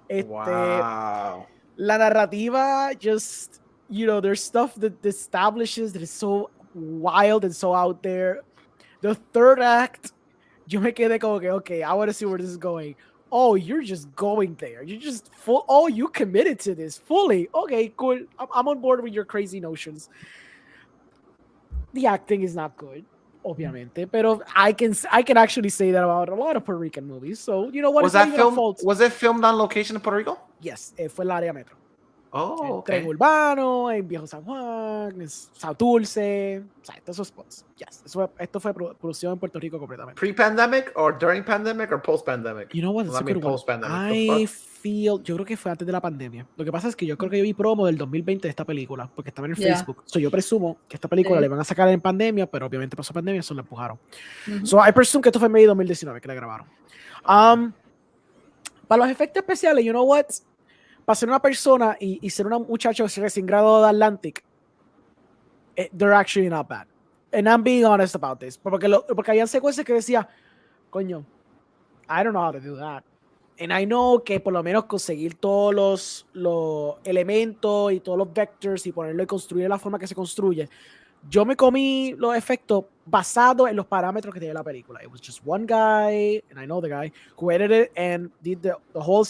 Wow. La narrativa just, you know, there's stuff that establishes that is so wild and so out there. The third act, yo me quedé como que, okay, I want to see where this is going. Oh, you're just going there. You're just you committed to this fully. Okay, cool. I'm on board with your crazy notions. The acting is not good, obviamente, pero I can actually say that about a lot of Puerto Rican movies. So, you know what? Was it filmed on location in Puerto Rico? Yes, fue el área metro. Oh, okay. Tren Urbano, en Viejo San Juan, en South Dulce, o sea, todos esos spots. Yes, esto fue producción en Puerto Rico completamente. Pre-pandemic or during pandemic or post-pandemic? You know what? Post-pandemic. Yo creo que fue antes de la pandemia. Lo que pasa es que yo creo que yo vi promo del 2020 de esta película, porque estaba en el Facebook. So yo presumo que esta película le van a sacar en pandemia, pero obviamente pasó pandemia, eso la empujaron. So I presume que esto fue en medio de 2019 que la grabaron. Para los efectos especiales, you know what? Para ser una persona y ser una muchacha recién graduado de Atlantic, they're actually not bad. And I'm being honest about this. Porque habían secuencias que decía, coño, I don't know how to do that. And I know que por lo menos conseguir todos los elementos y todos los vectors y ponerlo y construir de la forma que se construye. Yo me comí los efectos basados en los parámetros que tiene la película. It was just one guy, and I know the guy, who edited and did the whole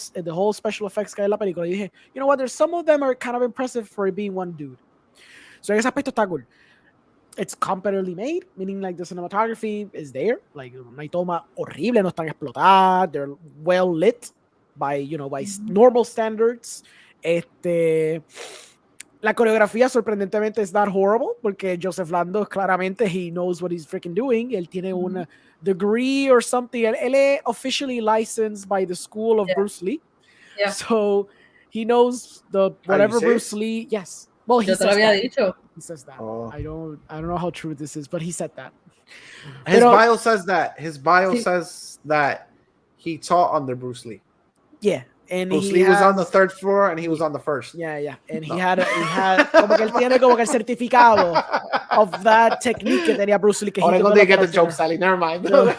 special effects que hay en la película. Y dije, you know what, there's some of them are kind of impressive for it being one dude. So en ese aspecto está cool. It's competently made, meaning like the cinematography is there. Like, no hay toma horrible, no están explotadas. They're well lit by normal standards. La coreografía sorprendentemente es not horrible porque Joseph Lando claramente he knows what he's freaking doing. Él tiene una degree or something. Él es officially licensed by the school of Bruce Lee. Yeah. So he knows whatever Bruce Lee. Yes. Well, he says that. Oh. I don't know how true this is, but he said that. His bio says that. His bio says that he taught under Bruce Lee. Yeah. And Bruce Lee was on the 3rd floor and he was on the 1st. Yeah. And he had como que él tiene como que el certificado of that technique que tenía Bruce Lee. Ahora no they get the joke, Sally. Never mind. Pero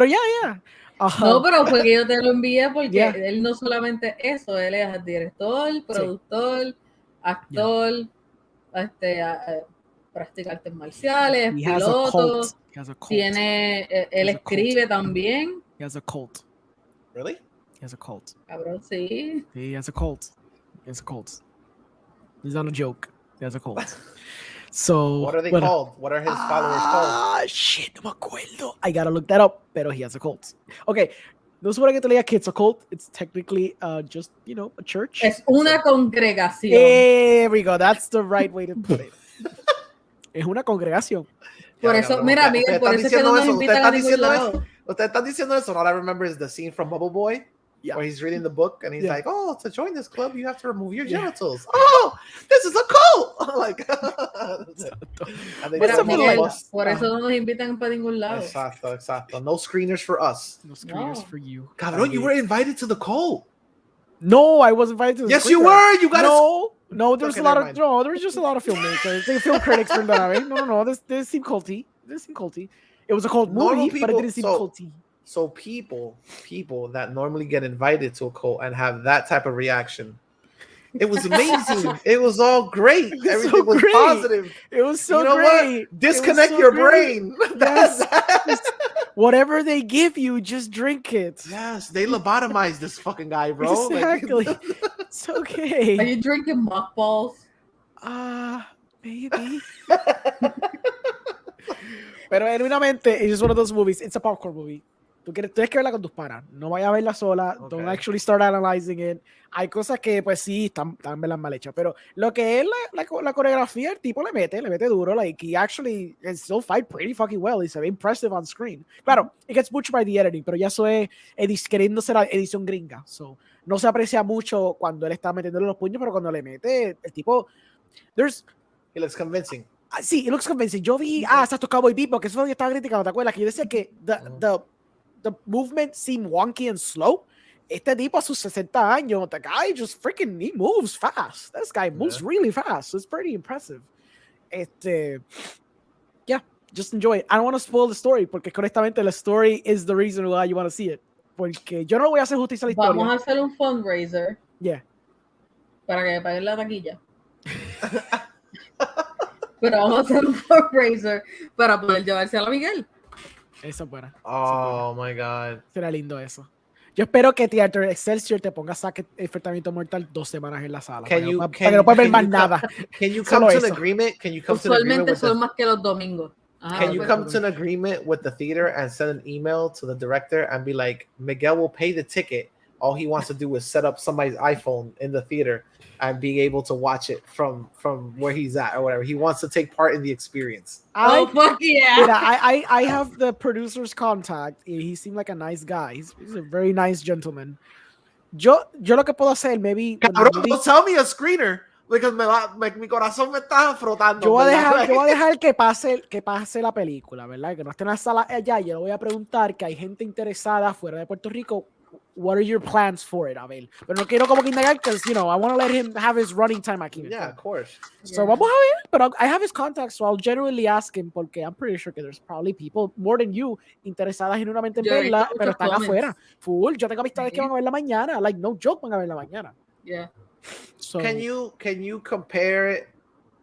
yeah. No, pero fue que yo te lo envié porque Yeah. él no solamente eso, él es director, productor, actor, practica artes marciales, He has a piloto, cult. He has a cult. él has a escribe cult. también. He has a cult. Really? He has a cult. Cabrón, sí. He has a cult. He has a cult. He's not a joke. He has a cult. So What are they called? What are his followers called? Shit, no me acuerdo. I gotta look that up. Pero he has a cult. Okay. No supone que te leía que it's a cult. It's technically just, you know, a church. Es una congregación. There we go. That's the right way to put it. Es una congregación. Por eso, mira, Miguel, por eso es que no nos invitan a ningún lado. Usted está diciendo eso. All I remember is the scene from Bubble Boy. Yeah. Where he's reading the book and he's like, "Oh, to join this club, you have to remove your genitals." Oh, this is a cult. Like, Mira, Miguel, por eso no nos invitan para ningún lado. Exacto. No screeners for us. No screeners for you. Cabrón, you were invited to the cult. No, I was invited to the Yes, you were. You got No, there's a lot of there's just a lot of filmmakers. The film critics from that. No. This seemed culty. It was a cult movie, but it didn't seem culty. So people that normally get invited to a cult and have that type of reaction, it was amazing. It was all great. Everything was positive. It was so you know great. What? Disconnect your brain. Yes. Whatever they give you, just drink it. Yes, they lobotomized this fucking guy, bro. Exactly. It's okay. Are you drinking mothballs? Maybe. Pero genuinamente, it's one of those movies. It's a popcorn movie. Tienes que verla con tus panas. No vayas a verla sola. Okay. Don't actually start analyzing it. Hay cosas que, pues sí, están mal hechas. Pero lo que es la coreografía, el tipo le mete duro. Like, he actually can still fight pretty fucking well. He's very impressive on screen. Claro, it gets butchered by the editing, pero ya eso es queriendo ser la edición gringa. So, no se aprecia mucho cuando él está metiéndole los puños, pero cuando le mete, el tipo... He looks convincing. Sí, it looks convincing. Yo vi... exacto, Cowboy Bebop, que eso es lo que estaba criticando, ¿te acuerdas? Que yo decía que the movement seemed wonky and slow. Este tipo a sus 60 años, the guy just freaking, he moves fast. This guy moves really fast. It's pretty impressive. Yeah, just enjoy it. I don't want to spoil the story, porque honestamente la story is the reason why you want to see it. Porque yo no voy a hacer justicia a la historia. Vamos a hacer un fundraiser. Yeah. Para que paguen la taquilla. Pero vamos a hacer un fundraiser para poder llevarse a la Miguel. Esa es buena. Oh my God. Será lindo eso. Yo espero que Theater Excelsior te ponga Saque Enfrentamiento Mortal 2 semanas en la sala. Para que no puedas ver más nada. Can you come to an agreement? Usualmente son más que los domingos. Can you come to an agreement with the theater and send an email to the director and be like, Miguel will pay the ticket. All he wants to do is set up somebody's iPhone in the theater and be able to watch it from where he's at or whatever. He wants to take part in the experience. Oh, fuck yeah. Mira, I have the producer's contact. He seemed like a nice guy. He's a very nice gentleman. Yo lo que puedo hacer, maybe... Cabrón, tell me a screener. Because mi corazón me está frotando. Yo voy a dejar que pase la película, ¿verdad? Que no esté en la sala allá. Yo le voy a preguntar que hay gente interesada fuera de Puerto Rico. What are your plans for it, Abel? Pero no quiero como que indagar, because, you know, I want to let him have his running time aquí. Yeah, of course. So vamos a ver, pero I have his contact, so I'll generally ask him, porque I'm pretty sure que there's probably people more than you interesadas genuinamente en verla, pero están afuera. Full. Yo tengo amistades que van a verla mañana. Like, no joke, van a verla mañana. Yeah. So, can you compare it?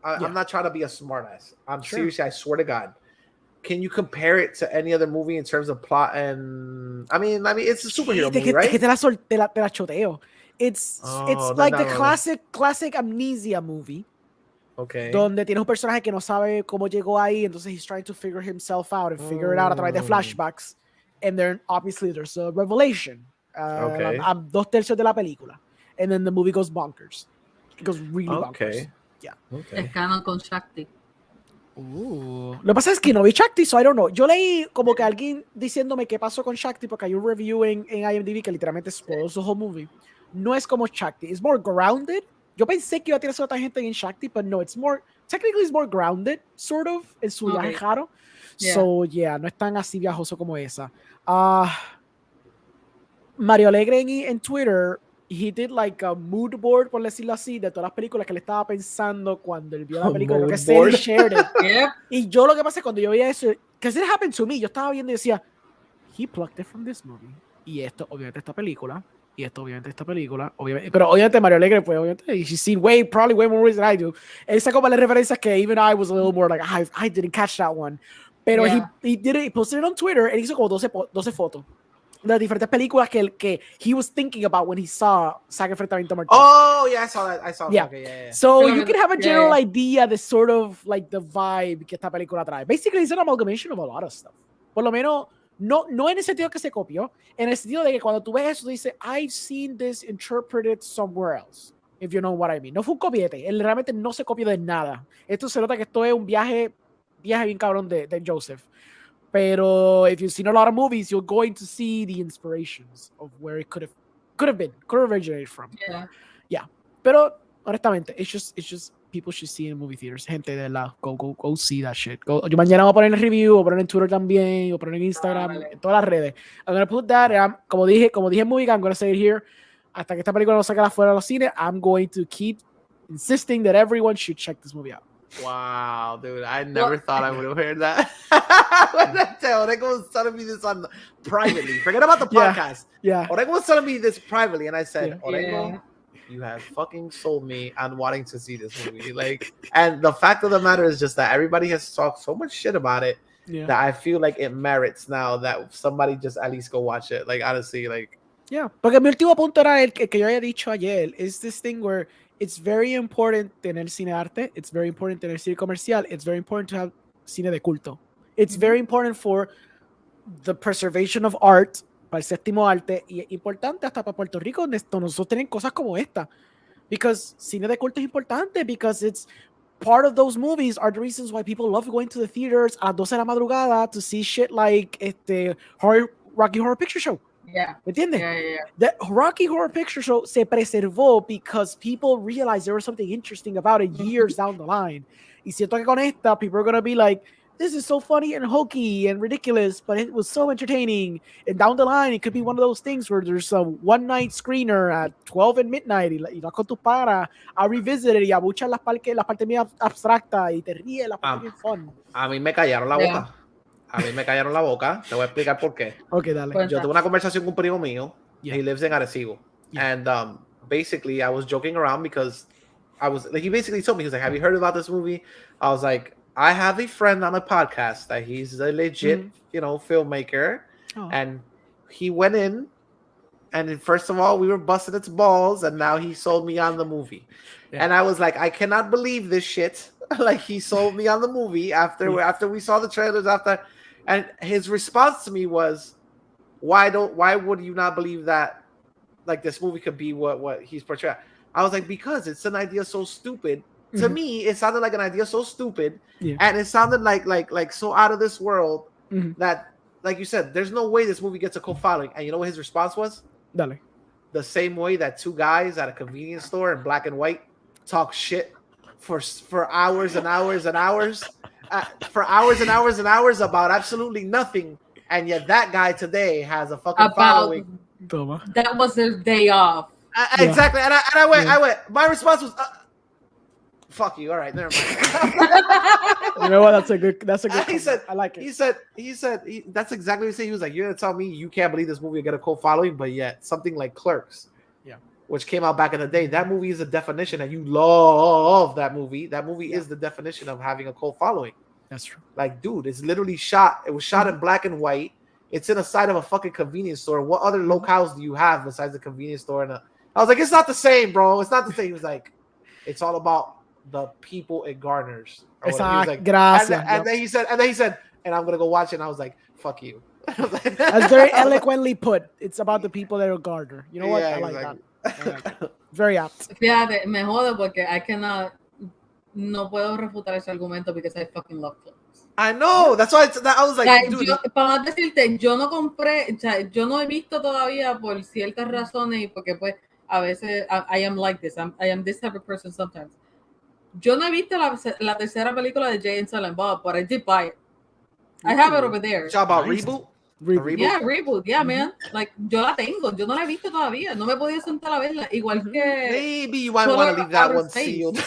I'm not trying to be a smartass. I'm seriously, I swear to God. Can you compare it to any other movie in terms of plot and I mean it's a superhero movie, right? Te la choteo. It's like the classic amnesia movie. Okay. Donde tienes un personaje que no sabe cómo llegó ahí, entonces he's trying to figure himself out and figure it out a través de flashbacks. And then obviously there's a revelation. Okay. A 2/3 de la película. And then the movie goes bonkers. It goes really bonkers. Yeah. Okay. Es canon con Shakti. Lo que pasa es que no vi Shakti, so I don't know. Yo leí como que alguien diciéndome qué pasó con Shakti porque hay un review en IMDb que literalmente spoils the whole movie. No es como Shakti, it's more grounded. Yo pensé que iba a tener otra gente en Shakti, but no, technically it's more grounded, sort of, en su viaje raro. Yeah. So, yeah, no es tan así viajoso como esa. Mario Alegre en Twitter, he did like a mood board, por decirlo así, de todas las películas que él estaba pensando cuando él vio la película. Creo que CELY shared it. Yeah. Y yo lo que pasa es cuando yo veía eso, because it happened to me, yo estaba viendo y decía, he plucked it from this movie. Y esto, obviamente, esta película. Y esto, obviamente, esta película. Obviamente, pero obviamente, Mario Alegre, pues, obviamente, she's seen probably way more movies than I do. Él sacó para las referencias que even I was a little more like, I didn't catch that one. Pero he did it, he posted it on Twitter, and hizo como 12 fotos de las diferentes películas que he was thinking about when he saw Saga Enfrentamiento Mortal. Oh, yeah, I saw that. Yeah. Okay, yeah. So you can have a general idea, the sort of like the vibe que esta película trae. Basically, it's an amalgamation of a lot of stuff. Por lo menos, no en el sentido que se copió, en el sentido de que cuando tú ves eso, tú dices, I've seen this interpreted somewhere else, if you know what I mean. No fue un copiete, él realmente no se copió de nada. Esto se nota que esto es un viaje bien cabrón de Joseph. Pero if you've seen a lot of movies, you're going to see the inspirations of where it could have originated from. Yeah. Pero honestamente, it's just people should see in movie theaters. Gente de la go see that shit. Yo mañana voy a poner en review, voy a poner en Twitter también, voy a poner en Instagram, en todas las redes. I'm gonna put that. Como dije en movie, I'm gonna say it here. Hasta que esta película no salga afuera de los cines, I'm going to keep insisting that everyone should check this movie out. Wow, dude, I never thought I would have heard that. When Orengo was telling me this privately. Forget about the podcast. Yeah. Orengo was telling me this privately, and I said, Orengo, you have fucking sold me on wanting to see this movie. Like, and the fact of the matter is just that everybody has talked so much shit about it that I feel like it merits now that somebody just at least go watch it. Like, honestly, like. Yeah, porque mi último punto era el que yo había dicho ayer. Is this thing where it's very important tener cine arte, it's very important tener cine comercial, it's very important to have cine de culto. It's very important for the preservation of art, para el séptimo arte, y es importante hasta para Puerto Rico, nosotros tenemos cosas como esta. Because cine de culto es importante, because it's part of those movies are the reasons why people love going to the theaters a las 12 de la madrugada to see shit like Rocky Horror Picture Show. Yeah. ¿Me entiendes? Yeah. The Rocky Horror Picture Show se preservó because people realized there was something interesting about it years down the line. Y siento que con esta, people are going to be like, this is so funny and hokey and ridiculous, but it was so entertaining. And down the line, it could be one of those things where there's a one-night screener at 12 at midnight y vas con tus paras a revisit it y a buchar las partes más abstractas y te ríes, las partes bien fun. A mí me callaron la boca. A mí me callaron la boca. Te voy a explicar por qué. Okay, dale. Yo tuve una conversación con un primo mío. He lives in Arecibo. And basically, I was joking around because he basically told me, he was like, have you heard about this movie? I was like, I have a friend on a podcast that he's a legit, filmmaker. Oh. And he went in, and first of all, we were busting its balls, and now he sold me on the movie. Yeah. And I was like, I cannot believe this shit. Like, he sold me on the movie after we saw the trailers, and his response to me was, why would you not believe that, like, this movie could be what he's portraying? I was like, because it's an idea so stupid. To me, it sounded like an idea so stupid, and it sounded like so out of this world that, like you said, there's no way this movie gets a cult following. And you know what his response was? Dale. The same way that two guys at a convenience store in black and white talk shit for hours and hours and hours, about absolutely nothing, and yet that guy today has a fucking following. That was his day off. Exactly, and I went. My response was, "Fuck you." All right, never mind. You know what? That's a good. He said, I like it. He said that's exactly what he said. He was like, "You're gonna tell me you can't believe this movie will get a cult following, but yet something like Clerks, which came out back in the day, that movie is a definition, and you love that movie. That movie is the definition of having a cult following. That's true. Like, dude, it's literally shot. It was shot in black and white. It's in the side of a fucking convenience store. What other locales do you have besides the convenience store? And I was like, it's not the same, bro. It's not the same. He was like, it's all about the people it garners. Like, gracias. And then he said, and I'm gonna go watch it. And I was like, fuck you. That's very eloquently put. It's about the people that are garner. You know what? Yeah, I like exactly. that. Very apt. Fíjate, me jode porque no puedo refutar ese argumento because I fucking love Clerks. I know. That's why I was like, dude. Para decirte, yo no compré, o sea, yo no he visto todavía por ciertas razones y porque pues a veces I am like this. I am this type of person sometimes. Yo no he visto la tercera película de Jay and Silent Bob, but I did buy it. I have it over there. Talk about reboot? Reboot. Yeah, reboot. Yeah, man. Like, yo la tengo. Yo no la he visto todavía. No me he podido sentar a verla. Igual que... Maybe you might Solo want to leave that Outer one Space. sealed.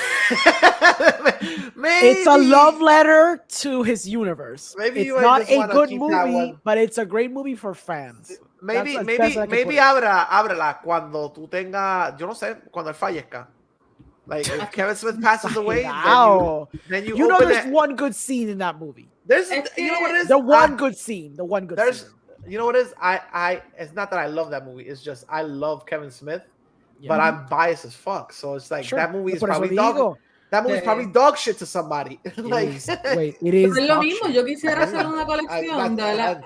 Maybe. It's a love letter to his universe. Maybe It's you might not just a wanna good keep that movie, one. but it's a great movie for fans. Maybe, That's as best I can maybe put it. ábrela cuando tú tengas, yo no sé, cuando él fallezca. Like if Kevin Smith passes away, Wow. then you You know open there's it. one good scene in that movie. There's, you know what it is? The one good scene. The one good There's, scene. you know what it is? It's not that I love that movie. It's just I love Kevin Smith, but Yeah. I'm biased as fuck. So it's like Sure. that movie is Por eso probably digo. dog. That movie's probably dog shit to somebody. Like, Wait, it is. Pero es lo dog mismo. shit. Yo quisiera hacer una colección de la...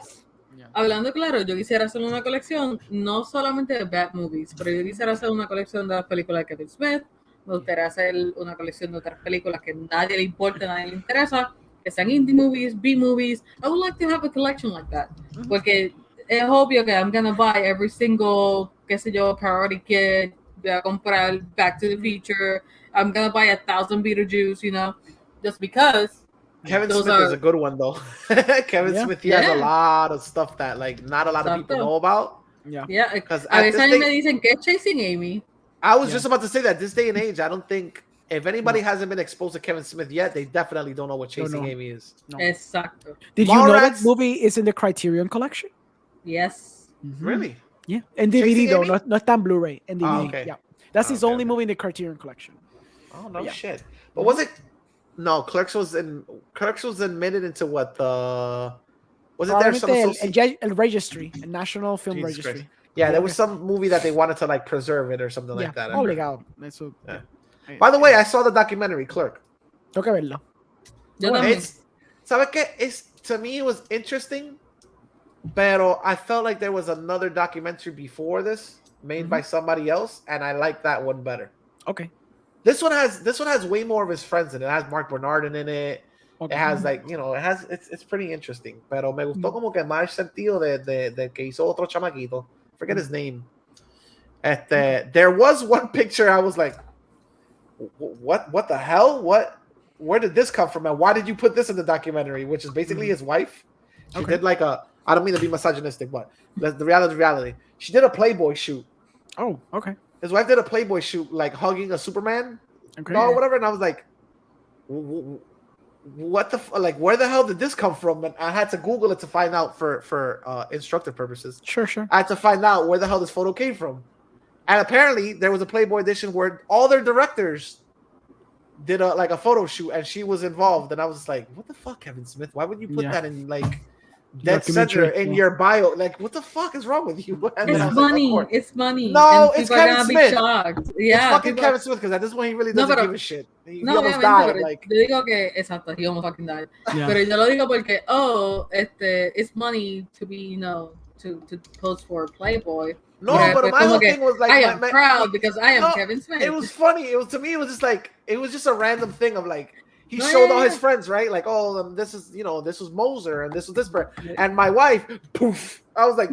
Hablando claro, yo quisiera hacer una colección no solamente de bad movies, pero yo quisiera hacer una colección de las películas de Kevin Smith. Me gustaría hacer una colección de otras películas que a nadie le importa, a nadie le interesa, que sean indie movies, B movies. I would like to have a collection like that. Porque es obvio que I'm gonna buy every single, qué sé yo, Priority Kid, voy a comprar Back to the Future, I'm gonna buy 1,000 Beetlejuice, you know, just because. Kevin Those Smith is are- a good one though. Kevin Yeah. Smith, he has a Yeah. lot of stuff that like not a lot of people Exacto. know about. Yeah. Yeah, Because a veces a mí me dicen que es Chasing Amy. I was Yeah. just about to say that this day and age, I don't think if anybody hasn't been exposed to Kevin Smith yet, they definitely don't know what Chasing know. Amy is. No. Exacto. Did you know that Mallrats- movie is in the Criterion collection? Yes. Really? Yeah. En DVD Chasing though, Amy? no está en Blu-ray. En DVD. Ah, okay. Yeah. That's his Okay, only okay. movie in the Criterion collection. Oh no Yeah. shit. But was it? No, Clerks was admitted into what the? Was it there some Probablemente el registry, el National Film Jesus Registry. Christ. Yeah, there was some movie that they wanted to like preserve it or something like that. I heard. Obligado. Eso. Yeah. By the way, I saw the documentary Clerk. Tengo que verlo. Yo también. It's, ¿sabes qué? It's, to me, it was interesting, pero I felt like there was another documentary before this made by somebody else, and I like that one better. Okay. This one has way more of his friends in it. It has Mark Bernard in it. Okay. It has like, it's pretty interesting. Pero me gustó como que más sentido de que hizo otro chamaquito. Forget his name. There was one picture I was like, what the hell? Where did this come from? And why did you put this in the documentary? Which is basically his wife. She did like I don't mean to be misogynistic, but the reality. She did a Playboy shoot. Oh, okay. His wife did a Playboy shoot, like hugging a Superman Okay. doll or whatever. And I was like, what the like? Where the hell did this come from? And I had to Google it to find out for instructive purposes. Sure. I had to find out where the hell this photo came from. And apparently there was a Playboy edition where all their directors did a photo shoot and she was involved. And I was like, what the fuck, Kevin Smith? Why would you put that in like dead center Documentary, in yeah. your bio? Like, what the fuck is wrong with you? And then I It's was like, of money. course. It's money. No, And it's people are Kevin gonna be Smith. shocked. It's Yeah. fucking people- Kevin Smith because at this point he really No, doesn't pero- give a shit. He No, almost obviamente, died. pero Like, yo digo que, exacto, he almost fucking died. Yeah. Pero yo lo digo porque, it's money to be, to pose for Playboy. no, Yeah, but pues my como whole que, thing was like, I am proud because I am No, Kevin Smith. It was funny. To me, it was just like it was just a random thing of like he No, showed all yeah. his friends, right? Like, oh, this is this was Moser and this was this bird, and my wife, poof. I was like,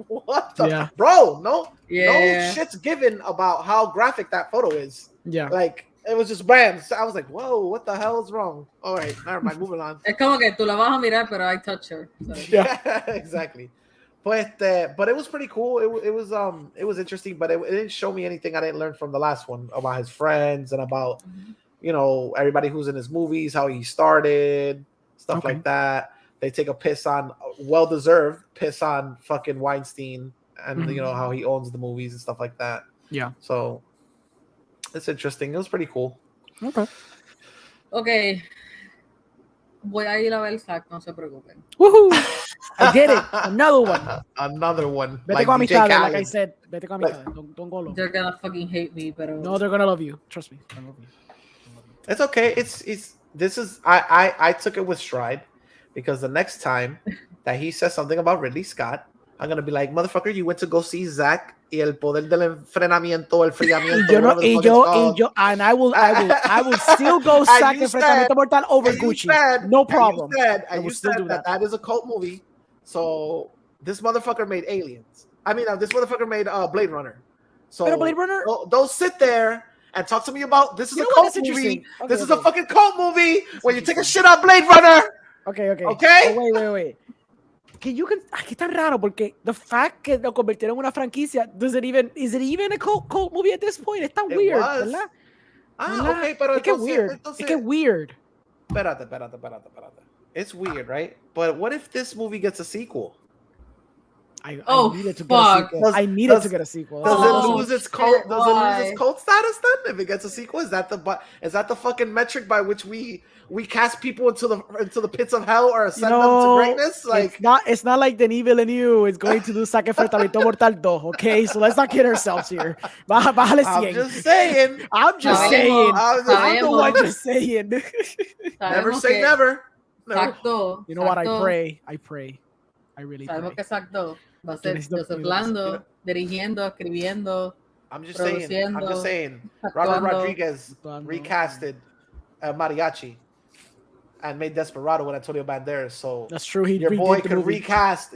what the Yeah. bro? No Yeah. shit's given about how graphic that photo is. Yeah. Like it was just bam. So I was like, whoa, what the hell is wrong? All right, never mind, moving on. Es como que tú la vas a mirar, pero I touch her. So. Yeah, exactly. But it was pretty cool. It was interesting, but it didn't show me anything I didn't learn from the last one about his friends and about everybody who's in his movies, how he started, stuff like that. They take a piss on well-deserved piss on fucking Weinstein and how he owns the movies and stuff like that. Yeah. So it's interesting. It was pretty cool. Okay. Okay. Voy a ir a ver Zack, no se preocupen. Woohoo! I did it. Another one. Another one. Vete Like con DJ amistades, like Khaled. I said. Vete con amistades. Don't go alone. They're gonna fucking hate me, pero... No, they're gonna love you. Trust me. I love you. It's okay. I took it with stride because the next time that he says something about Ridley Scott, I'm gonna be like, motherfucker, you went to go see Zack y el poder del enfriamiento, el friamiento. And I will still go sack Enfrentamiento Mortal over Gucci. No problem. I will still do that. That is a cult movie. So this motherfucker made Aliens. I mean, this motherfucker made Blade Runner. So Pero Blade Runner? Don't sit there and talk to me about this is You a know what? cult That's movie. interesting. Okay, This is a okay. fucking cult movie when you take a shit on Blade Runner. Okay. Okay? Oh, wait. Aquí está raro porque the fact que lo convirtieron en una franquicia, is it even a cult movie at this point? Está weird, ¿verdad? Okay, pero es que weird. Es que weird. Espérate. It's weird, right? But what if this movie gets a sequel? I needed to get a sequel. I needed to get a sequel. Does it lose its cult? Does it lose its cult status then? If it gets a sequel, is that the fucking metric by which we cast people into the pits of hell or ascend them to greatness? Like it's not like the Evil in You is going to do Saque Enfrentamiento Mortal 2, okay? So let's not kid ourselves here. Bájale 100. I'm just saying. I'm the one just saying. Never say never. Exacto. You know what? I pray. I really pray. Sabemos que exacto. Va a ser Joseph Lando dirigiendo, escribiendo. I'm just saying. Robert Rodriguez recasted Mariachi and made Desperado with Antonio Banderas. So that's true. Your boy could recast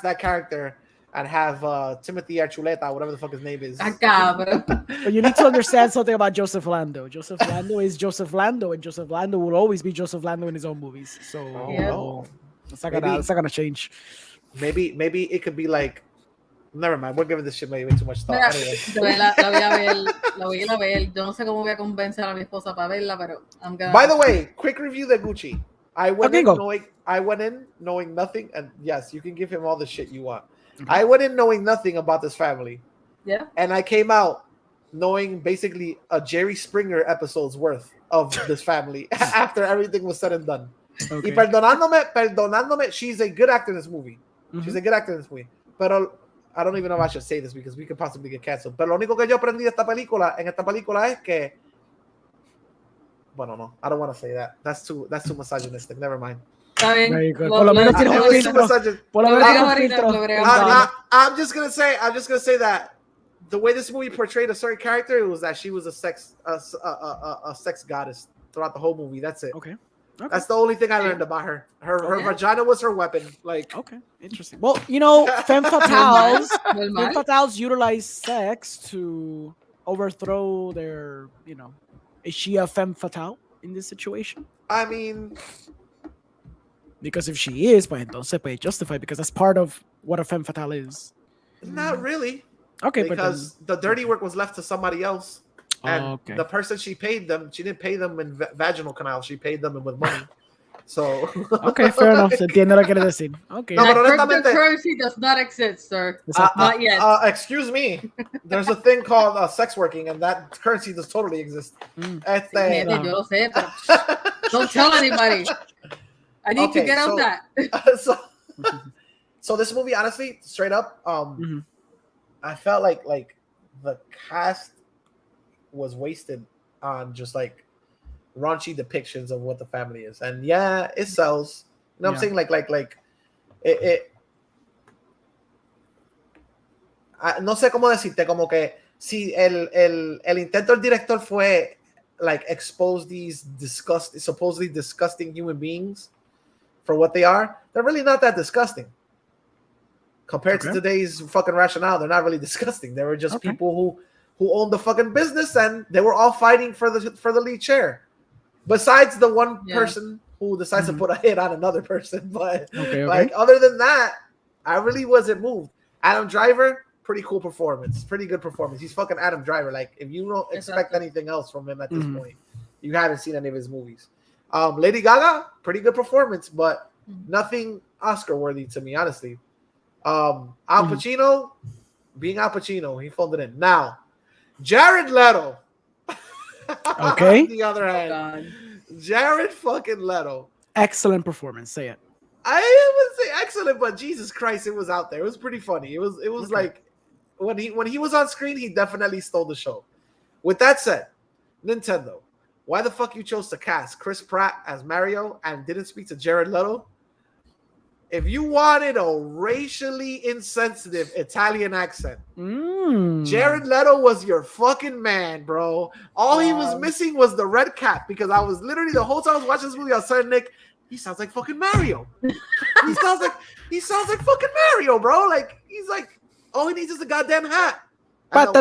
that character and have Timothy Archuleta, whatever the fuck his name is. But you need to understand something about Joseph Lando. Joseph Lando is Joseph Lando, and Joseph Lando will always be Joseph Lando in his own movies. So it's not gonna change. Maybe it could be like, never mind. We're giving this shit way too much thought. Anyway. La voy a ver. Yo no sé cómo voy a convencer a mi esposa para verla, pero I'm gonna... By the way, quick review de Gucci. I went in knowing nothing, and yes, you can give him all the shit you want. Okay. I went in knowing nothing about this family. Yeah. And I came out knowing basically a Jerry Springer episode's worth of this family after everything was said and done. Okay. Y perdonándome, she's a good actor in this movie. Mm-hmm. She's a good actor in this movie. Pero I don't even know if I should say this because we could possibly get canceled. Pero lo único que yo aprendí de en esta película es que, bueno, no, I don't want to say that. That's too misogynistic. Never mind. Very good. Por lo menos tiene un filtro. I'm just gonna say that the way this movie portrayed a certain character, it was that she was a sex goddess throughout the whole movie. That's it. Okay. That's the only thing I learned about her. Her vagina was her weapon. Like, okay, interesting. Well, you know, femme fatales utilize sex to overthrow their, you know. Is she a femme fatale in this situation? I mean, because if she is, pues entonces pues justify, because that's part of what a femme fatale is. Not really. Okay, because the dirty work was left to somebody else. And the person she paid them, she didn't pay them in vaginal canal. She paid them with money. So okay, fair enough. Se entiende lo que quiere decir. Okay. No, cryptocurrency does not exist, sir. Not yet. Excuse me. There's a thing called sex working, and that currency does totally exist. Yo lo sé, pero don't tell anybody. I need to get on that. So this movie, honestly, straight up, I felt like the cast was wasted on just like raunchy depictions of what the family is, and yeah, it sells. You know what I'm saying? Like it. No sé cómo decirte, como que si el intento del director fue like expose these supposedly disgusting human beings for what they are, they're really not that disgusting. Compared to today's fucking rationale, they're not really disgusting. They were just people who owned the fucking business, and they were all fighting for the lead chair. Besides the one person who decides to put a hit on another person, but like other than that, I really wasn't moved. Adam Driver, pretty cool performance, pretty good performance. He's fucking Adam Driver. Like if you don't expect anything else from him at this point, you haven't seen any of his movies. Lady Gaga, pretty good performance, but nothing Oscar worthy to me, honestly. Al Pacino, being Al Pacino, he folded in. Now, Jared Leto. Okay. On the other hand, Jared fucking Leto. Excellent performance. Say it. I would say excellent, but Jesus Christ, it was out there. It was pretty funny. It was like when he was on screen, he definitely stole the show. With that said, Nintendo, why the fuck you chose to cast Chris Pratt as Mario and didn't speak to Jared Leto? If you wanted a racially insensitive Italian accent, Jared Leto was your fucking man, bro. All he was missing was the red cap, because I was literally the whole time I was watching this movie, I was saying, Nick, he sounds like fucking Mario. he sounds like fucking Mario, bro. Like he's like, all he needs is a goddamn hat. I was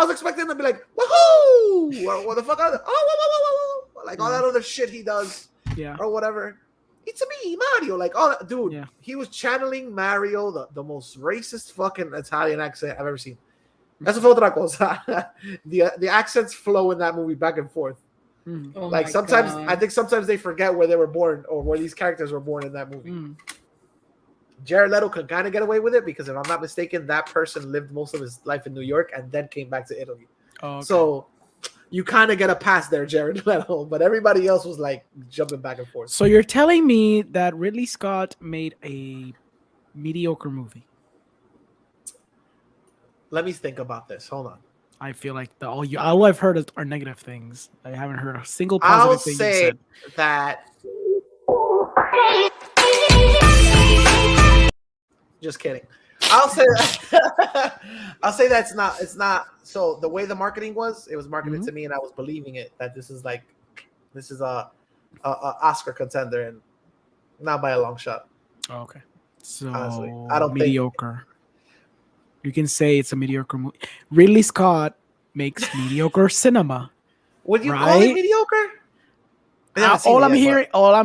expecting him to be like, woohoo! What the fuck? Like all that other shit he does, or whatever. it's me, Mario. Like, oh, dude, Yeah. he was channeling Mario, the most racist fucking Italian accent I've ever seen. Eso fue otra cosa. The accents flow in that movie back and forth. Oh Like my sometimes, God. I think sometimes they forget where they were born or where these characters were born in that movie. Jared Leto could kind of get away with it because if I'm not mistaken, that person lived most of his life in New York and then came back to Italy. Oh, okay. So you kind of get a pass there, Jared Leto, but everybody else was like jumping back and forth. So you're telling me that Ridley Scott made a mediocre movie? Let me think about this. Hold on. I feel like all I've heard are negative things. I haven't heard a single I'll positive thing you say said. that. Just kidding. I'll say that. I'll say that it's not. So the way the marketing was, it was marketed to me, and I was believing it that this is a Oscar contender, and not by a long shot. Oh, okay. So Honestly, I don't mediocre. You can say it's a mediocre movie. Ridley Scott makes mediocre cinema. Would you call it mediocre? All I'm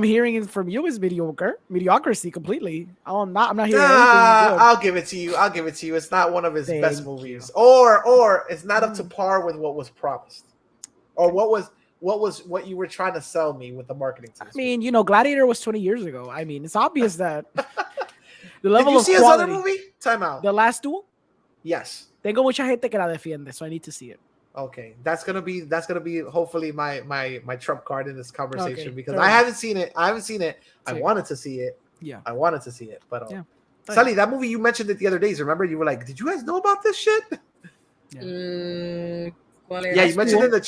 hearing from you is mediocrity completely. I'm not hearing anything good. I'll give it to you. It's not one of his best movies, or it's not up to par with what was promised, or what you were trying to sell me with the marketing. I mean, Gladiator was 20 years ago. I mean, it's obvious that the level Did you of see his quality, other movie? Time out. The Last Duel. Yes. Tengo mucha gente que la defiende, so I need to see it. Okay, that's gonna be hopefully my trump card in this conversation because fair I enough. haven't seen it. I wanted to see it. Yeah, I wanted to see it, but yeah. CELY, that movie you mentioned it the other days. Remember, you were like, "Did you guys know about this shit?" ¿Cuál Yeah, era? you mentioned in the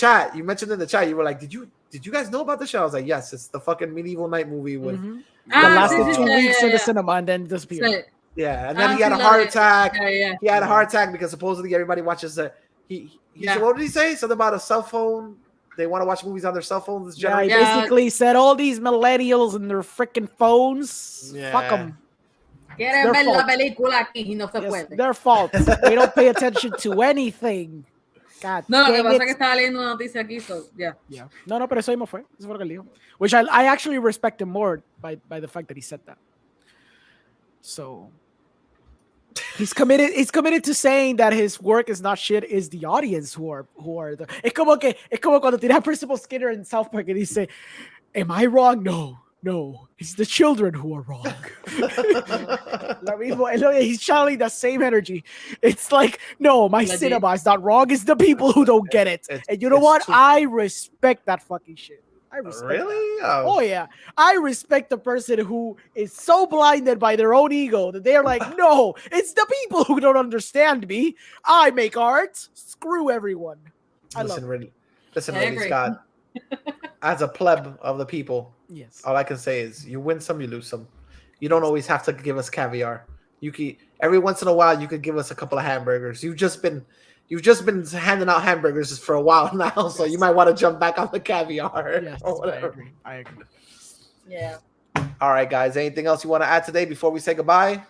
chat. You were like, "Did you guys know about this shit?" I was like, "Yes, it's the fucking medieval night movie with." That lasted sí, 2 sí, weeks in the yeah. cinema and then disappeared. Sí. Yeah, and then he had a heart attack. Yeah. He had a heart attack because supposedly everybody watches it. He said, what did he say? Something about a cell phone. They want to watch movies on their cell phones. This Yeah, he generation. basically said all these millennials and their freaking phones. Yeah. Fuck them. Quieren ver la película aquí y no se Yes, puede. their fault. They don't pay attention to anything. God No, lo que dang pasa it. es que estaba leyendo una noticia aquí, so, yeah. Yeah. No, pero eso mismo fue. Eso fue lo que él dijo. Which I actually respect him more by the fact that he said that. So he's committed to saying that his work is not shit. Is the audience who are the. Es como cuando tiene a Principal Skinner in South Park and he say, "Am I wrong? No, it's the children who are wrong." Lo mismo, he's channeling the same energy. It's like, no, my cinema is not wrong. It's the people who don't get it. And you know what? I respect that fucking shit. I respect Really? that. Oh yeah, I respect the person who is so blinded by their own ego that they're like, no, it's the people who don't understand me. I make art. Screw everyone. Listen, Ridley agree. Scott. As a pleb of the people, Yes. all I can say is you win some, you lose some. You don't always have to give us caviar. You can every once in a while you could give us a couple of hamburgers. You've just been handing out hamburgers for a while now, so you might want to jump back on the caviar. Yes, or whatever. I agree. Yeah. All right, guys. Anything else you want to add today before we say goodbye?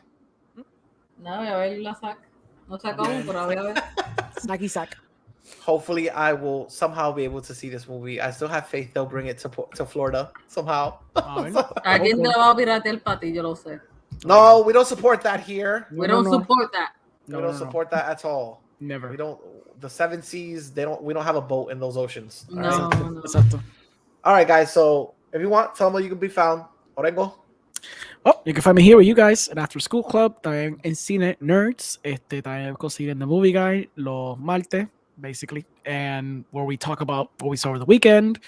No, voy a ver la sac. No sé cómo, pero voy a ver. Snacky sack. Hopefully, I will somehow be able to see this movie. I still have faith they'll bring it to Florida somehow. Alguien te la va a piratear para ti, yo lo sé. No, we don't support that here. We don't support that. We don't support that at all. Never. We don't. The 7 seas. We don't have a boat in those oceans. All No, right? no. Exacto. All right, guys. So if you want, tell them where you can be found. Orengo. Oh, you can find me here with you guys at After School Club, también en Cine Nerds, también consiguen The Movie Guy los martes, basically, and where we talk about what we saw over the weekend,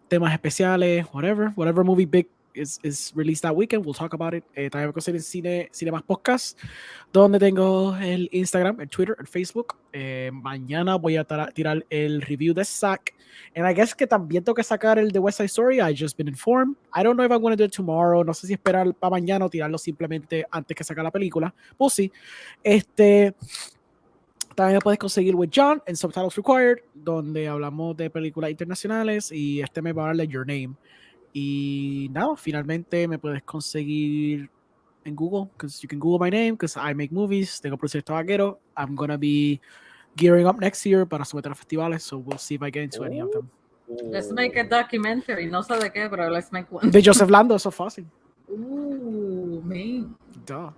temas especiales, whatever movie big is released that weekend, we'll talk about it. También consiguen Cine Más Podcast, donde tengo el Instagram, el Twitter, el Facebook. Mañana voy a tirar el review de Zack. And I guess que también tengo que sacar el de West Side Story. I just been informed. I don't know if I'm going to do it tomorrow. No sé si esperar para mañana o tirarlo simplemente antes que saque la película. We'll see. También me puedes conseguir with John en Subtitles Required, donde hablamos de películas internacionales y me va a darle Your Name. Y nada, finalmente me puedes conseguir en Google, because you can Google my name, because I make movies. Tengo proyectos vaqueros. I'm going to be gearing up next year para someter a festivales, so we'll see if I get into any of them. Let's make a documentary. No sé de qué, pero let's make one. De Joseph Lando, eso es fácil. Ooh, man. Duh.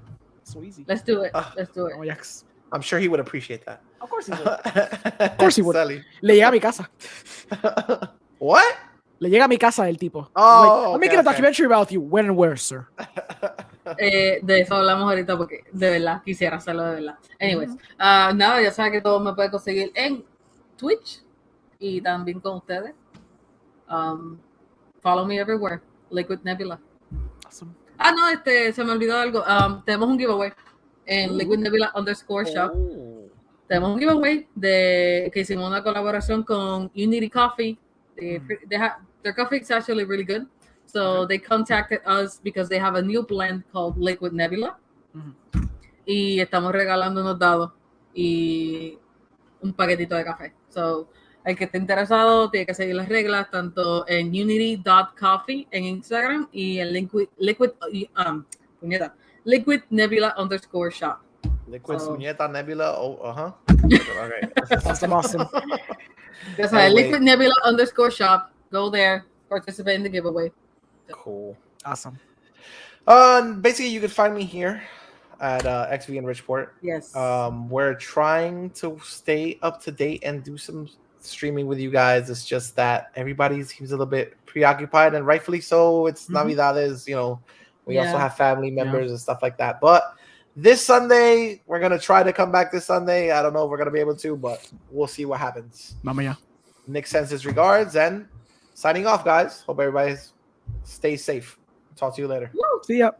So easy. Let's do it. Let's do it. Oh, yes. I'm sure he would appreciate that. Of course he would. Of course he would. Sally. Le llega a mi casa. What? Le llega a mi casa el tipo. Oh, I'm making a documentary about you. When and where, sir? De eso hablamos ahorita porque de verdad quisiera hacerlo de verdad. Anyways, nada, ya saben que todo me puede conseguir en Twitch y también con ustedes. Follow me everywhere. Liquid Nebula. Awesome. No, se me olvidó algo. Tenemos un giveaway en Liquid Nebula _shop. Tenemos un giveaway que hicimos una colaboración con Unity Coffee. Their coffee is actually really good. So they contacted us because they have a new blend called Liquid Nebula. Y estamos regalando unos dados y un paquetito de café. So, el que esté interesado tiene que seguir las reglas tanto en unity.coffee en Instagram y en Liquid Nebula _shop. Liquid Muñeta Nebula. Okay. Awesome. Ya sabes, Liquid Nebula _shop. Go there, participate in the giveaway. Cool. Awesome. Basically, you can find me here at XV in Richport. Yes. We're trying to stay up to date and do some streaming with you guys. It's just that everybody seems a little bit preoccupied, and rightfully so. It's Navidades, we also have family members and stuff like that. But this Sunday, we're going to try to come back this Sunday. I don't know if we're going to be able to, but we'll see what happens. Mama. Nick sends his regards, and signing off, guys. Hope everybody stays safe. Talk to you later. See ya.